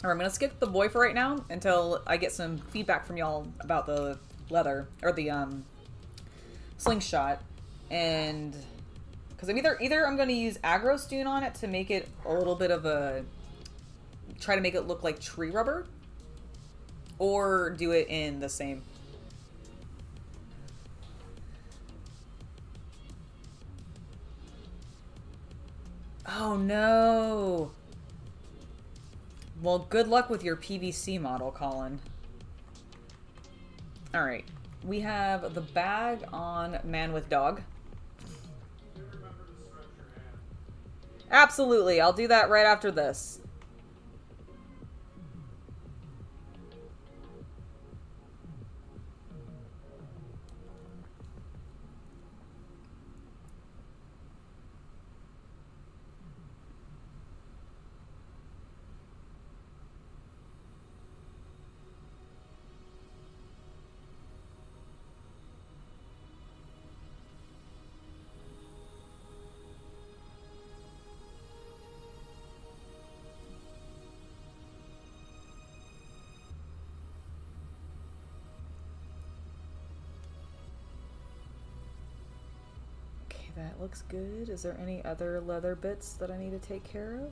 Alright, I'm gonna skip the boy for right now until I get some feedback from y'all about the leather, or the, slingshot. And, because I'm either I'm gonna use aggro stone on it to make it a little bit of a, try to make it look like tree rubber, or do it in the same. Oh no! Well, good luck with your PVC model, Colin. Alright. We have the bag on Man with Dog. Absolutely. I'll do that right after this. That looks good. Is there any other leather bits that I need to take care of?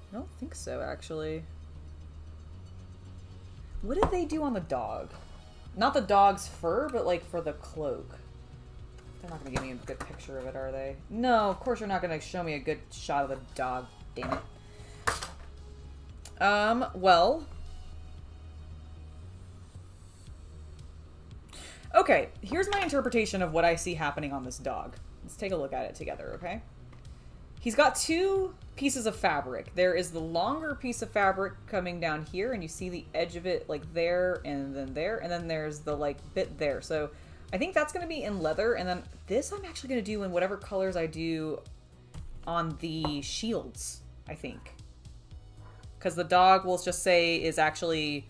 I don't think so, actually. What did they do on the dog? Not the dog's fur, but like for the cloak. They're not going to give me a good picture of it, are they? No, of course you're not going to show me a good shot of the dog. Damn it. Well... Okay, here's my interpretation of what I see happening on this dog. Let's take a look at it together, okay? He's got two pieces of fabric. There is the longer piece of fabric coming down here, and you see the edge of it like there, and then there's the like bit there. So I think that's going to be in leather, and then this I'm actually going to do in whatever colors I do on the shields, I think. Because the dog, we'll just say, is actually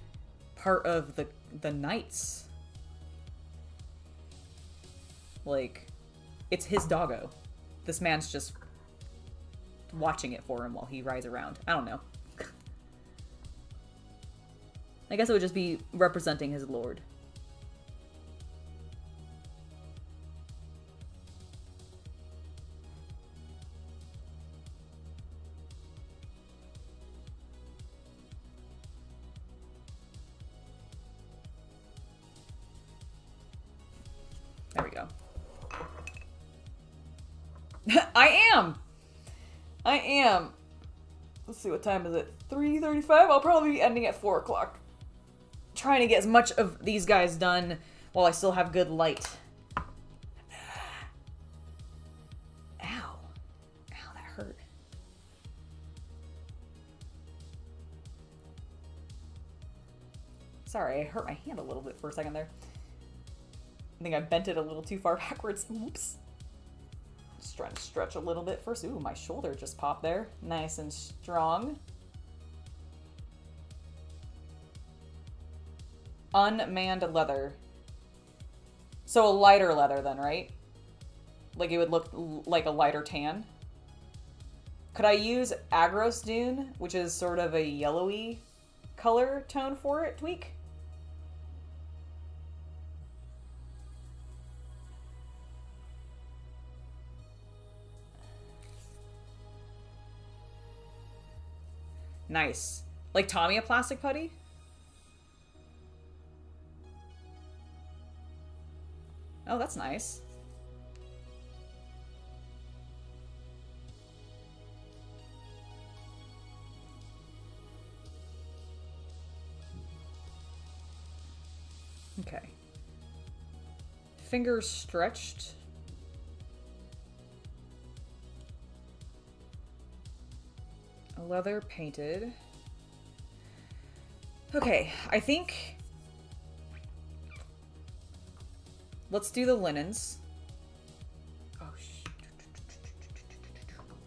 part of the knights. Like, it's his doggo. This man's just watching it for him while he rides around. I don't know. I guess it would just be representing his lord. There we go. I am. Let's see, what time is it? 3:35? I'll probably be ending at 4 o'clock. Trying to get as much of these guys done while I still have good light. Ow. Ow, that hurt. Sorry, I hurt my hand a little bit for a second there. I think I bent it a little too far backwards. Oops. Just trying to stretch a little bit first. Ooh, my shoulder just popped there. Nice and strong. Unmanned leather. So a lighter leather then, right? Like it would look like a lighter tan. Could I use Agros Dune, which is sort of a yellowy color tone for it, Tweak? Nice. Like Tommy a plastic putty? Oh, that's nice. Okay. Fingers stretched. Leather painted. Okay, I think... Let's do the linens. Oh,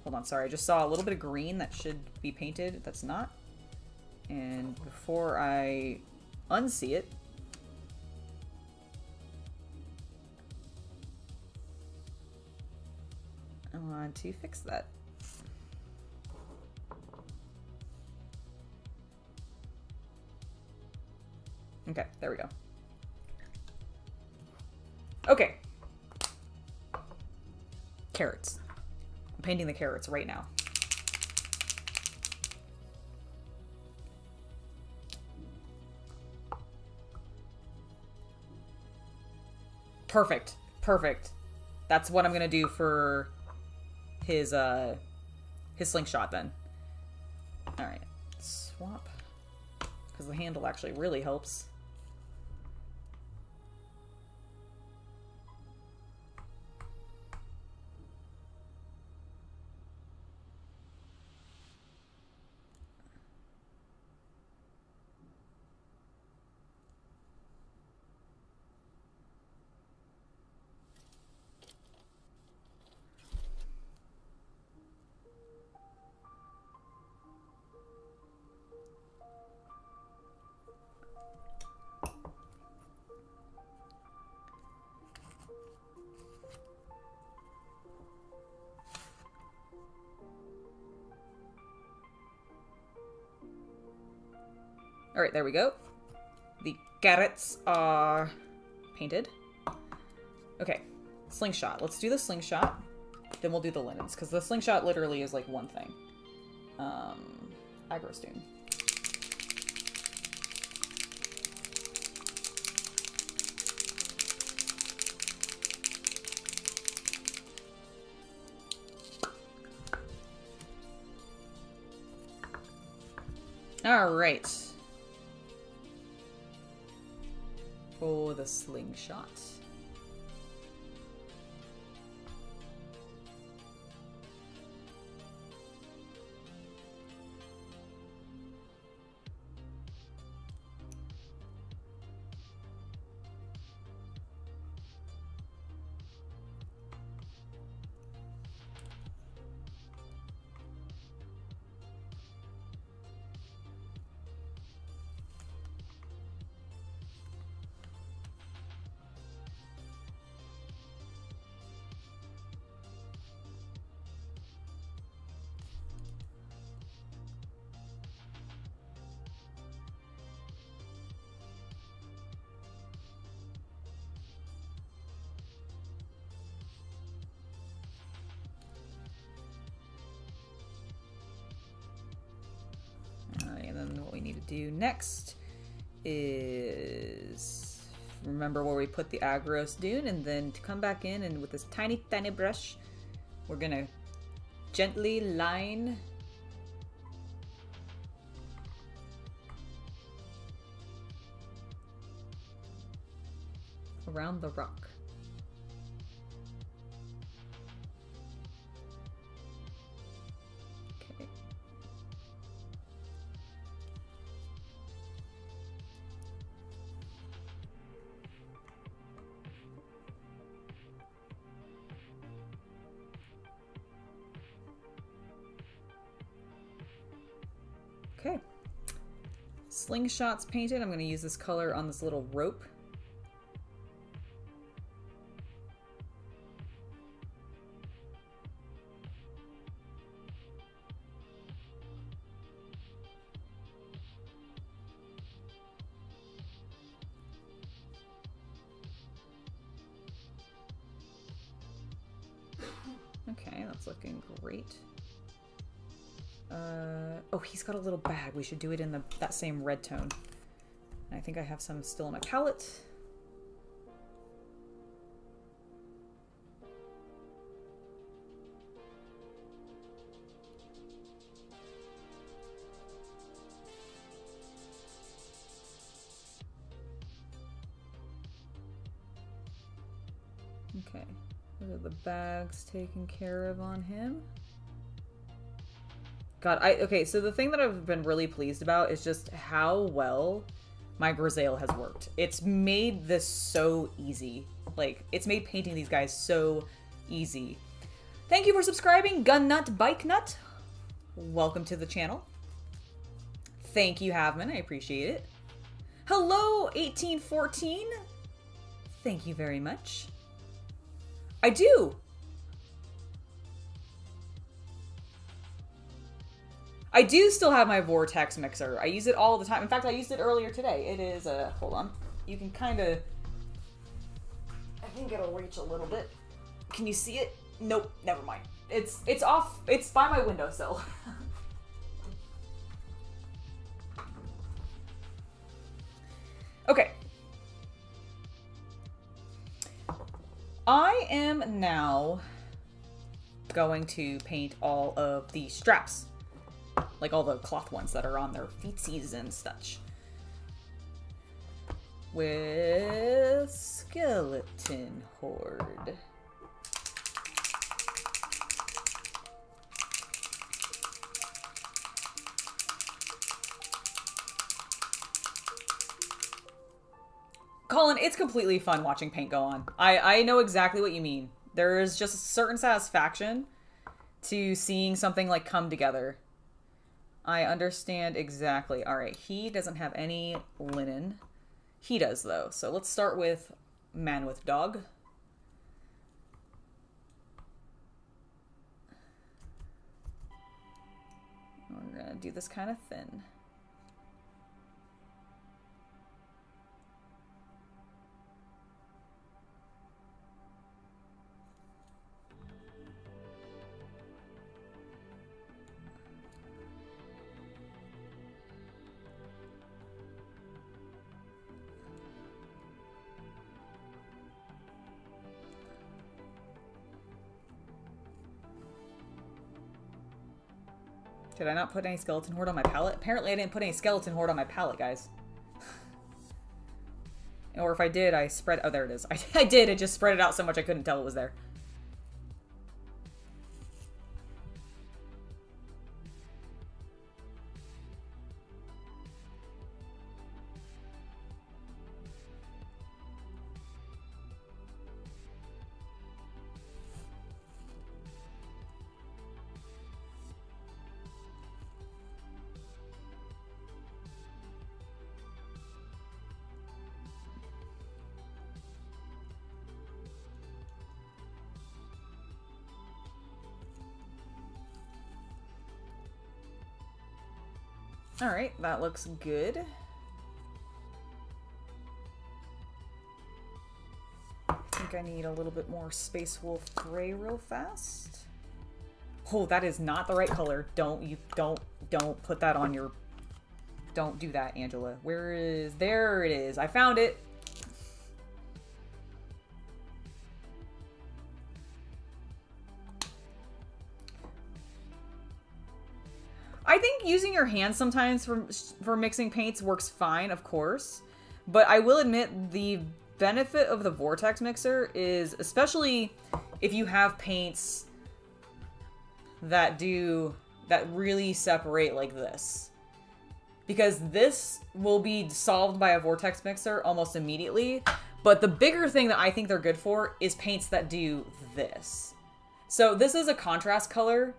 hold on, sorry. I just saw a little bit of green that should be painted. That's not. And before I unsee it... I want to fix that. Okay, there we go. Okay. Carrots. I'm painting the carrots right now. Perfect. Perfect. That's what I'm gonna do for his slingshot then. Alright. Swap. Because the handle actually really helps. Alright, there we go. The carrots are painted. Okay, slingshot. Let's do the slingshot. Then we'll do the linens, because the slingshot literally is like one thing. Agrostune. Alright. For the slingshot. And then what we need to do next is remember where we put the Agrosune, and then to come back in and with this tiny, tiny brush, we're gonna gently line around the rock. Okay. Okay. Slingshot's painted. I'm going to use this color on this little rope. Okay, that's looking great. Oh, he's got a little bag. We should do it in that same red tone. And I think I have some still in my palette. Okay, those are the bags taken care of on him. God, okay, so the thing that I've been really pleased about is just how well my Grisaille has worked. It's made this so easy. Like, it's made painting these guys so easy. Thank you for subscribing, Gun Nut Bike Nut. Welcome to the channel. Thank you, Havman. I appreciate it. Hello, 1814. Thank you very much. I do. I do still have my vortex mixer. I use it all the time. In fact, I used it earlier today. It is hold on. You can kind of, I think it'll reach a little bit. Can you see it? Nope, never mind. It's off. It's by my windowsill. Okay. I am now going to paint all of the straps. Like all the cloth ones that are on their feetsies and such. With Skeleton Horde. Colin, it's completely fun watching paint go on. I know exactly what you mean. There is just a certain satisfaction to seeing something like come together. I understand exactly. All right, he doesn't have any linen. He does though. So let's start with Man with Dog. We're gonna do this kind of thin. Did I not put any Skeleton Horde on my palette? Apparently I didn't put any Skeleton Horde on my palette, guys. Or if I did, I spread... Oh, there it is. I did. It just spread it out so much I couldn't tell it was there. Alright, that looks good. I think I need a little bit more Space Wolf Gray real fast. Oh, that is not the right color. Don't put that on your... Don't do that, Angela. Where is... There it is. I found it. I think using your hands sometimes for mixing paints works fine, of course. But I will admit the benefit of the Vortex Mixer is, especially if you have paints that really separate like this. Because this will be solved by a Vortex Mixer almost immediately. But the bigger thing that I think they're good for is paints that do this. So this is a contrast color.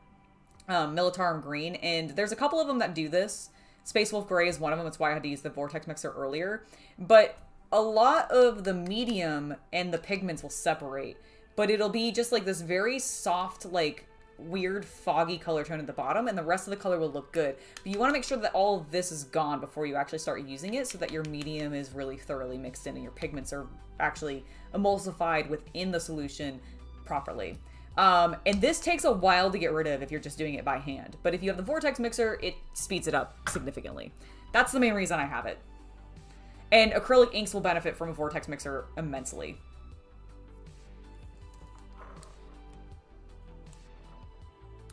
Militarum Green, and there's a couple of them that do this. Space Wolf Gray is one of them. That's why I had to use the Vortex Mixer earlier. But a lot of the medium and the pigments will separate, but it'll be just like this very soft, like weird foggy color tone at the bottom, and the rest of the color will look good. But you want to make sure that all of this is gone before you actually start using it, so that your medium is really thoroughly mixed in and your pigments are actually emulsified within the solution properly. And this takes a while to get rid of if you're just doing it by hand. But if you have the Vortex Mixer, it speeds it up significantly. That's the main reason I have it. And acrylic inks will benefit from a Vortex Mixer immensely.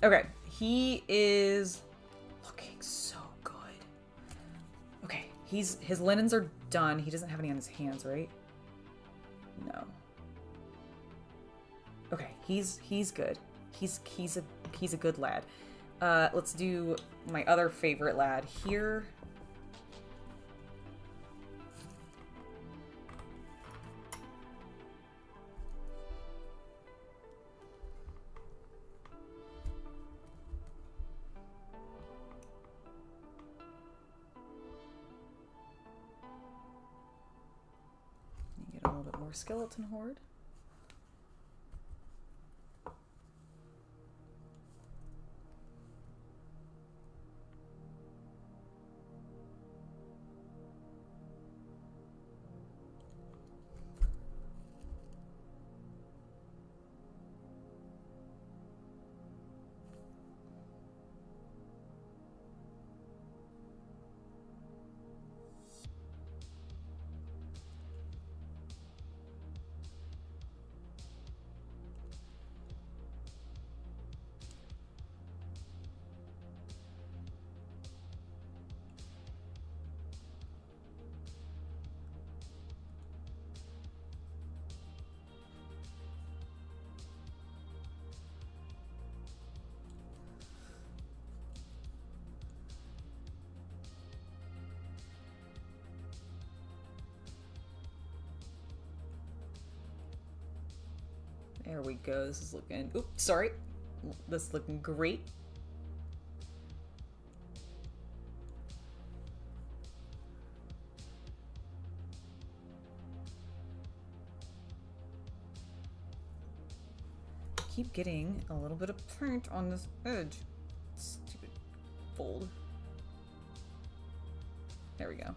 Okay, he is looking so good. Okay, his linens are done. He doesn't have any on his hands, right? No. Okay, he's good. He's a good lad. Let's do my other favorite lad here. Get a little bit more Skeleton Horde. There we go. This is looking... Oops, sorry. This is looking great. Keep getting a little bit of paint on this edge. Stupid fold. There we go.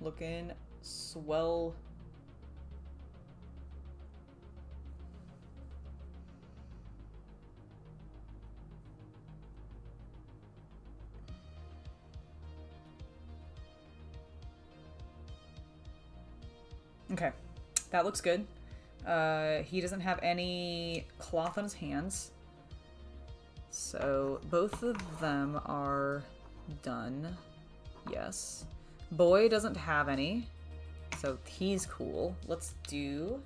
Looking swell. Okay, that looks good. He doesn't have any cloth on his hands, so both of them are done. Yes. Boy doesn't have any, so he's cool. Let's do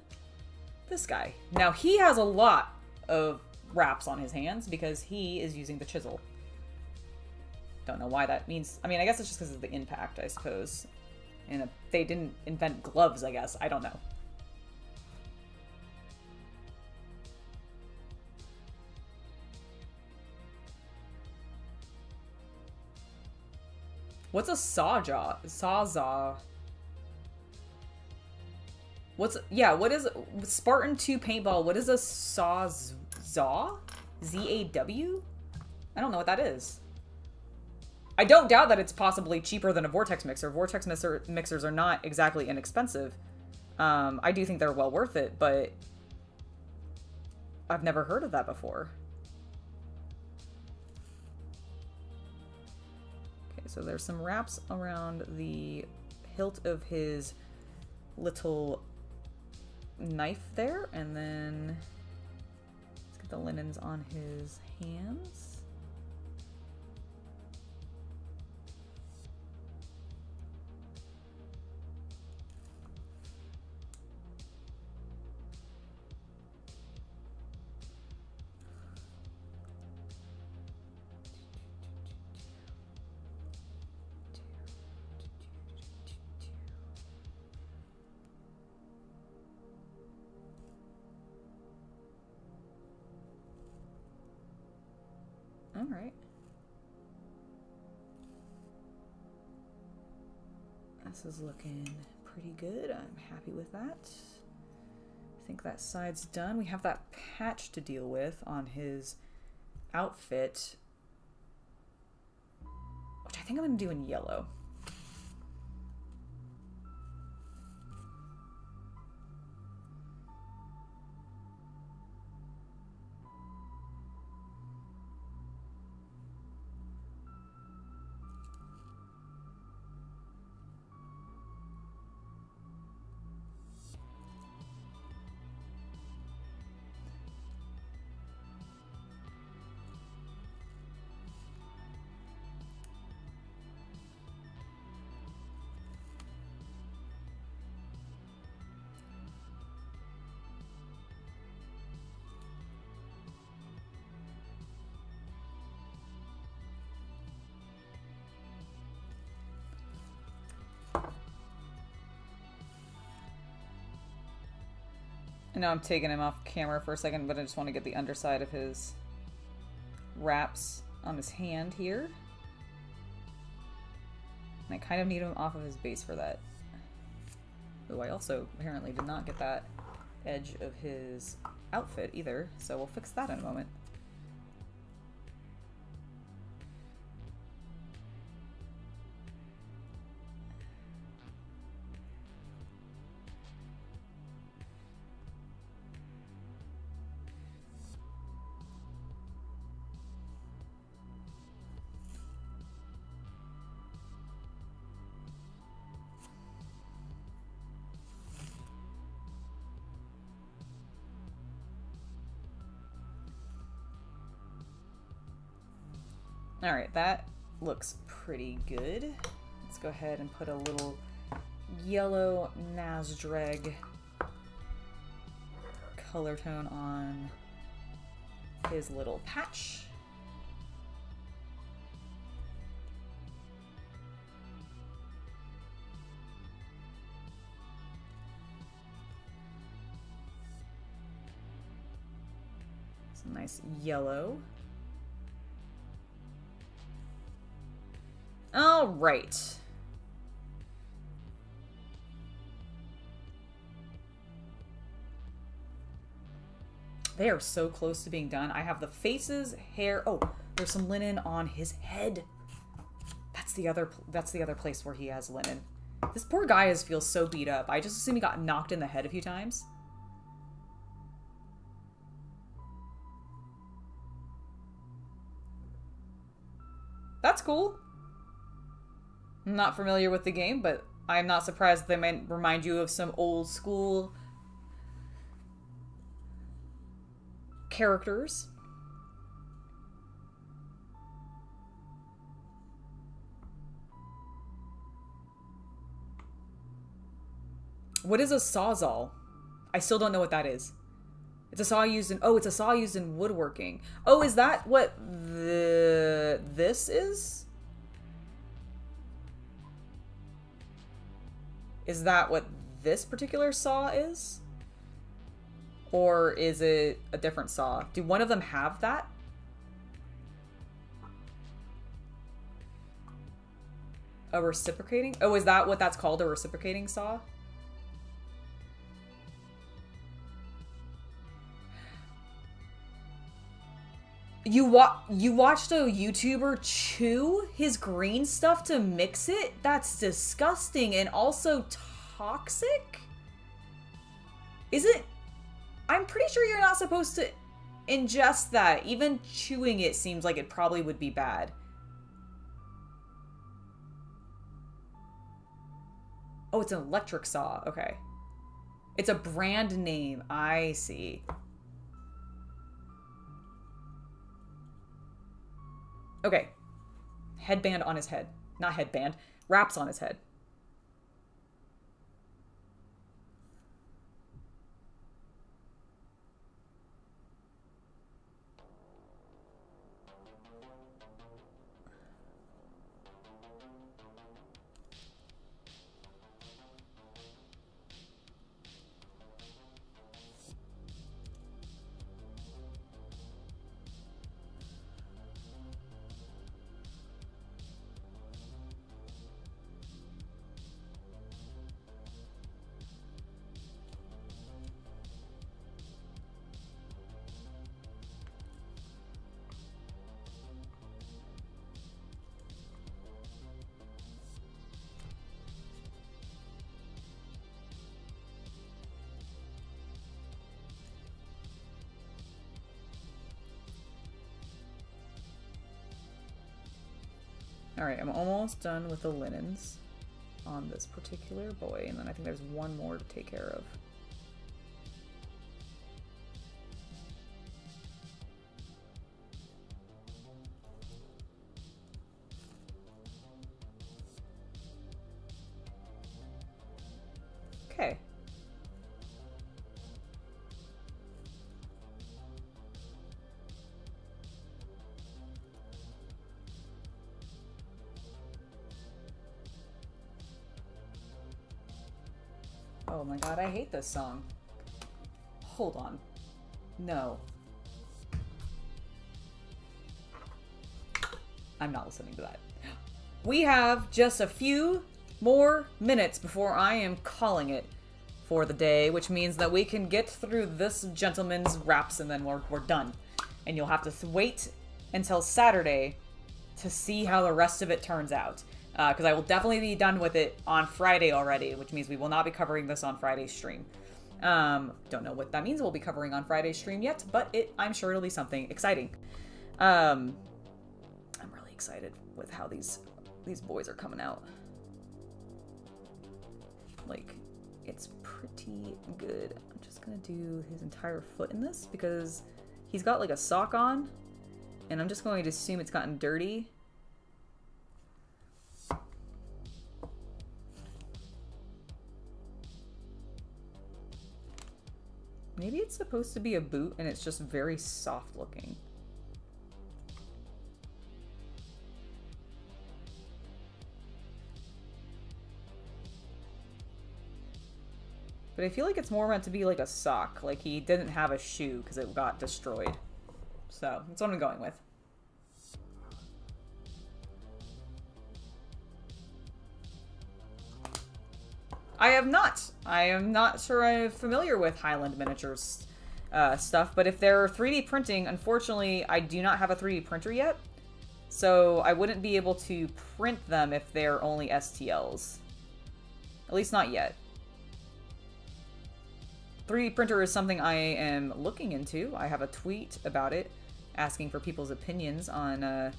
this guy. Now he has a lot of wraps on his hands because he is using the chisel. Don't know why that means. I mean, I guess it's just because of the impact, I suppose. And they didn't invent gloves, I guess. I don't know. What's a sawjaw? Sawzaw. What's... Yeah, what is... Spartan 2 paintball, what is a sawzaw? Z-A-W? I don't know what that is. I don't doubt that it's possibly cheaper than a Vortex mixer. Vortex mixers are not exactly inexpensive. I do think they're well worth it, but I've never heard of that before. Okay, so there's some wraps around the hilt of his little knife there, and then let's get the linens on his hands. All right. This is looking pretty good. I'm happy with that. I think that side's done. We have that patch to deal with on his outfit, which I think I'm going to do in yellow. I know I'm taking him off camera for a second, but I just want to get the underside of his wraps on his hand here. And I kind of need him off of his base for that. Oh, I also apparently did not get that edge of his outfit either, so we'll fix that in a moment. Alright, that looks pretty good. Let's go ahead and put a little yellow Nazdreg color tone on his little patch. Some nice yellow. All right. They are so close to being done. I have the faces, hair. Oh, there's some linen on his head. That's the other place where he has linen. This poor guy feels so beat up. I just assume he got knocked in the head a few times. That's cool. I'm not familiar with the game, but I'm not surprised they might remind you of some old school characters. What is a sawzall? I still don't know what that is. It's a saw used in... Oh, it's a saw used in woodworking. Oh, is that what this is? Is that what this particular saw is? Or is it a different saw? Do one of them have that? A reciprocating? Oh, is that what that's called? A reciprocating saw? You watched a YouTuber chew his green stuff to mix it? That's disgusting and also toxic? Is it? I'm pretty sure you're not supposed to ingest that. Even chewing it seems like it probably would be bad. Oh, it's an electric saw. Okay. It's a brand name. I see. Okay. Headband on his head. Not headband. Wraps on his head. Alright, I'm almost done with the linens on this particular boy, and then I think there's one more to take care of. Okay. Oh my god, I hate this song. Hold on. No. I'm not listening to that. We have just a few more minutes before I am calling it for the day, which means that we can get through this gentleman's raps and then we're done. And you'll have to wait until Saturday to see how the rest of it turns out. Because I will definitely be done with it on Friday already, which means we will not be covering this on Friday's stream. Don't know what that means we'll be covering on Friday's stream yet, but I'm sure it'll be something exciting. I'm really excited with how these boys are coming out. Like, it's pretty good. I'm just gonna do his entire foot in this because he's got like a sock on, and I'm just going to assume it's gotten dirty. Maybe it's supposed to be a boot and it's just very soft looking. But I feel like it's more meant to be like a sock. Like he didn't have a shoe because it got destroyed. So that's what I'm going with. I have not. I am not sure I'm familiar with Highland Miniatures stuff, but if they're 3D printing, unfortunately, I do not have a 3D printer yet. So I wouldn't be able to print them if they're only STLs. At least not yet. 3D printer is something I am looking into. I have a tweet about it, asking for people's opinions on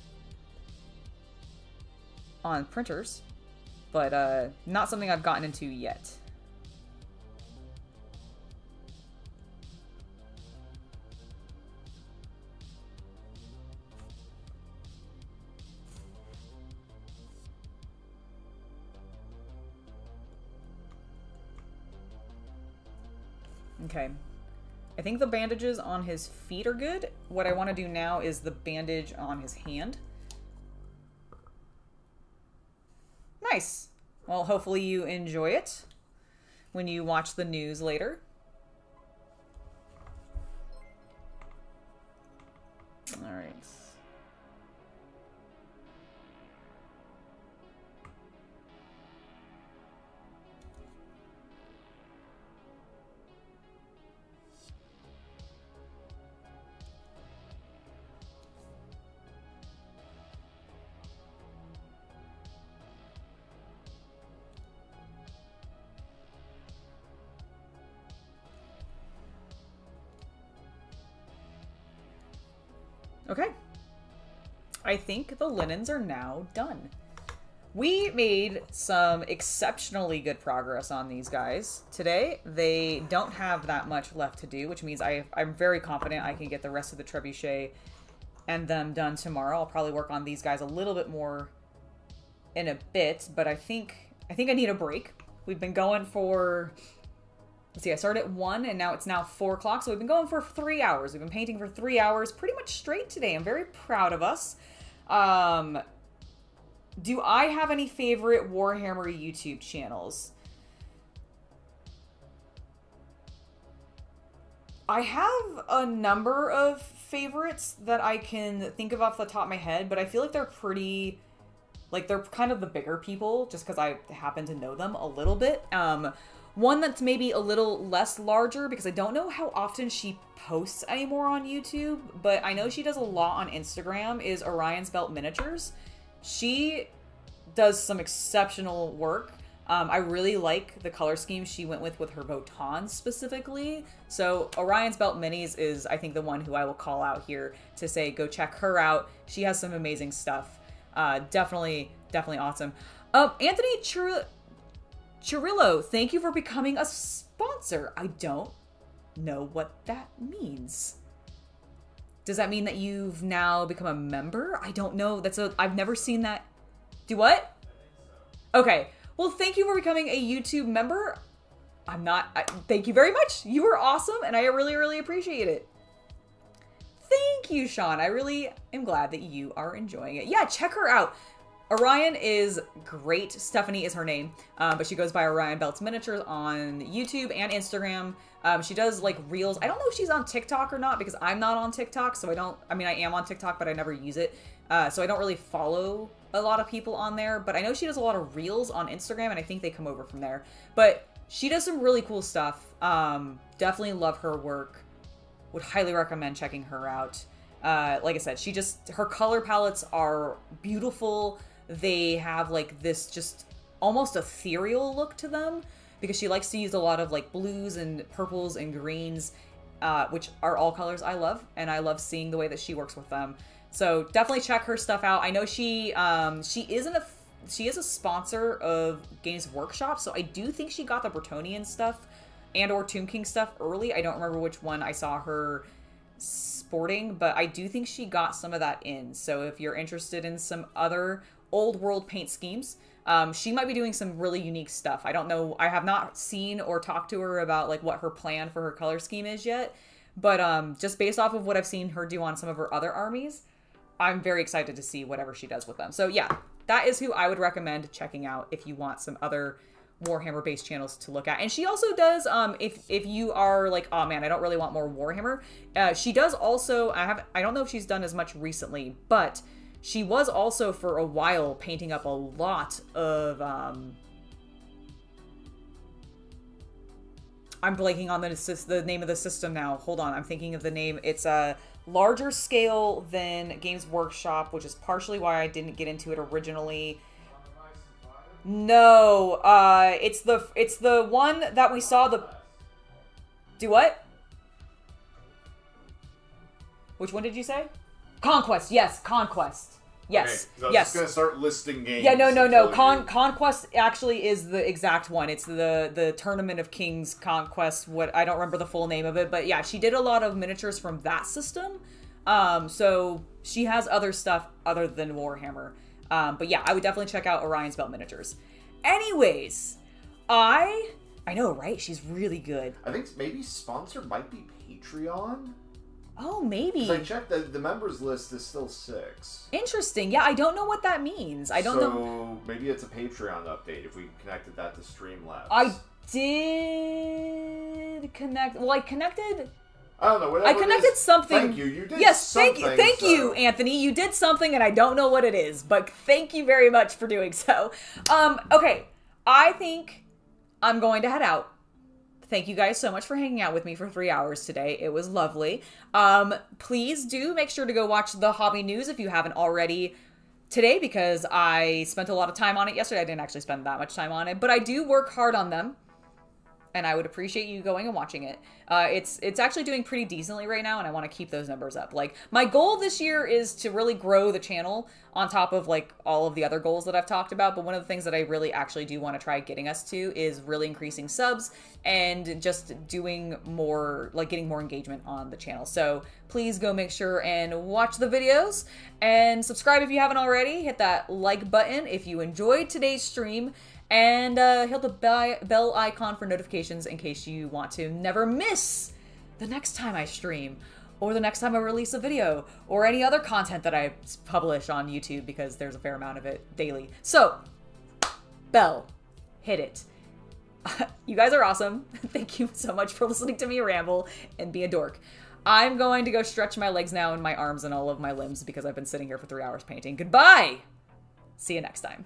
printers, but not something I've gotten into yet. Okay. I think the bandages on his feet are good. What I want to do now is the bandage on his hand. Nice. Well, hopefully you enjoy it when you watch the news later. All right. Okay. I think the linens are now done. We made some exceptionally good progress on these guys today. They don't have that much left to do, which means I'm very confident I can get the rest of the trebuchet and them done tomorrow. I'll probably work on these guys a little bit more in a bit, but I think I need a break. We've been going for... Let's see, I started at 1 and now it's 4 o'clock, so we've been going for 3 hours. We've been painting for 3 hours pretty much straight today. I'm very proud of us. Do I have any favorite Warhammer YouTube channels? I have a number of favorites that I can think of off the top of my head, but I feel like they're pretty... Like, they're kind of the bigger people, just because I happen to know them a little bit. One that's maybe a little less larger, because I don't know how often she posts anymore on YouTube, but I know she does a lot on Instagram, is Orion's Belt Miniatures. She does some exceptional work. I really like the color scheme she went with her Votans specifically. So Orion's Belt Minis is, I think, the one who I will call out here to say, go check her out. She has some amazing stuff. Definitely awesome. Anthony Chirillo, thank you for becoming a sponsor. I don't know what that means. Does that mean that you've now become a member? I don't know. I've never seen that. Do what? Okay. Well, thank you for becoming a YouTube member. Thank you very much. You were awesome, and I really appreciate it. Thank you, Sean. I really am glad that you are enjoying it. Yeah, check her out. Orion is great. Stephanie is her name, but she goes by Orion Belts Miniatures on YouTube and Instagram. She does like reels. I don't know if she's on TikTok or not because I'm not on TikTok, so I am on TikTok, but I never use it. So I don't really follow a lot of people on there, but I know she does a lot of reels on Instagram, and I think they come over from there. But she does some really cool stuff. Definitely love her work. Would highly recommend checking her out. Like I said, her color palettes are beautiful. They have like this just almost ethereal look to them because she likes to use a lot of like blues and purples and greens, which are all colors I love, and I love seeing the way that she works with them. So definitely check her stuff out. I know she is a sponsor of Games Workshop, so I do think she got the Bretonnian stuff and or Tomb King stuff early. I don't remember which one I saw her sporting, but I do think she got some of that in. So if you're interested in some other old world paint schemes, She might be doing some really unique stuff. I don't know. I have not seen or talked to her about like what her plan for her color scheme is yet. But just based off of what I've seen her do on some of her other armies, I'm very excited to see whatever she does with them. So yeah, that is who I would recommend checking out if you want some other Warhammer based channels to look at. And she also does, if you are like, oh man, I don't really want more Warhammer, she does also, I don't know if she's done as much recently, but she was also for a while painting up a lot of, I'm blanking on the name of the system now. Hold on, I'm thinking of the name. It's a larger scale than Games Workshop, which is partially why I didn't get into it originally. No, it's the one that we saw the... Do what? Which one did you say? Conquest, yes, Conquest. Yes, okay, I was yes. just gonna start listing games. Yeah, no. Conquest actually is the exact one. It's the Tournament of Kings Conquest. What, I don't remember the full name of it, but yeah, she did a lot of miniatures from that system. So she has other stuff other than Warhammer. But yeah, I would definitely check out Orion's Belt Miniatures. Anyways, I know, right? She's really good. I think maybe sponsor might be Patreon. Oh, maybe. I checked the members list is still 6. Interesting. Yeah, I don't know what that means. I don't know. So maybe it's a Patreon update if we connected that to Streamlabs. I did connect. Well, I connected. I don't know. Whatever I connected something. Thank you. You did. Yes, something, thank you, Anthony. You did something, and I don't know what it is, but thank you very much for doing so. Okay, I think I'm going to head out. Thank you guys so much for hanging out with me for 3 hours today. It was lovely. Please do make sure to go watch the Hobby News if you haven't already today, because I spent a lot of time on it yesterday. I didn't actually spend that much time on it, but I do work hard on them, and I would appreciate you going and watching it. It's actually doing pretty decently right now, and I want to keep those numbers up. Like, my goal this year is to really grow the channel on top of like all of the other goals that I've talked about. But one of the things that I really actually do want to try getting us to is really increasing subs and just doing more, like getting more engagement on the channel. So please go make sure and watch the videos and subscribe if you haven't already. Hit that like button if you enjoyed today's stream. And hit the bell icon for notifications in case you want to never miss the next time I stream, or the next time I release a video, or any other content that I publish on YouTube, because there's a fair amount of it daily. So, bell, hit it. You guys are awesome. Thank you so much for listening to me ramble and be a dork. I'm going to go stretch my legs now and my arms and all of my limbs because I've been sitting here for 3 hours painting. Goodbye! See you next time.